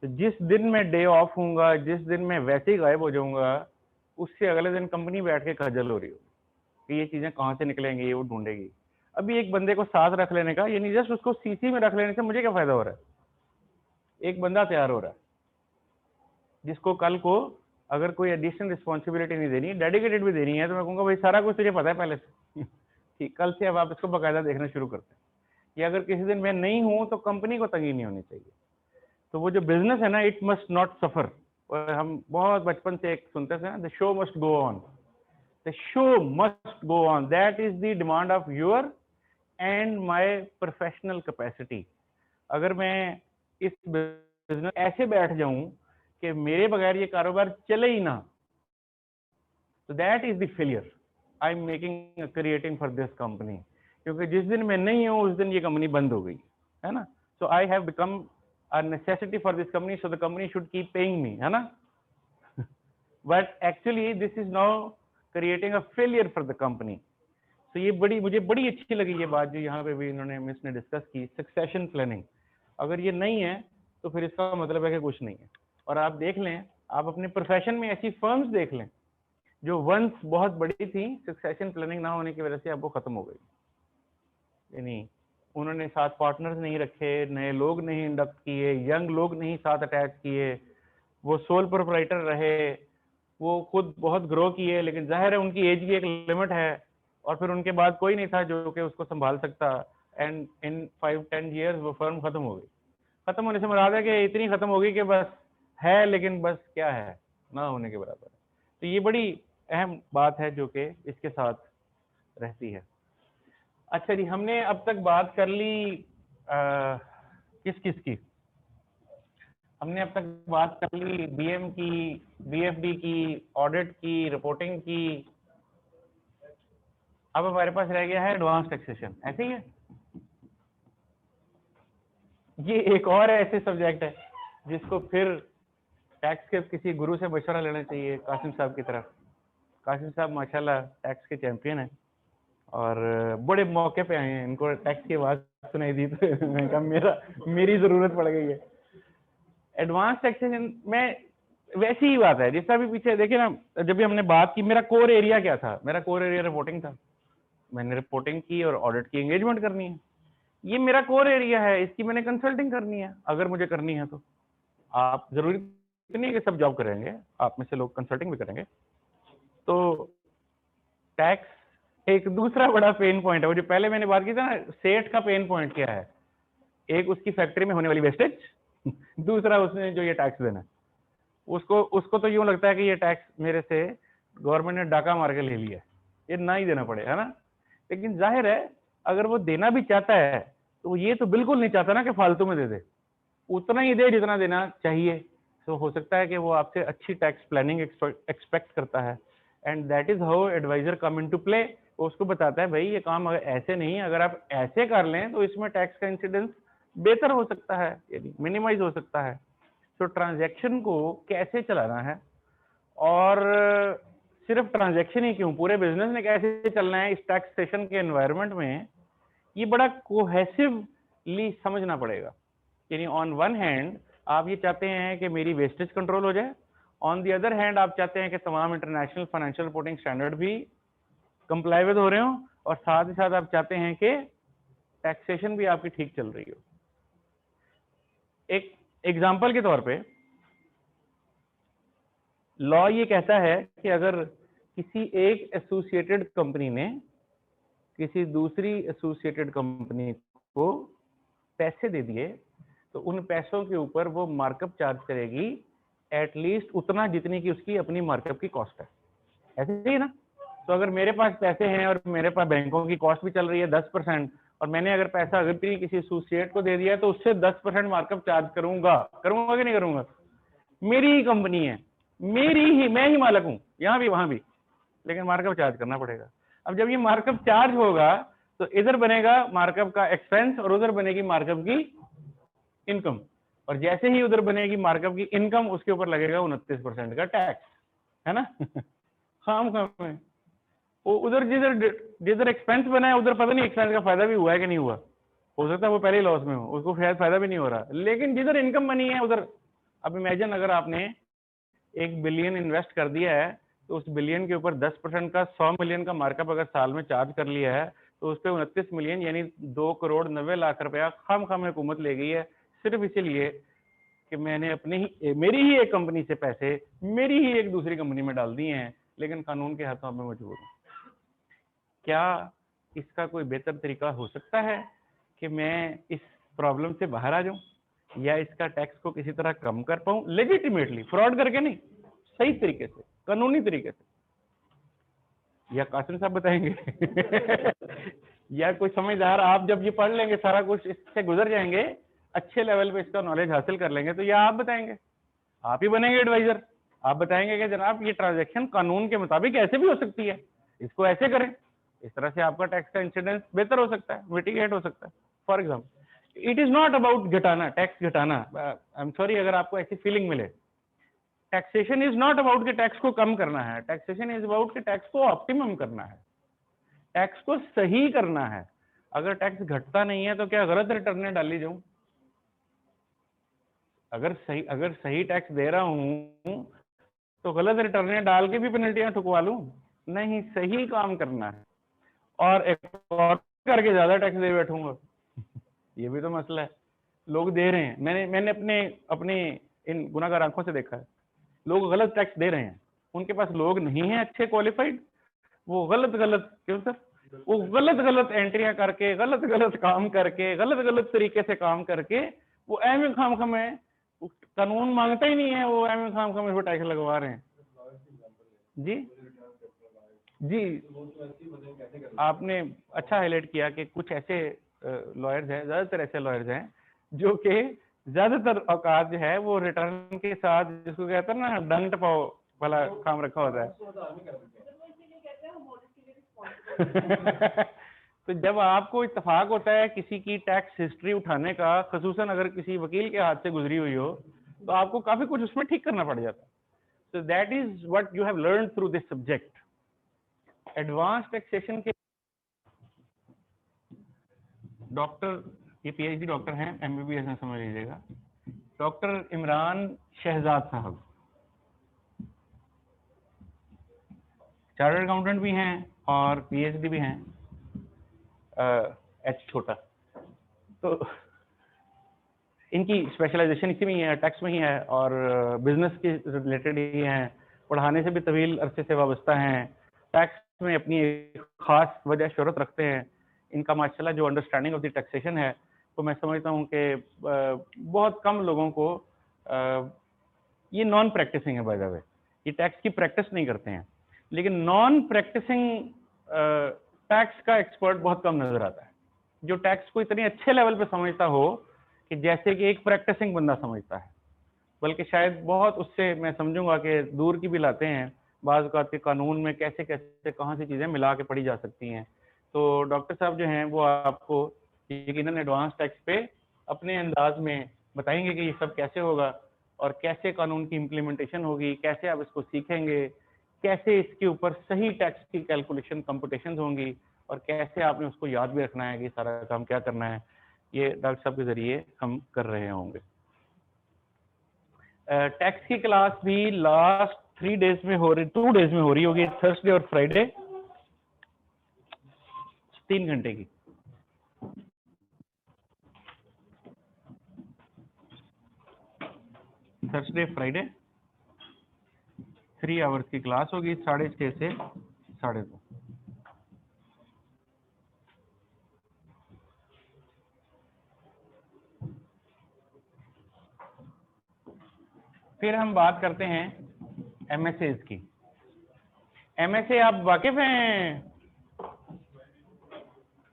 तो जिस दिन मैं डे ऑफ हूंगा, जिस दिन मैं वैसे ही गायब हो जाऊंगा, उससे अगले दिन कंपनी बैठ के खजल हो रही होगी कि ये चीजें कहाँ से निकलेंगी, ये वो ढूंढेगी। अभी एक बंदे को साथ रख लेने का, ये नहीं जस्ट उसको सीसी में रख लेने से मुझे क्या फायदा हो रहा है। एक बंदा तैयार हो रहा है जिसको कल को अगर कोई एडिशनल रिस्पॉन्सिबिलिटी नहीं देनी, डेडिकेटेड भी देनी है, तो मैं कहूँगा भाई सारा कुछ तुझे पता है पहले से ठीक, कल से अब आप इसको बाकायदा देखना शुरू करते हैं कि अगर किसी दिन मैं नहीं हूं तो कंपनी को तंगी नहीं होनी चाहिए। तो वो जो बिजनेस है ना, इट मस्ट नॉट सफर। और हम बहुत बचपन से एक सुनते थे ना, the show must go on, the show must go on, that is the demand of your and my professional capacity. अगर मैं इस बिजनेस ऐसे बैठ जाऊं कि मेरे बगैर ये कारोबार चले ही ना, तो that is the failure I am making creating for this company. क्योंकि जिस दिन मैं नहीं हूं उस दिन ये कंपनी बंद हो गई है ना। So I have become a necessity for this company, so the company should keep paying me, है ना। But actually this is now creating a failure for the company. So ये मुझे बड़ी अच्छी लगी ये बात जो यहाँ पे भी इन्होंने मिस ने डिस्कस की, सक्सेशन प्लानिंग। अगर ये नहीं है तो फिर इसका मतलब है कि कुछ नहीं है। और आप देख लें, आप अपने प्रोफेशन में ऐसी फर्म्स देख लें जो वंस बहुत बड़ी थी, सक्सेशन प्लानिंग ना होने की वजह से अब वो खत्म हो गई। यानी उन्होंने साथ पार्टनर्स नहीं रखे, नए लोग नहीं इंडक्ट किए, यंग लोग नहीं साथ अटैच किए, वो सोल प्रोप्राइटर रहे, वो खुद बहुत ग्रो किए, लेकिन जाहिर है उनकी एज की एक लिमिट है, और फिर उनके बाद कोई नहीं था जो कि उसको संभाल सकता। एंड इन 5-10 ईयर्स वो फर्म खत्म हो गई। खत्म होने से मुराद है कि इतनी खत्म हो गई कि बस है, लेकिन बस क्या है, ना होने के बराबर है। तो ये बड़ी अहम बात है जो कि इसके साथ रहती है। अच्छा जी, हमने अब तक बात कर ली किस किस की? हमने अब तक बात कर ली बीएम की, बीएफडी की, ऑडिट की, रिपोर्टिंग की। अब हमारे पास रह गया है एडवांस टैक्सेशन, ऐसे ही है। ये एक और ऐसे सब्जेक्ट है जिसको फिर टैक्स के किसी गुरु से मशवरा लेना चाहिए, कासिम साहब की तरफ। कासिम साहब माशाल्लाह टैक्स के चैंपियन हैं और बड़े मौके पे आए हैं, इनको टैक्स की आवाज सुनाई दी तो मैंने कहा मेरी जरूरत पड़ गई है। एडवांस टैक्सेशन में वैसी ही बात है जिसका भी पीछे देखिए ना, जब भी हमने बात की, मेरा कोर एरिया क्या था? मेरा कोर एरिया रिपोर्टिंग था। मैंने रिपोर्टिंग की और ऑडिट की एंगेजमेंट करनी है, ये मेरा कोर एरिया है, इसकी मैंने कंसल्टिंग करनी है अगर मुझे करनी है तो। आप जरूरी नहीं है कि सब जॉब करेंगे, आप में से लोग कंसल्टिंग भी करेंगे। तो टैक्स एक दूसरा बड़ा पेन पॉइंट है, वो जो पहले मैंने बात की था ना, सेठ का पेन पॉइंट क्या है? एक उसकी फैक्ट्री में होने वाली वेस्टेज, दूसरा उसने जो ये टैक्स देना है, उसको तो यूं लगता है कि ये टैक्स मेरे से गवर्नमेंट ने डाका मार के ले लिया है, ये ना ही देना पड़े, है ना? लेकिन जाहिर है अगर वो देना भी चाहता है तो ये तो बिल्कुल नहीं चाहता ना कि फालतू में दे दे, उतना ही दे जितना देना चाहिए। तो हो सकता है कि वो आपसे अच्छी टैक्स प्लानिंग एक्सपेक्ट करता है, and that is how advisor come into play. वो उसको बताता है भाई ये काम अगर ऐसे नहीं, अगर आप ऐसे कर लें तो इसमें टैक्स का इंसिडेंस बेहतर हो सकता है, यानी मिनिमाइज हो सकता है। तो ट्रांजैक्शन को कैसे चलाना है, और सिर्फ ट्रांजैक्शन ही क्यों, पूरे बिजनेस में कैसे चलना है इस टैक्सेशन के एनवायरनमेंट में, ये बड़ा कोहेसिवली समझना पड़ेगा। यानी ऑन वन हैंड आप ये चाहते हैं कि मेरी वेस्टेज कंट्रोल हो जाए, ऑन दी अदर हैंड आप चाहते हैं कि तमाम इंटरनेशनल फाइनेंशियल रिपोर्टिंग स्टैंडर्ड भी कंप्लाई विद हो रहे हो, और साथ ही साथ आप चाहते हैं कि टैक्सेशन भी आपकी ठीक चल रही हो। एक एग्जांपल के तौर पे लॉ ये कहता है कि अगर किसी एक एसोसिएटेड कंपनी ने किसी दूसरी एसोसिएटेड कंपनी को पैसे दे दिए तो उन पैसों के ऊपर वो मार्कअप चार्ज करेगी एटलीस्ट उतना जितनी की उसकी अपनी मार्कअप की कॉस्ट है। ऐसे ही ना? तो अगर मेरे पास पैसे हैं और मेरे पास बैंकों की कॉस्ट भी चल रही है 10%, और मैंने अगर पैसा अगर भी किसी एसोसिएट को दे दिया तो उससे 10% मार्कअप चार्ज करूंगा कि नहीं करूंगा? मेरी ही कंपनी है, मैं ही मालिक हूं, यहां भी वहां भी, लेकिन मार्कअप चार्ज करना पड़ेगा। अब जब ये मार्कअप चार्ज होगा तो इधर बनेगा मार्कअप का एक्सपेंस और उधर बनेगी मार्कअप की इनकम, और जैसे ही उधर बनेगी मार्कअप की इनकम उसके ऊपर लगेगा 29% का टैक्स, है ना? खाम में वो उधर जिधर एक्सपेंस बना है उधर पता नहीं एक्सपेंस का फायदा भी हुआ है कि नहीं हुआ, हो सकता है वो पहले ही लॉस में हो, उसको शायद फायदा भी नहीं हो रहा, लेकिन जिधर इनकम बनी है उधर। अब इमेजिन अगर आपने 1 बिलियन इन्वेस्ट कर दिया है तो उस बिलियन के ऊपर 10% का 100 मिलियन का मार्कअप अगर साल में चार्ज कर लिया है तो उस पर 29 मिलियन यानी 2 करोड़ 90 लाख रुपया खाम हुकूमत ले गई है, सिर्फ इसीलिए कि मैंने मेरी ही एक कंपनी से पैसे मेरी ही एक दूसरी कंपनी में डाल दिए हैं, लेकिन कानून के हाथों में मजबूर हूं। क्या इसका कोई बेहतर तरीका हो सकता है कि मैं इस प्रॉब्लम से बाहर आ जाऊं, या इसका टैक्स को किसी तरह कम कर पाऊं लेजिटिमेटली, फ्रॉड करके नहीं, सही तरीके से, कानूनी तरीके से? या कासिम साहब बताएंगे? या कोई समझदार, आप जब ये पढ़ लेंगे सारा कुछ, इससे गुजर जाएंगे, अच्छे लेवल पे इसका नॉलेज हासिल कर लेंगे, तो या आप बताएंगे, आप ही बनेंगे एडवाइजर, आप बताएंगे कि जनाब ये ट्रांजैक्शन कानून के मुताबिक ऐसे भी हो सकती है, इसको ऐसे करें, इस तरह से आपका टैक्स का इंसिडेंस बेहतर हो सकता है, मिटिगेट हो सकता है। For example, it is not about घटाना, टैक्स घटाना, आई एम सॉरी अगर आपको ऐसी फीलिंग मिले, टैक्सेशन इज नॉट अबाउट कि टैक्स को कम करना है, टैक्सेशन इज अबाउट कि टैक्स को ऑप्टिमम करना है, टैक्स को सही करना है। अगर टैक्स घटता नहीं है तो क्या गलत रिटर्न डाली जाऊं? अगर सही टैक्स दे रहा हूं तो गलत रिटर्न डाल के भी पेनल्टियां ठुकवा लूं? नहीं, सही काम करना है, और एक और करके ज्यादा टैक्स दे बैठूंगा, ये भी तो मसला है। लोग दे रहे हैं, मैंने अपने इन गुनाहगार आंखों से देखा है, लोग गलत टैक्स दे रहे हैं, उनके पास लोग नहीं है अच्छे क्वालिफाइड, वो गलत क्यों सर, वो गलत एंट्रियां करके, गलत काम करके, गलत तरीके से काम करके, वो एम खाम में, कानून मांगता ही नहीं है, वो एम खाम में टैक्स लगवा रहे हैं। जी आपने अच्छा हाईलाइट किया कि कुछ ऐसे लॉयर्स हैं, ज्यादातर ऐसे लॉयर्स हैं जो कि ज्यादातर औकात जो है वो रिटर्न के साथ, जिसको कहते हैं ना डंग टपाओ वाला काम रखा होता है। तो जब आपको इत्तेफाक होता है किसी की टैक्स हिस्ट्री उठाने का, खसूसन अगर किसी वकील के हाथ से गुजरी हुई हो, तो आपको काफी कुछ उसमें ठीक करना पड़ जाता है। So that is what you have learned through this subject. Advance taxation के डॉक्टर, ये पीएचडी डॉक्टर हैं, एमबीबीएस में समझ लीजिएगा, डॉक्टर इमरान शहजाद साहब चार्टर्ड अकाउंटेंट भी हैं और पीएचडी भी हैं, एच छोटा, तो इनकी स्पेशलाइजेशन इसी में ही है, टैक्स में ही है, और बिजनेस के रिलेटेड ही हैं, पढ़ाने से भी तवील अरसे से वाबस्ता हैं, टैक्स में अपनी एक खास वजह शोहरत रखते हैं। इनका माशाल्लाह जो अंडरस्टैंडिंग ऑफ द टैक्सेशन है, तो मैं समझता हूँ कि बहुत कम लोगों को ये नॉन प्रैक्टिसिंग है बाय द वे, ये टैक्स की प्रैक्टिस नहीं करते हैं, लेकिन नॉन प्रैक्टिसिंग टैक्स का एक्सपर्ट बहुत कम नजर आता है, जो टैक्स को इतने अच्छे लेवल पे समझता हो कि जैसे कि एक प्रैक्टिसिंग बंदा समझता है, बल्कि शायद बहुत उससे मैं समझूंगा कि दूर की भी लाते हैं। बाज़ औक़ात के कानून में कैसे कैसे कहाँ से चीज़ें मिला के पढ़ी जा सकती हैं। तो डॉक्टर साहब जो हैं वो आपको यकीनन एडवांस टैक्स पे अपने अंदाज में बताएंगे कि ये सब कैसे होगा और कैसे कानून की इम्प्लीमेंटेशन होगी, कैसे आप इसको सीखेंगे, कैसे इसके ऊपर सही टैक्स की कैलकुलेशन कंप्यूटेशंस होंगी और कैसे आपने उसको याद भी रखना है कि सारा काम क्या करना है। ये डॉक्टर साहब के जरिए हम कर रहे होंगे। टैक्स की क्लास भी लास्ट 2 डेज में हो रही होगी, थर्सडे और फ्राइडे, 3 घंटे की। थर्सडे फ्राइडे 3 आवर्स की क्लास होगी, 6:30 से 2:30। फिर हम बात करते हैं MSAs की। MSA आप वाकिफ हैं?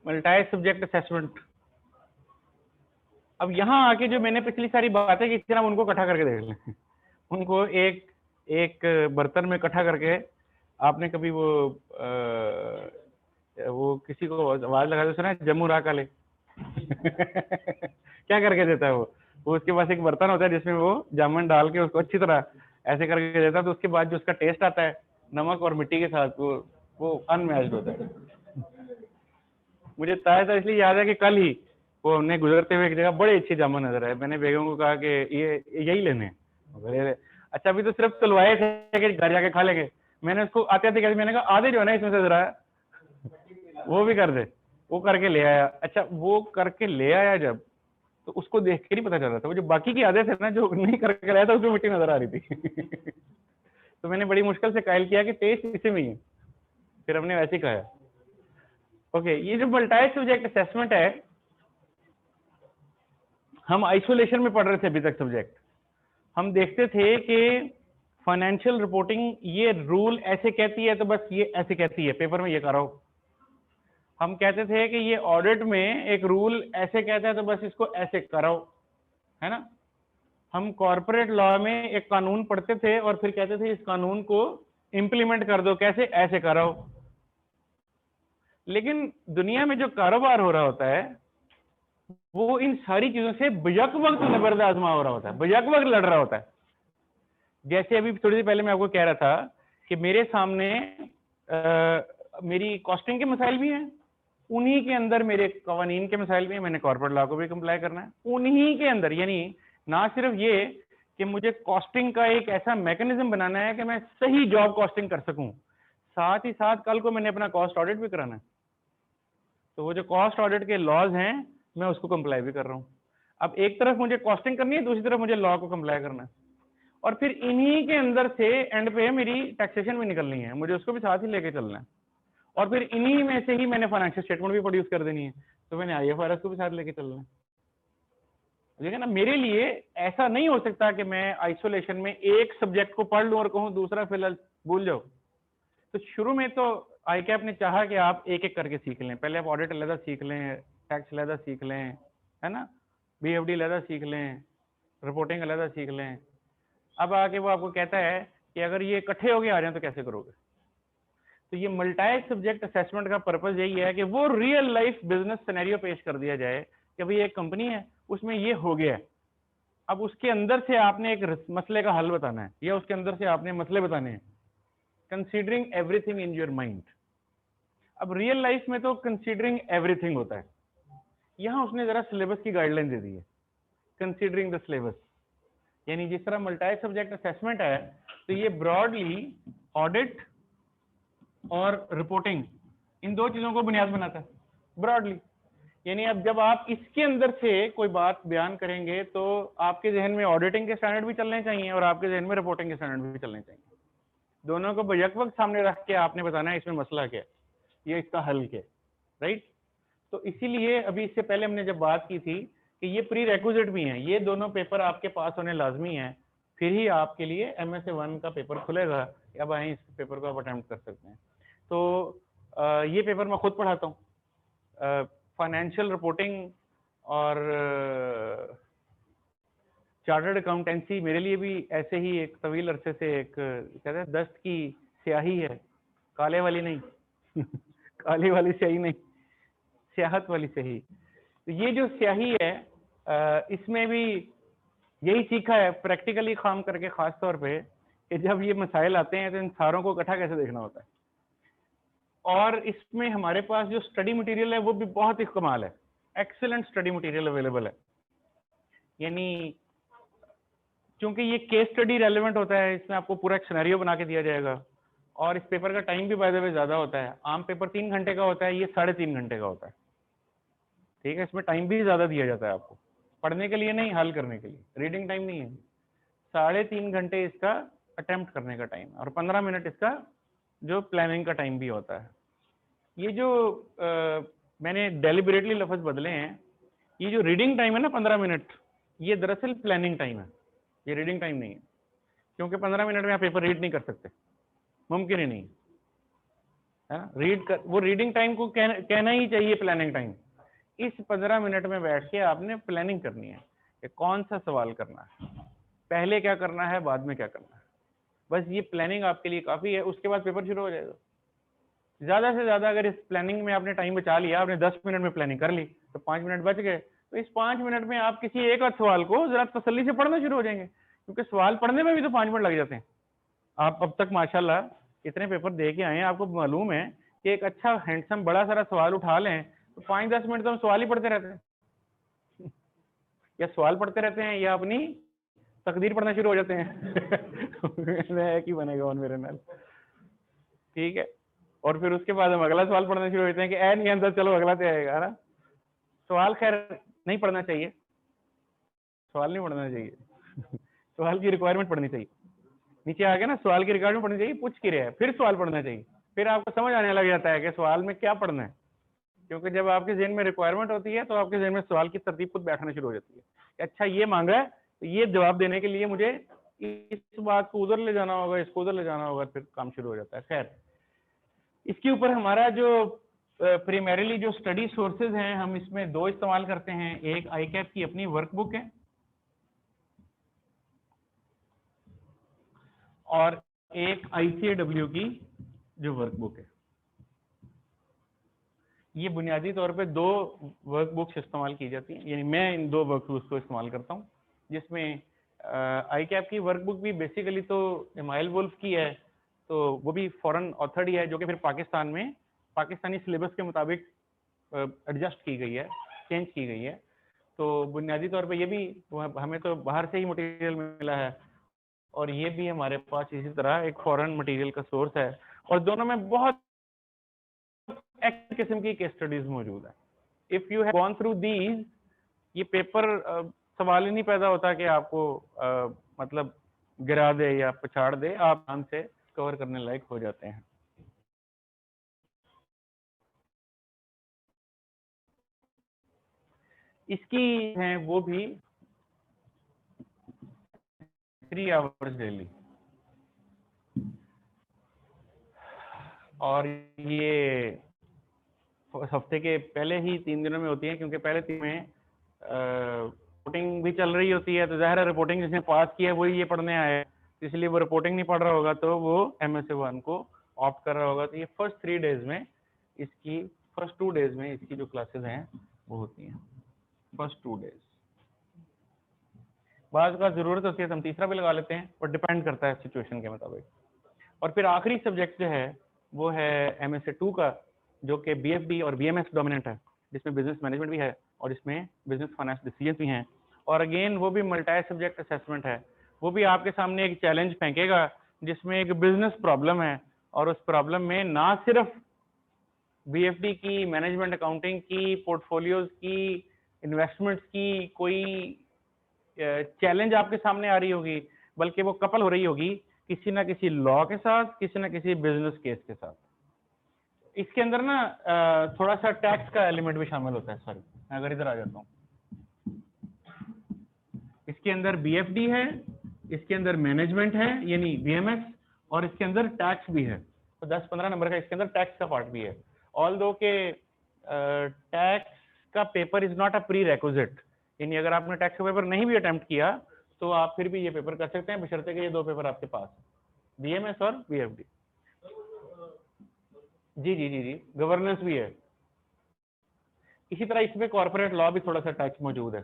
Multi subject assessment. अब यहाँ आके जो मैंने पिछली सारी बातें की थी ना, उनको इकट्ठा करके देख लें। उनको एक बर्तन में इकट्ठा करके, आपने कभी वो किसी को आवाज लगा दो, सुना है जम्मू रा काले? क्या करके देता है वो उसके पास एक बर्तन होता है जिसमें वो जामुन डाल के उसको अच्छी तरह ऐसे करके देता है, तो उसके बाद जो उसका टेस्ट आता है नमक और मिट्टी के साथ, वो अनमैच्ड होता है। मुझे ताज़ा इसलिए याद है कि कल ही वो हमने गुजरते हुए एक जगह बड़े अच्छे जामुन नजर आए। मैंने बेगम को कहा कि ये यही लेने हैं। अच्छा, अभी तो सिर्फ तलवाए थे कि घर जाके खा लेंगे। मैंने उसको आते आते कहा, मैंने कहा आधे जो है ना इसमें से जरा वो भी कर दे। वो करके ले आया। अच्छा, वो करके ले आया जब, तो उसको देख के नहीं पता चल रहा था, वो जो बाकी की आदत है ना जो नहीं करके लाया था उसमें मिट्टी नजर आ रही थी। तो मैंने बड़ी मुश्किल से कायल किया कि टेस्ट इसी में ही है, फिर हमने वैसे ही खाया। ओके, ये जो मल्टी सब्जेक्ट असेसमेंट है, हम आइसोलेशन में पढ़ रहे थे अभी तक सब्जेक्ट। हम देखते थे कि फाइनेंशियल रिपोर्टिंग ये रूल ऐसे कहती है तो बस ये ऐसे कहती है, पेपर में ये करो। हम कहते थे कि ये ऑडिट में एक रूल ऐसे कहता है तो बस इसको ऐसे करो, है ना। हम कॉर्पोरेट लॉ में एक कानून पढ़ते थे और फिर कहते थे इस कानून को इंप्लीमेंट कर दो, कैसे? ऐसे करो। लेकिन दुनिया में जो कारोबार हो रहा होता है वो इन सारी चीजों से बेयक वक्त नबर्द आजमा हो रहा होता है, बेयक वक्त लड़ रहा होता है। जैसे अभी थोड़ी देर पहले मैं आपको कह रहा था कि मेरे सामने मेरी कॉस्टिंग के मसाइल भी हैं, उन्हीं के अंदर मेरे कवानीन के मसाइल भी हैं, मैंने कॉर्पोरेट लॉ को भी कंप्लाई करना है उन्हीं के अंदर। यानी ना सिर्फ ये कि मुझे कॉस्टिंग का एक ऐसा मैकेनिज्म बनाना है कि मैं सही जॉब कॉस्टिंग कर सकूं, साथ ही साथ कल को मैंने अपना कॉस्ट ऑडिट भी कराना है, तो वो जो कॉस्ट ऑडिट के लॉज हैं मैं उसको कंप्लाई भी कर रहा हूं। अब एक तरफ मुझे कॉस्टिंग करनी है, दूसरी तरफ मुझे लॉ को कंप्लाई करना है, और फिर इन्हीं के अंदर से एंड पे मेरी टैक्सेशन भी निकलनी है, मुझे उसको भी साथ ही लेके चलना है, और फिर इन्हीं में से ही मैंने फाइनेंशियल स्टेटमेंट भी प्रोड्यूस कर देनी है, तो मैंने IFRS को भी साथ लेके चलना है। लेकिन अब मेरे लिए ऐसा नहीं हो सकता कि मैं आइसोलेशन में एक सब्जेक्ट को पढ़ लूं और कहूं दूसरा फिलहाल भूल जाओ। तो शुरू में तो ICAP ने चाहा कि आप एक एक करके सीख लें, पहले आप ऑडिट अलहदा सीख लें, टैक्स अलहदा सीख लें, है ना, BFD अलहदा सीख लें, रिपोर्टिंग अलहदा सीख लें। अब आके वो आपको कहता है कि अगर ये इकट्ठे होके आ जाए तो कैसे करोगे। तो ये मल्टी सब्जेक्ट असेसमेंट का पर्पस यही है कि वो रियल लाइफ बिजनेस सिनेरियो पेश कर दिया जाए कि भाई एक कंपनी है उसमें ये हो गया है, अब उसके अंदर से आपने एक मसले का हल बताना है या उसके अंदर से आपने मसले बताने हैं, considering everything in your mind. अब रियल लाइफ में तो कंसीडरिंग एवरीथिंग होता है, यहाँ उसने जरा सिलेबस की गाइडलाइन दे दी है, कंसीडरिंग द सिलेबस। यानी जिस तरह मल्टी सब्जेक्ट असेसमेंट है तो ये ब्रॉडली ऑडिट और रिपोर्टिंग इन दो चीजों को बुनियाद बनाता है ब्रॉडली। यानी अब जब आप इसके अंदर से कोई बात बयान करेंगे तो आपके जहन में ऑडिटिंग के स्टैंडर्ड भी चलने चाहिए और आपके जहन में रिपोर्टिंग के स्टैंडर्ड भी चलने चाहिए। दोनों को बैक वक्त सामने रख के आपने बताना है इसमें मसला क्या है, ये इसका हल क्या है, राइट। तो इसीलिए अभी इससे पहले हमने जब बात की थी कि ये प्री रेक्विजिट भी हैं, ये दोनों पेपर आपके पास होने लाजमी हैं, फिर ही आपके लिए MSA 1 का पेपर खुलेगा, अब आए इस पेपर को आप अटेम्प्ट कर सकते हैं। तो ये पेपर मैं खुद पढ़ाता हूँ, फाइनेंशियल रिपोर्टिंग और चार्टर्ड अकाउंटेंसी मेरे लिए भी ऐसे ही एक तवील अरसे से एक कहते हैं दस्त की स्याही है, काले वाली नहीं काली वाली स्याही नहीं, स्याहत वाली स्याही। तो ये जो स्याही है इसमें भी यही सीखा है प्रैक्टिकली काम करके, खास तौर पे कि जब ये मसाइल आते हैं तो इन सारों को इकट्ठा कैसे देखना होता है। और इसमें हमारे पास जो स्टडी मटेरियल है वो भी बहुत ही कमाल है, एक्सीलेंट स्टडी मटेरियल अवेलेबल है। यानी क्योंकि ये केस स्टडी रेलेवेंट होता है, इसमें आपको पूरा एक सिनेरियो बना के दिया जाएगा, और इस पेपर का टाइम भी बाय द वे ज़्यादा होता है। आम पेपर 3 घंटे का होता है, ये 3.5 घंटे का होता है, ठीक है। इसमें टाइम भी ज़्यादा दिया जाता है आपको, पढ़ने के लिए नहीं, हल करने के लिए, रीडिंग टाइम नहीं है। 3.5 घंटे इसका अटेम्प्ट करने का टाइम है, और 15 मिनट इसका जो प्लानिंग का टाइम भी होता है। ये जो मैंने डेलिबरेटली लफ्ज़ बदले हैं, ये जो रीडिंग टाइम है ना 15 मिनट, ये दरअसल प्लानिंग टाइम है, ये रीडिंग टाइम नहीं है। क्योंकि 15 मिनट में आप पेपर रीड नहीं कर सकते, मुमकिन ही नहीं है ना। रीड कर, वो रीडिंग टाइम को कहना ही चाहिए प्लानिंग टाइम। इस 15 मिनट में बैठ के आपने प्लानिंग करनी है कि कौन सा सवाल करना है, पहले क्या करना है, बाद में क्या करना है। बस ये प्लानिंग आपके लिए काफ़ी है, उसके बाद पेपर शुरू हो जाएगा। ज़्यादा से ज़्यादा अगर इस प्लानिंग में आपने टाइम बचा लिया, आपने 10 मिनट में प्लानिंग कर ली, तो 5 मिनट बच गए। तो इस 5 मिनट में आप किसी एक आध सवाल को ज़रा तसल्ली से पढ़ना शुरू हो जाएंगे, क्योंकि सवाल पढ़ने में भी तो 5 मिनट लग जाते हैं। आप अब तक माशाल्लाह इतने पेपर दे के आए हैं, आपको मालूम है कि एक अच्छा हैंडसम बड़ा सारा सवाल उठा लें तो 5-10 मिनट तो हम सवाल ही पढ़ते रहते हैं या सवाल पढ़ते रहते हैं या अपनी तकदीर पढ़ना शुरू हो जाते हैं कि बनेगा और मेरे नाल, ठीक है। और फिर उसके बाद हम अगला सवाल पढ़ना शुरू हो जाते हैं कि ऐ नहीं आंसर, चलो अगला तो आएगा ना। सवाल खैर नहीं पढ़ना चाहिए, सवाल नहीं पढ़ना चाहिए सवाल की रिक्वायरमेंट पढ़नी चाहिए। नीचे आ गया ना, सवाल की रिक्वायरमेंट पढ़नी चाहिए, पूछ के रहा है, फिर सवाल पढ़ना चाहिए, फिर आपको समझ आने लग जाता है कि सवाल में क्या पढ़ना है। क्योंकि जब आपके ज़हन में रिक्वायरमेंट होती है तो आपके ज़हन में सवाल की तरतीब खुद बैठना शुरू हो जाती है कि अच्छा ये मांगा है, तो ये जवाब देने के लिए मुझे इस बात को उधर ले जाना होगा, इसको उधर ले जाना होगा, फिर काम शुरू हो जाता है। खैर, इसके ऊपर हमारा जो प्राइमरीली जो स्टडी सोर्सेज हैं, हम इसमें 2 इस्तेमाल करते हैं। एक ICAP की अपनी वर्कबुक है और एक ICAW की जो वर्कबुक है। ये बुनियादी तौर पे 2 वर्कबुक्स इस्तेमाल की जाती हैं, यानी मैं इन 2 वर्कबुक्स को इस्तेमाल करता हूँ, जिसमें ICAP की वर्कबुक भी बेसिकली तो इमाइल वुल्फ की है, तो वो भी फॉरेन ऑथर्ड ही है, जो कि फिर पाकिस्तान में पाकिस्तानी सिलेबस के मुताबिक एडजस्ट की गई है, चेंज की गई है। तो बुनियादी तौर पे ये भी हमें तो बाहर से ही मटेरियल मिला है, और ये भी हमारे पास इसी तरह एक फॉरेन मटेरियल का सोर्स है, और दोनों में बहुत एक किस्म की केस स्टडीज मौजूद है। If you have gone through these, ये पेपर सवाल ही नहीं पैदा होता कि आपको मतलब गिरा दे या पछाड़ दे, आप आराम से कवर करने लायक हो जाते हैं। इसकी हैं वो भी 3 आवर्स डेली, और ये हफ्ते के पहले ही 3 दिनों में होती है, क्योंकि पहले 3 में रिपोर्टिंग भी चल रही होती है, तो ज़ाहिर है रिपोर्टिंग जिसने पास किया है वही ये पढ़ने आया है, इसलिए वो रिपोर्टिंग नहीं पढ़ रहा होगा तो वो MSA 1 को ऑप्ट कर रहा होगा। तो ये फर्स्ट 3 डेज में इसकी, फर्स्ट 2 डेज में इसकी जो क्लासेस हैं वो होती हैं, फर्स्ट 2 डेज। बाद का ज़रूरत होती है तो हम तीसरा भी लगा लेते हैं, और डिपेंड करता है सिचुएशन के मुताबिक। और फिर आखिरी सब्जेक्ट जो है वो है MSA 2 का, जो कि BFD और BMS डोमिनेंट है, जिसमें बिजनेस मैनेजमेंट भी है और इसमें बिजनेस फाइनेंस डिसीजन भी हैं। और अगेन वो भी मल्टी सब्जेक्ट असेसमेंट है, वो भी आपके सामने एक चैलेंज फेंकेगा जिसमें एक बिजनेस प्रॉब्लम है, और उस प्रॉब्लम में ना सिर्फ BFD की, मैनेजमेंट अकाउंटिंग की, पोर्टफोलियोज की, इन्वेस्टमेंट्स की कोई चैलेंज आपके सामने आ रही होगी, बल्कि वो कपल हो रही होगी किसी ना किसी लॉ के साथ, किसी ना किसी बिजनेस केस के साथ। इसके अंदर ना थोड़ा सा टैक्स का एलिमेंट भी शामिल होता है। सॉरी, मैं अगर इधर आ जाता हूँ, इसके अंदर बीएफडी है, इसके अंदर मैनेजमेंट है यानी बीएमएस, और इसके अंदर टैक्स भी है। तो 10-15 नंबर का इसके अंदर टैक्स का पार्ट भी है। ऑल दो के टैक्स का paper is not a pre requisite, यानी अगर आपने टैक्स का पेपर नहीं भी अटेम्प्ट किया तो आप फिर भी ये पेपर कर सकते हैं, बशर्ते कि ये दो पेपर आपके पास है, बीएमएस और बीएफडी। जी जी जी जी, गवर्नेंस भी है। इसी तरह इसमें कॉर्पोरेट लॉ भी थोड़ा सा टैक्स मौजूद है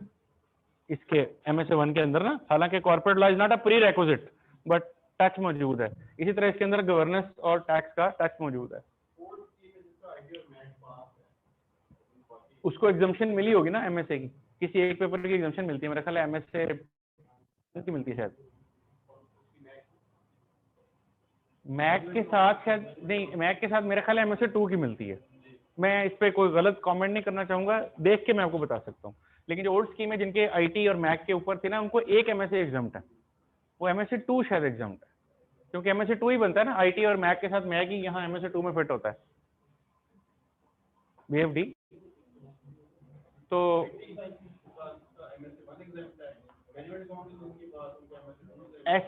इसके MSA 1 के अंदर ना। हालांकि corporate law is not a pre requisite but tax मौजूद है। इसी तरह इसके अंदर गवर्नेंस और टैक्स का टैक्स मौजूद है। उसको एग्जाम्पशन मिली होगी ना MSA की, किसी एक पेपर की एग्जाम्पशन मिलती है, मेरा ख्याल है MSA की मिलती है शायद। मैक के साथ शायद नहीं, मैक के साथ मेरा ख्याल है MSA 2 की मिलती है। मैं इस पे कोई गलत कमेंट नहीं करना चाहूंगा, देख के मैं आपको बता सकता हूँ। लेकिन जो ओल्ड स्कीम है जिनके IT और मैक के ऊपर थी ना, उनको एक MSA एग्जाम्प्ट है, वो MSA 2 शायद एग्जाम्प्ट है, क्योंकि MSA 2 ही बनता है ना IT और मैक के साथ। मैक ही यहाँ MSA 2 में फिट होता है, BFD। तो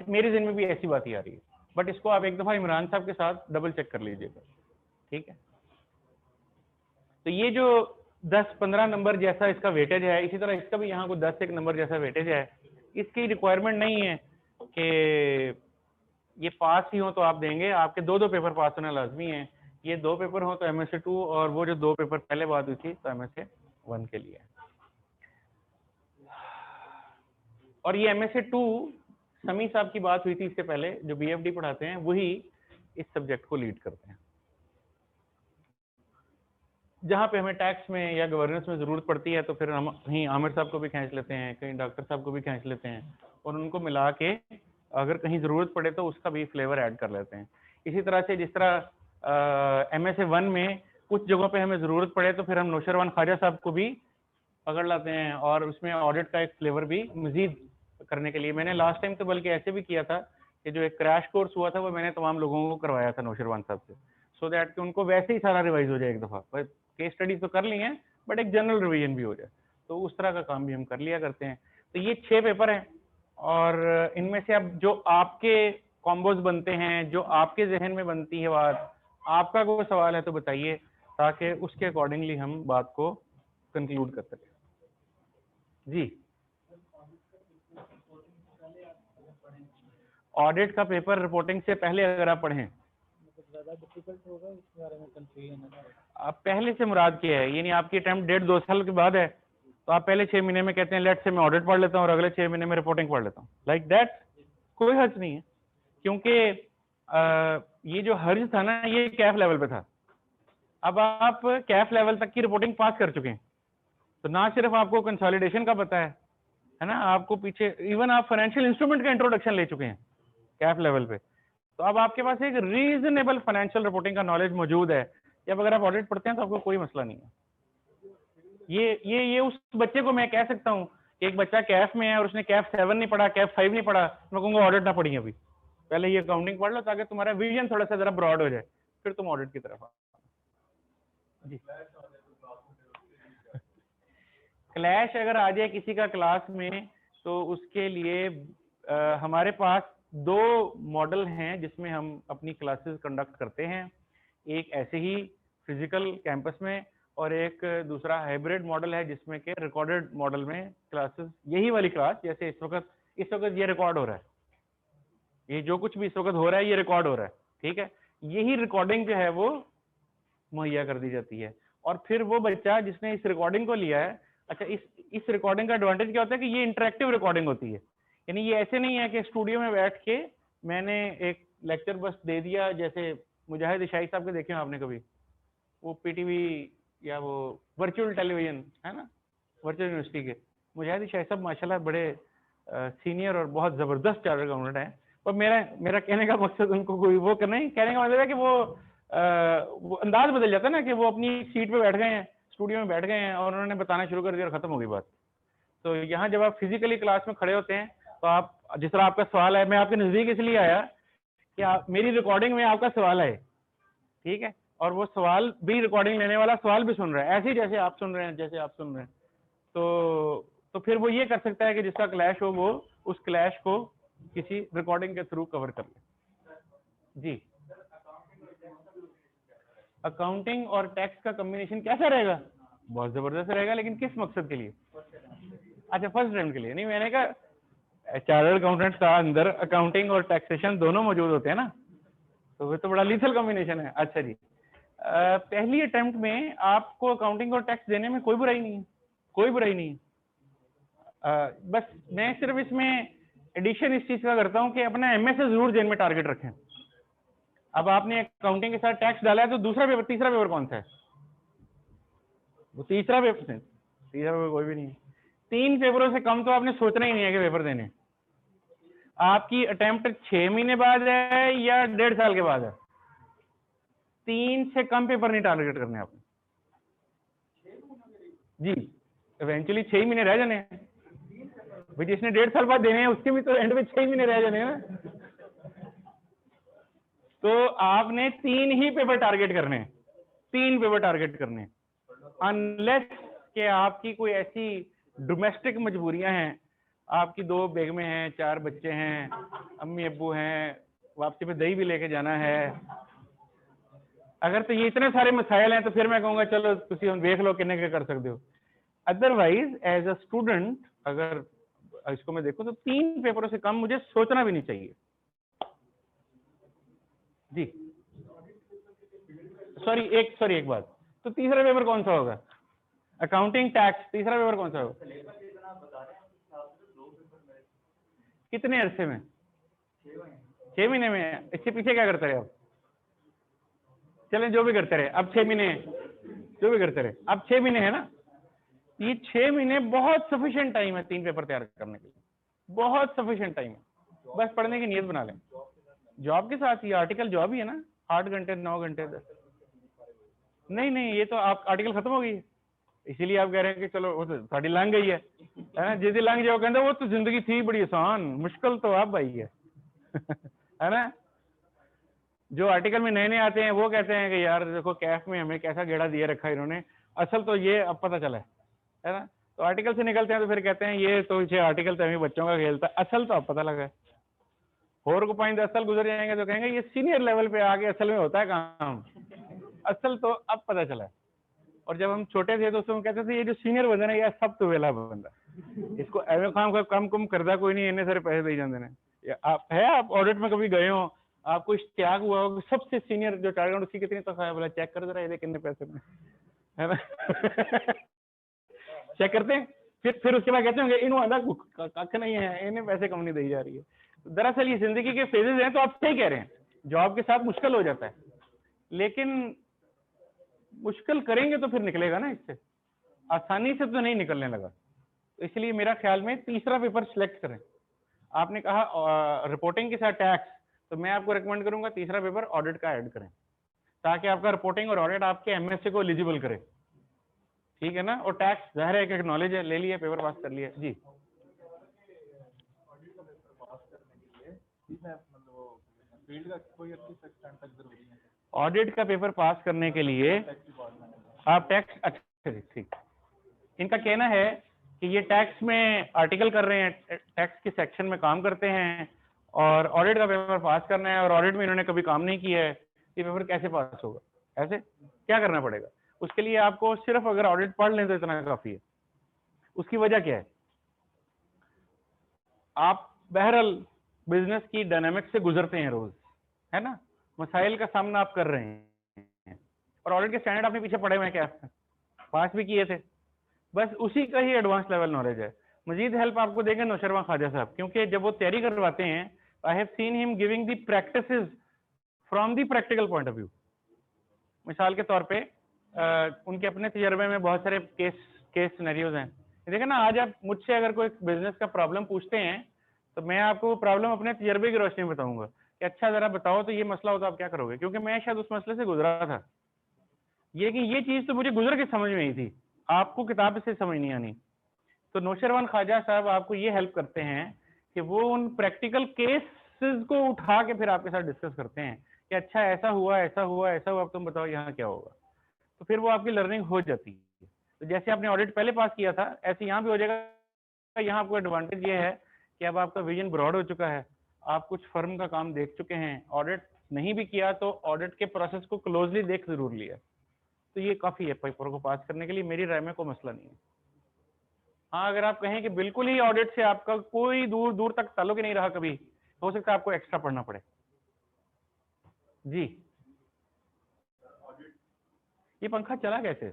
मेरे ज़हन में भी ऐसी बात ही आ रही है, बट इसको आप एक दफा इमरान साहब के साथ डबल चेक कर लीजिएगा, ठीक है। तो ये जो 10-15 नंबर जैसा इसका वेटेज है, इसी तरह इसका भी यहाँ को 10-1 नंबर जैसा वेटेज है। इसकी रिक्वायरमेंट नहीं है कि ये पास ही हो तो आप देंगे, आपके 2-2 पेपर पास होना लाजमी है। ये 2 पेपर हो तो MSA 2, और वो जो 2 पेपर पहले बात हुई थी तो MSA 1 के लिए। और ये MSA 2 समी साहब की बात हुई थी इससे पहले, जो BFD पढ़ाते हैं वही इस सब्जेक्ट को लीड करते हैं। जहाँ पे हमें टैक्स में या गवर्नेंस में ज़रूरत पड़ती है तो फिर हम कहीं आमिर साहब को भी खींच लेते हैं, कहीं डॉक्टर साहब को भी खींच लेते हैं, और उनको मिला के अगर कहीं ज़रूरत पड़े तो उसका भी फ्लेवर ऐड कर लेते हैं। इसी तरह से जिस तरह MSA 1 में कुछ जगहों पे हमें ज़रूरत पड़े तो फिर हम नौशरवान ख्वाजा साहब को भी पकड़ लाते हैं, और उसमें ऑडिट का एक फ्लेवर भी मज़ीद करने के लिए। मैंने लास्ट टाइम तो बल्कि ऐसे भी किया था कि जो एक क्रैश कोर्स हुआ था वो मैंने तमाम लोगों को करवाया था नौशरवान साहब से, सो दैट कि उनको वैसे ही सारा रिवाइज हो जाए एक दफ़ा। केस स्टडी तो कर ली है बट एक जनरल रिवीजन भी हो जाए, तो उस तरह का काम भी हम कर लिया करते हैं। तो ये 6 पेपर हैं, और इनमें से अब जो आपके कॉम्बोज बनते हैं, जो आपके जहन में बनती है बात, आपका कोई सवाल है तो बताइए, ताकि उसके अकॉर्डिंगली हम बात को कंक्लूड कर सकें। जी, ऑडिट का पेपर रिपोर्टिंग से पहले अगर आप पढ़ें, ज़्यादा डिफिकल्ट होगा, इसके बारे में कंफ्यूजन है। आप पहले से मुराद क्या है, यानी आपकी अटेम्प्ट 1.5-2 साल के बाद है, तो आप पहले 6 महीने में कहते हैं लेट से मैं ऑडिट पढ़ लेता हूँ और अगले 6 महीने में रिपोर्टिंग पढ़ लेता हूँ, लाइक दैट, कोई हर्ज नहीं है। क्योंकि ये जो हर्ज था ना, ये कैफ लेवल पे था। अब आप कैफ लेवल तक की रिपोर्टिंग पास कर चुके हैं, तो ना सिर्फ आपको कंसोलिडेशन का पता है ना, आपको पीछे इवन आप फाइनेंशियल इंस्ट्रूमेंट का इंट्रोडक्शन ले चुके हैं कैफ लेवल पे, तो अब आपके पास एक रीजनेबल फाइनेंशियल रिपोर्टिंग का नॉलेज मौजूद है। जब अगर आप ऑडिट पढ़ते हैं तो आपको कोई मसला नहीं है। ये उस बच्चे को मैं कह सकता हूँ कि एक बच्चा कैफ में है और उसने कैफ 7 नहीं पढ़ा, कैफ 5 नहीं पढ़ा, मैं कहूँगा ऑडिट ना पढ़िए, अभी पहले ये अकाउंटिंग पढ़ लो ताकि तुम्हारा विजन थोड़ा सा जरा ब्रॉड हो जाए, फिर तुम ऑडिट की तरफ आओ। जी, क्लैश अगर आ जाए किसी का क्लास में तो उसके लिए हमारे पास 2 मॉडल हैं जिसमें हम अपनी क्लासेस कंडक्ट करते हैं। एक ऐसे ही फिजिकल कैंपस में, और एक दूसरा हाइब्रिड मॉडल है जिसमें के रिकॉर्डेड मॉडल में क्लासेस, यही वाली क्लास जैसे इस वक्त ये रिकॉर्ड हो रहा है, ये जो कुछ भी इस वक्त हो रहा है ये रिकॉर्ड हो रहा है, ठीक है। यही रिकॉर्डिंग जो है वो मुहैया कर दी जाती है, और फिर वो बच्चा जिसने इस रिकॉर्डिंग को लिया है, अच्छा इस रिकॉर्डिंग का एडवांटेज क्या होता है कि ये इंटरेक्टिव रिकॉर्डिंग होती है, यानी ये ऐसे नहीं है कि स्टूडियो में बैठ के मैंने एक लेक्चर बस दे दिया, जैसे मुजाहिद इशाई साहब के देखे हो आपने कभी, वो PTV या वो वर्चुअल टेलीविजन है ना, वर्चुअल यूनिवर्सिटी के मुजाहिद इशाई साहब माशाल्लाह बड़े सीनियर और बहुत ज़बरदस्त चार्टर्ड अकाउंटेंट हैं। और मेरा कहने का मकसद उनको कोई वो करना ही, कहने का मतलब है कि वो अंदाज बदल जाता है ना, कि वो अपनी सीट पे बैठ गए हैं, स्टूडियो में बैठ गए हैं और उन्होंने बताना शुरू कर दिया और ख़त्म हो गई बात। तो यहाँ जब आप फिजिकली क्लास में खड़े होते हैं तो आप, जिस तरह आपका सवाल है, मैं आपके नज़दीक इसलिए आया कि आप मेरी रिकॉर्डिंग में आपका सवाल है, ठीक है, और वो सवाल भी रिकॉर्डिंग लेने वाला सवाल भी सुन रहा है ऐसे ही जैसे आप सुन रहे हैं, जैसे आप सुन रहे हैं, तो फिर वो ये कर सकता है कि जिसका क्लैश हो वो उस क्लैश को किसी रिकॉर्डिंग के थ्रू कवर कर ले। जी, अकाउंटिंग और टैक्स का कॉम्बिनेशन कैसा रहेगा? बहुत जबरदस्त रहेगा, लेकिन किस मकसद के लिए? अच्छा, फर्स्ट टाइम के लिए नहीं, मैंने कहा चार्टर्ड अकाउंटेंट का अंदर अकाउंटिंग और टैक्सेशन दोनों मौजूद होते हैं ना, तो वो तो बड़ा लीथल कॉम्बिनेशन है। अच्छा जी, पहली अटेम्प्ट में आपको अकाउंटिंग और टैक्स देने में कोई बुराई नहीं है, कोई बुराई नहीं है। बस मैं सिर्फ इसमें एडिशन इस चीज का करता हूँ कि अपना एमएसए जरूर जेन में टारगेट रखें। अब आपने अकाउंटिंग के साथ टैक्स डाला है तो दूसरा पेपर, तीसरा पेपर कौन सा है? वो तीसरा पेपर, तीसरा पेपर कोई भी नहीं है। 3 पेपरों से कम तो आपने सोचना ही नहीं है कि पेपर देने। आपकी अटेम्प्ट 6 महीने बाद है या 1.5 साल के बाद है, 3 से कम पेपर नहीं टारगेट करने आपने जी। इवेंचुअली 6 महीने रह जाने हैं भाई, जिसने 1.5 साल बाद देने हैं उसके भी तो एंड में 6 महीने रह जाने हैं। तो आपने 3 ही पेपर टारगेट करने हैं, 3 पेपर टारगेट करने हैं, अनलेस कि आपकी कोई ऐसी डोमेस्टिक मजबूरियां हैं, आपकी 2 बेगमें हैं, 4 बच्चे हैं, अम्मी अब्बू हैं, वापसी पे दही भी लेके जाना है। अगर तो ये इतने सारे मसाइल हैं तो फिर मैं कहूँगा चलो तुसी हम देख लो किन्ने के कर सकते हो। अदरवाइज एज अ स्टूडेंट अगर इसको मैं देखूं तो 3 पेपरों से कम मुझे सोचना भी नहीं चाहिए जी। सॉरी एक बात, तो तीसरा पेपर कौन सा होगा? अकाउंटिंग टैक्स, तीसरा पेपर कौन सा होगा? कितने अरसे में? 6 महीने में। इसके पीछे क्या करते रहे आप? चलें जो भी करते रहे, अब 6 महीने जो भी करते रहे, अब 6 महीने है ना, ये 6 महीने बहुत सफिशिएंट टाइम है 3 पेपर तैयार करने के लिए, बहुत सफिशिएंट टाइम है। बस पढ़ने की नीयत बना लें। जॉब के साथ ये आर्टिकल जॉब ही है ना, 8 घंटे 9 घंटे 10। नहीं ये तो आप आर्टिकल खत्म हो गई है, इसीलिए आप कह रहे हैं कि चलो वो तो साड़ी लंघ गई है ना। जिस लंघ जाओ कहते वो तो जिंदगी थी बड़ी आसान, मुश्किल तो अब आई है है ना। जो आर्टिकल में नए नए आते हैं वो कहते हैं कि यार देखो कैफ में हमें कैसा गेड़ा दिया रखा है इन्होंने, असल तो ये अब पता चला है ना। तो आर्टिकल से निकलते हैं तो फिर कहते हैं ये तो इसे आर्टिकल तो हमें बच्चों का खेलता, असल तो अब पता लगा है। और को 5-10 साल गुजर जाएंगे तो कहेंगे ये सीनियर लेवल पे आके असल में होता है काम, असल तो अब पता चला है। और जब हम छोटे थे तो उसमें कहते थे ये जो सीनियर बंदा है यार सब तो वेला बंदा, इसको एवं काम कम कम करदा कोई नहीं, इन्ने सारे पैसे दे जाते हैं। आप ऑडिट में कभी गए हो, आपको इश्तियाक हुआ हो सबसे सीनियर जो टारगेट उसकी कितनी तनख्वाह है, बोला चेक कर जरा ये कितने पैसे में है ना चेक करते हैं, फिर उसके बाद कहते होंगे इन्हों आधा कख नहीं है, इन्हें पैसे कम नहीं दी जा रही है। दरअसल ये जिंदगी के फेजेस हैं, तो आप सही कह रहे हैं, जॉब के साथ मुश्किल हो जाता है, लेकिन मुश्किल करेंगे तो फिर निकलेगा ना, इससे आसानी से तो नहीं निकलने लगा। तो इसलिए मेरा ख्याल में तीसरा पेपर सिलेक्ट करें। आपने कहा रिपोर्टिंग के साथ टैक्स, तो मैं आपको रिकमेंड करूंगा तीसरा पेपर ऑडिट का ऐड करें, ताकि आपका रिपोर्टिंग और ऑडिट आपके एमएससी को एलिजिबल करे, ठीक है ना। और टैक्स जाहिर है एक नॉलेज है, ले लिया पेपर पास कर लिया जी। ऑडिट का पेपर पास करने के लिए आप टैक्स, अच्छा ठीक, इनका कहना है कि ये टैक्स में आर्टिकल कर रहे हैं, टैक्स के सेक्शन में काम करते हैं और ऑडिट का पेपर पास करना है, और ऑडिट में इन्होंने कभी काम नहीं किया है, ये पेपर कैसे पास होगा? ऐसे क्या करना पड़ेगा? उसके लिए आपको सिर्फ अगर ऑडिट पढ़ लें तो इतना काफी है। उसकी वजह क्या है? आप बहरहाल बिजनेस की डायनामिक्स से गुजरते हैं रोज, है ना, मसाइल का सामना आप कर रहे हैं, और ऑडिट के स्टैंडर्ड आपने पीछे पढ़े हुए हैं, क्या पास भी किए थे, बस उसी का ही एडवांस लेवल नॉलेज है। मजीद हेल्प आपको देंगे नौशरवान ख्वाजा साहब, क्योंकि जब वो तैयारी करवाते हैं, I have seen him giving the practices from the practical point of view. मिसाल के तौर पे उनके अपने तजर्बे में बहुत सारे केस सिनेरियोज हैं। देखिए ना, आज आप मुझसे अगर कोई बिजनेस का प्रॉब्लम पूछते हैं तो मैं आपको वो प्रॉब्लम अपने तजर्बे की रोशनी में बताऊंगा कि अच्छा जरा बताओ तो ये मसला हो तो आप क्या करोगे, क्योंकि मैं शायद उस मसले से गुजरा था। ये कि ये चीज तो मुझे गुजर के समझ में आई थी, आपको किताब से समझ नहीं आनी। तो नौशरवान ख्वाजा साहब आपको ये हेल्प करते हैं कि वो उन प्रैक्टिकल केस केसेस को उठा के फिर आपके साथ डिस्कस करते हैं कि अच्छा ऐसा हुआ ऐसा हुआ ऐसा हुआ, अब तुम बताओ यहाँ क्या होगा, तो फिर वो आपकी लर्निंग हो जाती है। तो जैसे आपने ऑडिट पहले पास किया था ऐसे यहाँ भी हो जाएगा। यहाँ आपको एडवांटेज ये है कि अब आपका विजन ब्रॉड हो चुका है, आप कुछ फर्म का काम देख चुके हैं, ऑडिट नहीं भी किया तो ऑडिट के प्रोसेस को क्लोजली देख जरूर लिया, तो ये काफी है पेपर को पास करने के लिए, मेरी राय में कोई मसला नहीं है। हाँ, अगर आप कहें कि बिल्कुल ही ऑडिट से आपका कोई दूर दूर तक ताल्लुक ही नहीं रहा कभी, हो सकता है आपको एक्स्ट्रा पढ़ना पड़े। जी, ये पंखा चला कैसे,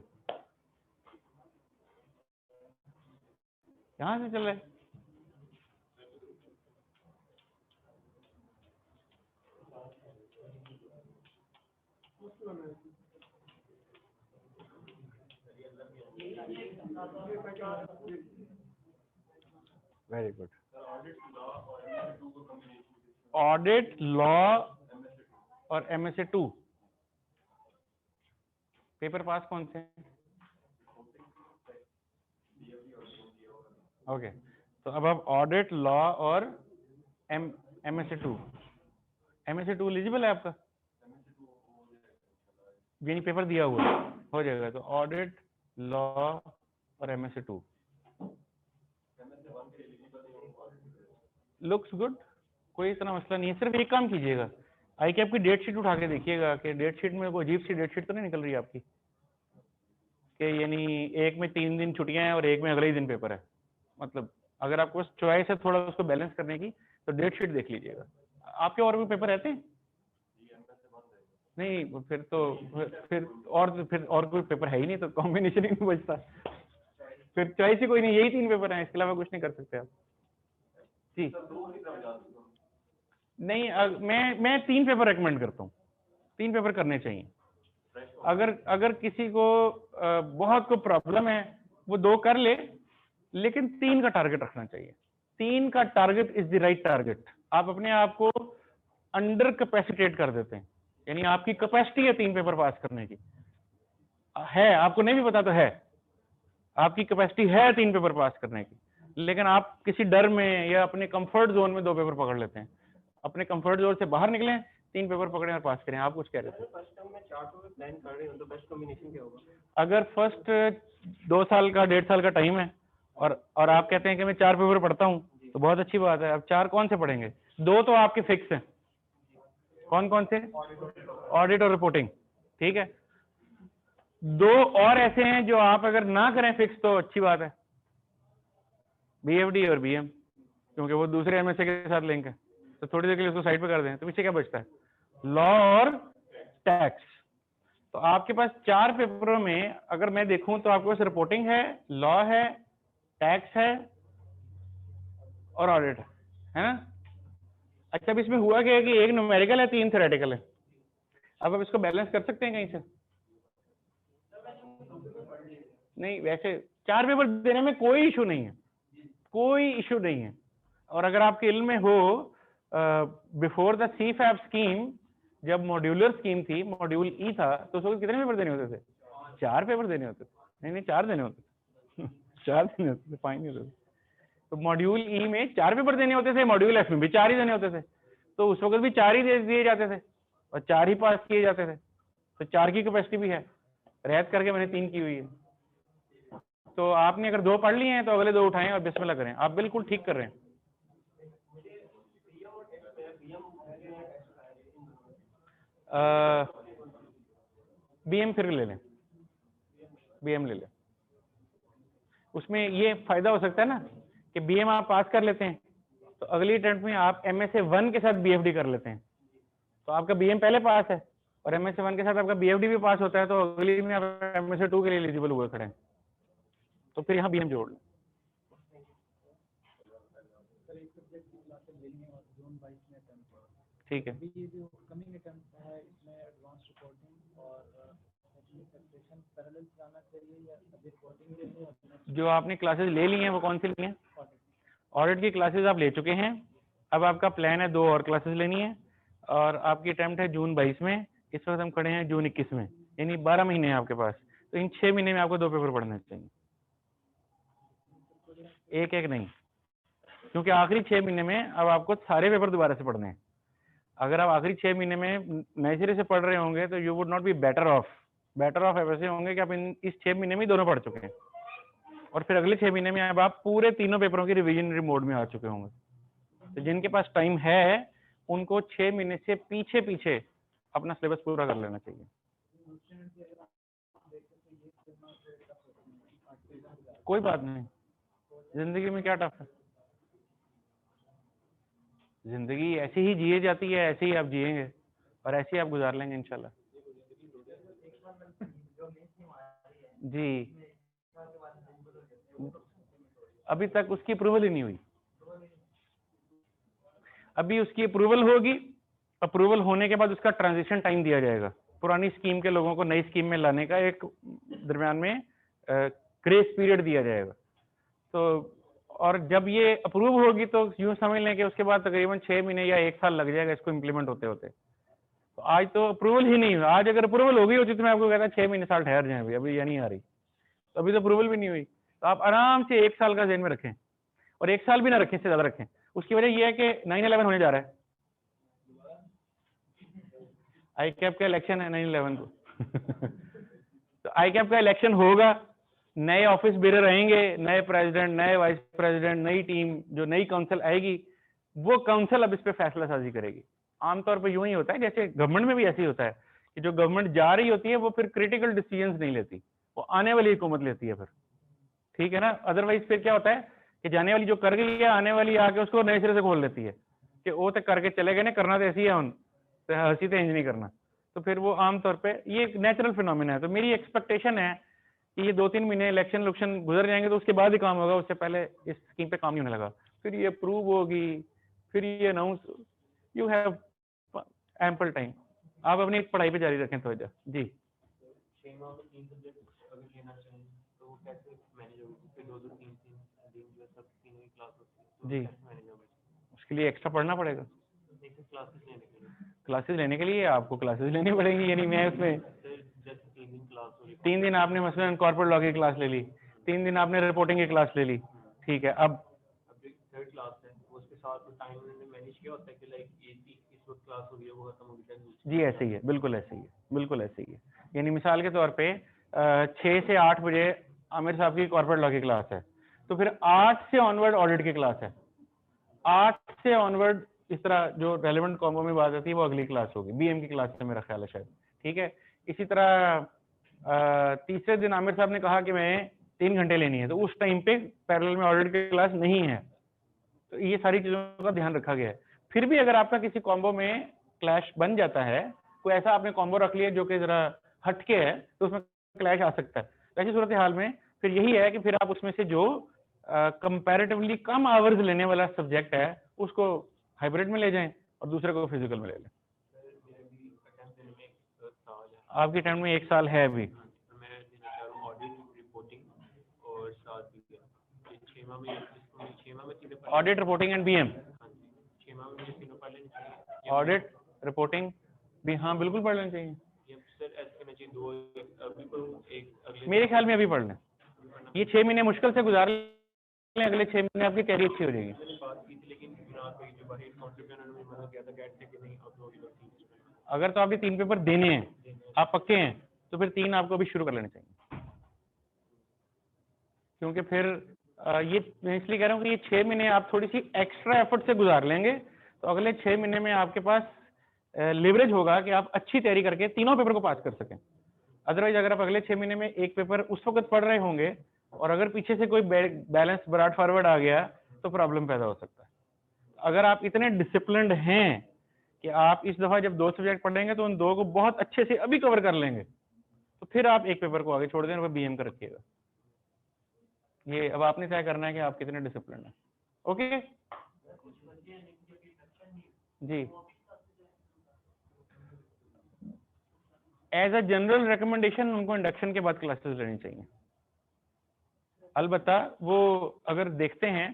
कहाँ से चल रहा है? Very good. ऑडिट लॉ और MSA2 पेपर पास कौन से? ओके, तो अब आप ऑडिट लॉ और MSA2 एलिजिबल है आपका, यानी पेपर दिया हुआ हो जाएगा। तो ऑडिट लॉ और MSA2 लुक्स गुड, कोई इतना मसला नहीं है। सिर्फ एक काम कीजिएगा, आई कैप की डेट शीट उठा के देखिएगा कि डेट शीट में कोई अजीब सी डेट शीट तो नहीं निकल रही है आपकी, कि यानी एक में 3 दिन छुट्टियां हैं और एक में अगले ही दिन पेपर है। मतलब अगर आपको बस चॉइस है थोड़ा उसको बैलेंस करने की तो डेट शीट देख लीजिएगा। आपके और भी पेपर रहते हैं? नहीं, फिर और कोई पेपर है ही नहीं, तो कॉम्बिनेशन ही नहीं बचता, फिर चॉइस ही कोई नहीं, यही 3 पेपर हैं, इसके अलावा कुछ नहीं कर सकते आप। जी नहीं, मैं 3 पेपर रेकमेंड करता हूँ, 3 पेपर करने चाहिए। अगर किसी को बहुत को प्रॉब्लम है वो 2 कर ले, लेकिन 3 का टारगेट रखना चाहिए। 3 का target is the right target. आप अपने आप को अंडर कैपेसिटेट कर देते हैं, यानी आपकी कैपेसिटी है 3 पेपर पास करने की, है, आपको नहीं भी पता तो है, आपकी कैपेसिटी है 3 पेपर पास करने की, लेकिन आप किसी डर में या अपने कंफर्ट जोन में 2 पेपर पकड़ लेते हैं। अपने कंफर्ट जोन से बाहर निकलें, 3 पेपर पकड़ें और पास करें। आप कुछ कह रहे थे? अगर फर्स्ट 2 साल का 1.5 साल का टाइम है और आप कहते हैं कि मैं 4 पेपर पढ़ता हूं, तो बहुत अच्छी बात है। अब 4 कौन से पढ़ेंगे? 2 तो आपके फिक्स हैं, कौन कौन से? ऑडिट और रिपोर्टिंग, ठीक है। 2 और ऐसे हैं जो आप अगर ना करें फिक्स तो अच्छी बात है, BFD और BM, क्योंकि वो दूसरे MSA के साथ लिंक है, तो थोड़ी देर के लिए उसको साइड पे कर दें, तो पीछे क्या बचता है? लॉ और टैक्स। तो आपके पास 4 पेपरों में अगर मैं देखूं तो आपके पास रिपोर्टिंग है, लॉ है, टैक्स है और ऑडिट है ना। अच्छा, अब इसमें हुआ क्या है कि एक न्यूमेरिकल है, 3 थ्योरेटिकल है। अब आप इसको बैलेंस कर सकते हैं कहीं से? नहीं, वैसे 4 पेपर देने में कोई इशू नहीं है, कोई इशू नहीं है। और अगर आपके इल्म में हो, बिफोर द CFAP स्कीम, जब मॉड्यूलर स्कीम थी, मॉड्यूल ई था, तो उसको कितने पेपर देने होते थे? 4 पेपर देने होते थे। नहीं 4 देने होते थे 4 देने होते थे, 5 नहीं होते थे। तो मॉड्यूल ई में 4 पेपर देने होते थे, मॉड्यूल एफ में भी 4 ही देने होते थे। तो उस वक्त भी 4 ही दिए जाते थे और 4 ही पास किए जाते थे। तो 4 की कैपेसिटी भी है, रैत करके मैंने 3 की हुई है। तो आपने अगर 2 पढ़ लिए हैं तो अगले 2 उठाएं और बिस्मिल्लाह करें, आप बिल्कुल ठीक कर रहे हैं। BM फिर ले लें, BM ले लें। उसमें ये फायदा हो सकता है ना कि BM आप पास कर लेते हैं तो अगली अटेम्प्ट में आप MSA1 के साथ BFD कर लेते हैं, तो आपका BM पहले पास है और MSA1 के साथ आपका BFD भी पास होता है, तो अगली में आप MSA2 के लिए एलिजिबल हुए खड़े हैं, तो फिर यहाँ BM जोड़ लें। ठीक है। ये जो कमिंग अटेम्प्ट है इसमें एडवांस रिपोर्टिंग और टैक्सेशन पैरेलल चलाना चाहिए या रिपोर्टिंग के लिए? जो आपने क्लासेस ले ली हैं वो कौन सी ली हैं? ऑडिट की क्लासेस आप ले चुके हैं, अब आपका प्लान है 2 और क्लासेस लेनी है और आपकी अटेम्प्ट है जून 22 में, इस वक्त हम खड़े हैं जून 21 में, यानी 12 महीने हैं आपके पास। तो इन 6 महीने में आपको 2 पेपर पढ़ने चाहिए, एक नहीं। क्योंकि आखिरी 6 महीने में अब आपको सारे पेपर दोबारा से पढ़ने हैं। अगर आप आखिरी 6 महीने में नए सिरे से पढ़ रहे होंगे तो you would not be better of. Better of ऐसे होंगे कि आप इस 6 महीने में ही दोनों पढ़ चुके हैं, और फिर अगले 6 महीने में अब आप पूरे तीनों पेपरों की रिविजन मोड में आ चुके होंगे। तो जिनके पास टाइम है उनको 6 महीने से पीछे पीछे अपना सिलेबस पूरा कर लेना चाहिए। कोई बात नहीं, जिंदगी में क्या टफ है, जिंदगी ऐसी ही जिए जाती है, ऐसे ही आप जिएंगे और ऐसे ही आप गुजार लेंगे इंशाल्लाह। जी, अभी तक उसकी अप्रूवल ही नहीं हुई। अभी उसकी अप्रूवल होगी, अप्रूवल होने के बाद उसका ट्रांजिशन टाइम दिया जाएगा। पुरानी स्कीम के लोगों को नई स्कीम में लाने का एक दरमियान में ग्रेस पीरियड दिया जाएगा। तो और जब ये अप्रूव होगी तो यूं समझ लें कि उसके बाद तकरीबन 6 महीने या 1 साल लग जाएगा इसको इम्प्लीमेंट होते होते। तो आज तो अप्रूवल ही नहीं हुआ। आज अगर अप्रूवल हो गई होती तो मैं आपको कहता 6 महीने साल ठहर जाए, अभी ये नहीं आ रही, तो अभी तो अप्रूवल भी नहीं हुई। तो आप आराम से 1 साल का ज़हन में रखें, और 1 साल भी ना रखें, इससे ज्यादा रखें। उसकी वजह यह है कि 9/11 होने जा रहा है, ICAP का इलेक्शन है 9/11 को तो ICAP का इलेक्शन होगा, नए ऑफिस बेरर आएंगे, नए प्रेसिडेंट, नए वाइस प्रेसिडेंट, नई टीम, जो नई काउंसिल आएगी वो काउंसिल अब इस पे फैसला साजी करेगी। आमतौर पर यूं ही होता है, जैसे गवर्नमेंट में भी ऐसे ही होता है कि जो गवर्नमेंट जा रही होती है वो फिर क्रिटिकल डिसीजंस नहीं लेती, वो आने वाली हुकूमत लेती है फिर, ठीक है ना। अदरवाइज फिर क्या होता है कि जाने वाली जो कर गई है, आने वाली आके उसको नए सिरे से खोल लेती है कि वो तो करके चले गए ना, करना तो ऐसी है उन तो हंसी तो इंज नहीं करना। तो फिर वो आमतौर पे ये एक नेचुरल फिनोमिना है। तो मेरी एक्सपेक्टेशन है कि ये 2-3 महीने इलेक्शन गुजर जाएंगे तो उसके बाद ही काम होगा, उससे पहले इस स्कीम पे काम नहीं होने लगा। फिर ये अप्रूव होगी, फिर ये announce, you have ample time. आप अपनी पढ़ाई पे जारी रखें तो जी। 6 माह में 3 सब्जेक्ट अगर लेना चाहें तो वो कैसे मैनेज होगी? फिर 2-2 3-3 दिन जो सब तीनों ही क्लास होती है, तो जी, कैसे मैनेज होगी? उसके लिए एक्स्ट्रा पढ़ना पड़ेगा। एक क्लासेस लेने के लिए क्लासेस लेने के लिए आपको क्लासेस लेनी पड़ेंगी, यानी मैं उसमें सर जस्ट 3 दिन क्लास हो रही 3 दिन आपने मसलन कॉर्पोरेट लॉ की क्लास ले ली, 3 दिन आपने रिपोर्टिंग की क्लास ले ली, ठीक है। अब अभी थर्ड क्लास है, उसके साथ टाइम उन्होंने मैनेज किया होता है कि लाइक ये इस वक्त क्लास हो रही है, वो खत्म होगी टाइम। जी ऐसे ही है, बिल्कुल ऐसे ही है, बिल्कुल ऐसे ही है। यानी मिसाल के तौर पे 6 से 8 बजे आमिर साहब की कॉर्पोरेट लॉ की क्लास है, तो फिर 8 से ऑनवर्ड ऑडिट की क्लास है, 8 से ऑनवर्ड इस तरह जो रेलेवेंट कॉम्बो में बात आती है वो अगली क्लास होगी, BM की क्लास है मेरा ख्याल है शायद, ठीक है। इसी तरह तीसरे दिन आमिर साहब ने कहा कि मैं 3 घंटे लेनी है, तो उस टाइम पे पैरेलल में ऑडिट की क्लास नहीं है। तो ये सारी चीजों का ध्यान रखा गया है। फिर भी अगर आपका किसी कॉम्बो में क्लैश बन जाता है, कोई ऐसा आपने कॉम्बो रख लिया जो कि जरा हटके है, तो उसमें क्लैश आ सकता है। ऐसी सूरत हाल में फिर यही है कि फिर आप उसमें से जो कंपैरेटिवली कम आवर्स लेने वाला सब्जेक्ट है उसको हाइब्रिड में ले जाएं और दूसरे को फिजिकल में ले लें। आपके टाइम में 1 साल है अभी। मैं देना चाह रहा हूँ ऑडिट, रिपोर्टिंग और साथ ही 6 माह में 6 माह में तीनों पढ़ ऑडिट, रिपोर्टिंग एंड BM। 6 माह में मुझे तीनों पढ़ लेनी चाहिए। ऑडिट, रिपोर्टिंग भी, हाँ बिल्कुल पढ़ लेना चाहिए। ये सर ऐसे करना चाहिए, 2 अभी पढ़ूँ, एक अगले मेरे ख्याल में अभी पढ़ लें, ये 6 महीने मुश्किल से गुजार लें, अगले 6 महीने आपकी तैयारी अच्छी हो जाएगी। मैंने बात की थी, लेकिन बिना पे जो बाहर काउंटर पे उन्होंने मना किया था गेट से कि नहीं अब लोग इधर 3 अगर तो आपके 3 पेपर देने हैं, आप पक्के हैं, तो फिर 3 आपको अभी शुरू कर लेने चाहिए। क्योंकि फिर ये मैं इसलिए कह रहा हूँ कि ये 6 महीने आप थोड़ी सी एक्स्ट्रा एफर्ट से गुजार लेंगे तो अगले 6 महीने में आपके पास लेवरेज होगा कि आप अच्छी तैयारी करके तीनों पेपर को पास कर सकें। अदरवाइज अगर आप अगले 6 महीने में एक पेपर उस वक्त पढ़ रहे होंगे और अगर पीछे से कोई बैलेंस ब्रॉड फॉरवर्ड आ गया तो प्रॉब्लम पैदा हो सकता है। अगर आप इतने डिसिप्लिन्ड हैं कि आप इस दफा जब 2 सब्जेक्ट पढ़ेंगे तो उन 2 को बहुत अच्छे से अभी कवर कर लेंगे, तो फिर आप एक पेपर को आगे छोड़ दें और BM का रखिएगा। ये अब आपने तय करना है कि आप कितने डिसिप्लिन हैं। ओके जी। एज अ जनरल रिकमेंडेशन उनको इंडक्शन के बाद क्लासेस लेनी चाहिए। अलबत्ता वो अगर देखते हैं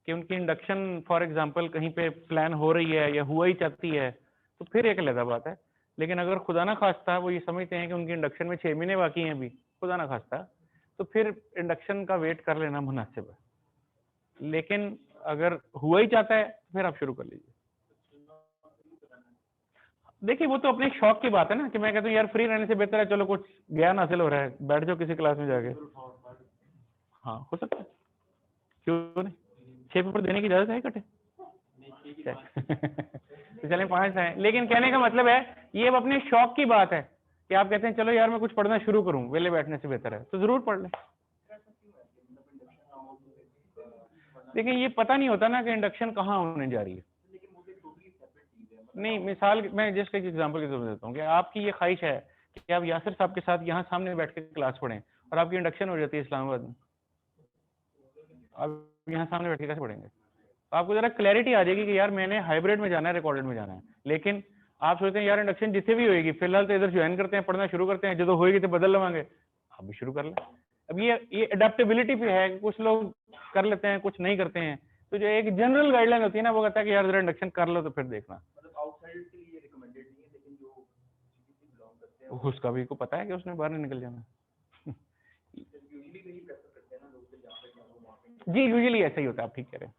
कि उनकी इंडक्शन फॉर एग्जांपल कहीं पे प्लान हो रही है या हुआ ही चाहती है तो फिर एक अलग बात है। लेकिन अगर खुदा ना खास्ता वो ये समझते हैं कि उनकी इंडक्शन में 6 महीने बाकी हैं अभी, खुदा ना खास्ता, तो फिर इंडक्शन का वेट कर लेना मुनासिब है। लेकिन अगर हुआ ही चाहता है तो फिर आप शुरू कर लीजिए। देखिए वो तो अपने शौक की बात है ना, कि मैं कहता हूँ यार फ्री रहने से बेहतर है चलो कुछ ज्ञान हासिल हो रहा है, बैठ जाओ किसी क्लास में जाके। हाँ हो सकता है, क्यों नहीं, 6 पेपर देने की इजाजत है इकट्ठे। तो चलें 5 हैं, लेकिन कहने का मतलब है ये अब अपने शौक की बात है कि आप कहते हैं चलो यार मैं कुछ पढ़ना शुरू करूं, वेले बैठने से बेहतर है तो जरूर पढ़ लें। देखिए ये पता नहीं होता ना कि इंडक्शन कहाँ होने जा रही है। नहीं, मिसाल मैं जस्ट एक एग्जांपल के तौर पर देता हूँ कि आपकी ये ख्वाहिश है कि आप यासिर साहब के साथ यहाँ सामने बैठ के क्लास पढ़ें और आपकी इंडक्शन हो जाती है इस्लामाबाद में, आप यहाँ सामने बैठ के कैसे पढ़ेंगे? तो आपको जरा क्लैरिटी आ जाएगी कि यार मैंने हाइब्रिड में जाना है, रिकॉर्डेड में जाना है। लेकिन आप सोचते हैं यार इंडक्शन जिससे भी होएगी, फिलहाल तो इधर ज्वाइन करते हैं, पढ़ना शुरू करते हैं, जो होएगी तो बदल लवांगे, आप भी शुरू कर लें। अब ये अडेप्टेबिलिटी पे है, कुछ लोग कर लेते हैं कुछ नहीं करते हैं। तो जो एक जनरल गाइडलाइन होती है ना, वो कहता है कि यार जरा इंडक्शन कर लो तो फिर देखना। उसका भी को पता है कि उसने बाहर नहीं निकल जाना। जी यूजुअली ऐसा ही होता है, आप ठीक कह रहे हैं।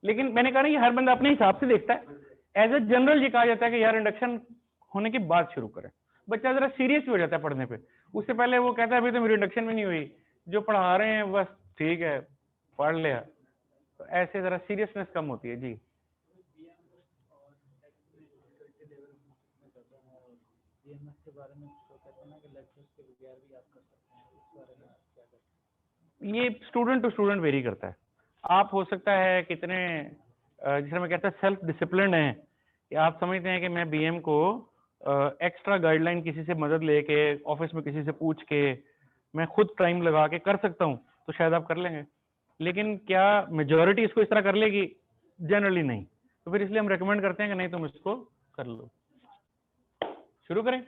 लेकिन मैंने कहा ना ये हर बंदा अपने हिसाब से देखता है। एज ए जनरल ये कहा जाता है कि यार इंडक्शन होने के बाद शुरू करें। बच्चा जरा सीरियस भी हो जाता है पढ़ने पे, उससे पहले वो कहता है अभी तो मेरी इंडक्शन भी नहीं हुई, जो पढ़ा रहे हैं बस ठीक है पढ़ लिया, तो ऐसे जरा सीरियसनेस कम होती है। जी बीएमएस के बारे में तो कहते हैं ना कि लेक्चर्स के बगैर भी आप कर सकते हैं, इस बारे में आप क्या करते हैं? ये स्टूडेंट टू स्टूडेंट वेरी करता है। आप हो सकता है कितने जिसे मैं कहता है सेल्फ डिसिप्लिन है कि आप समझते हैं कि मैं बीएम को एक्स्ट्रा गाइडलाइन किसी से मदद लेके, ऑफिस में किसी से पूछ के, मैं खुद टाइम लगा के कर सकता हूँ, तो शायद आप कर लेंगे। लेकिन क्या मेजॉरिटी इसको इस तरह कर लेगी? जनरली नहीं। तो फिर इसलिए हम रेकमेंड करते हैं कि नहीं तुम इसको कर लो। शुरू करें?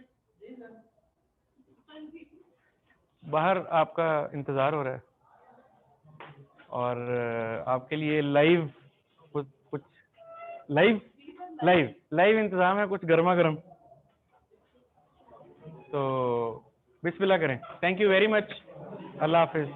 बाहर आपका इंतजार हो रहा है और आपके लिए लाइव कुछ लाइव इंतजाम है, कुछ गर्मा गर्म। तो बिस्मिल्लाह करें। Thank you very much. Allah Hafiz.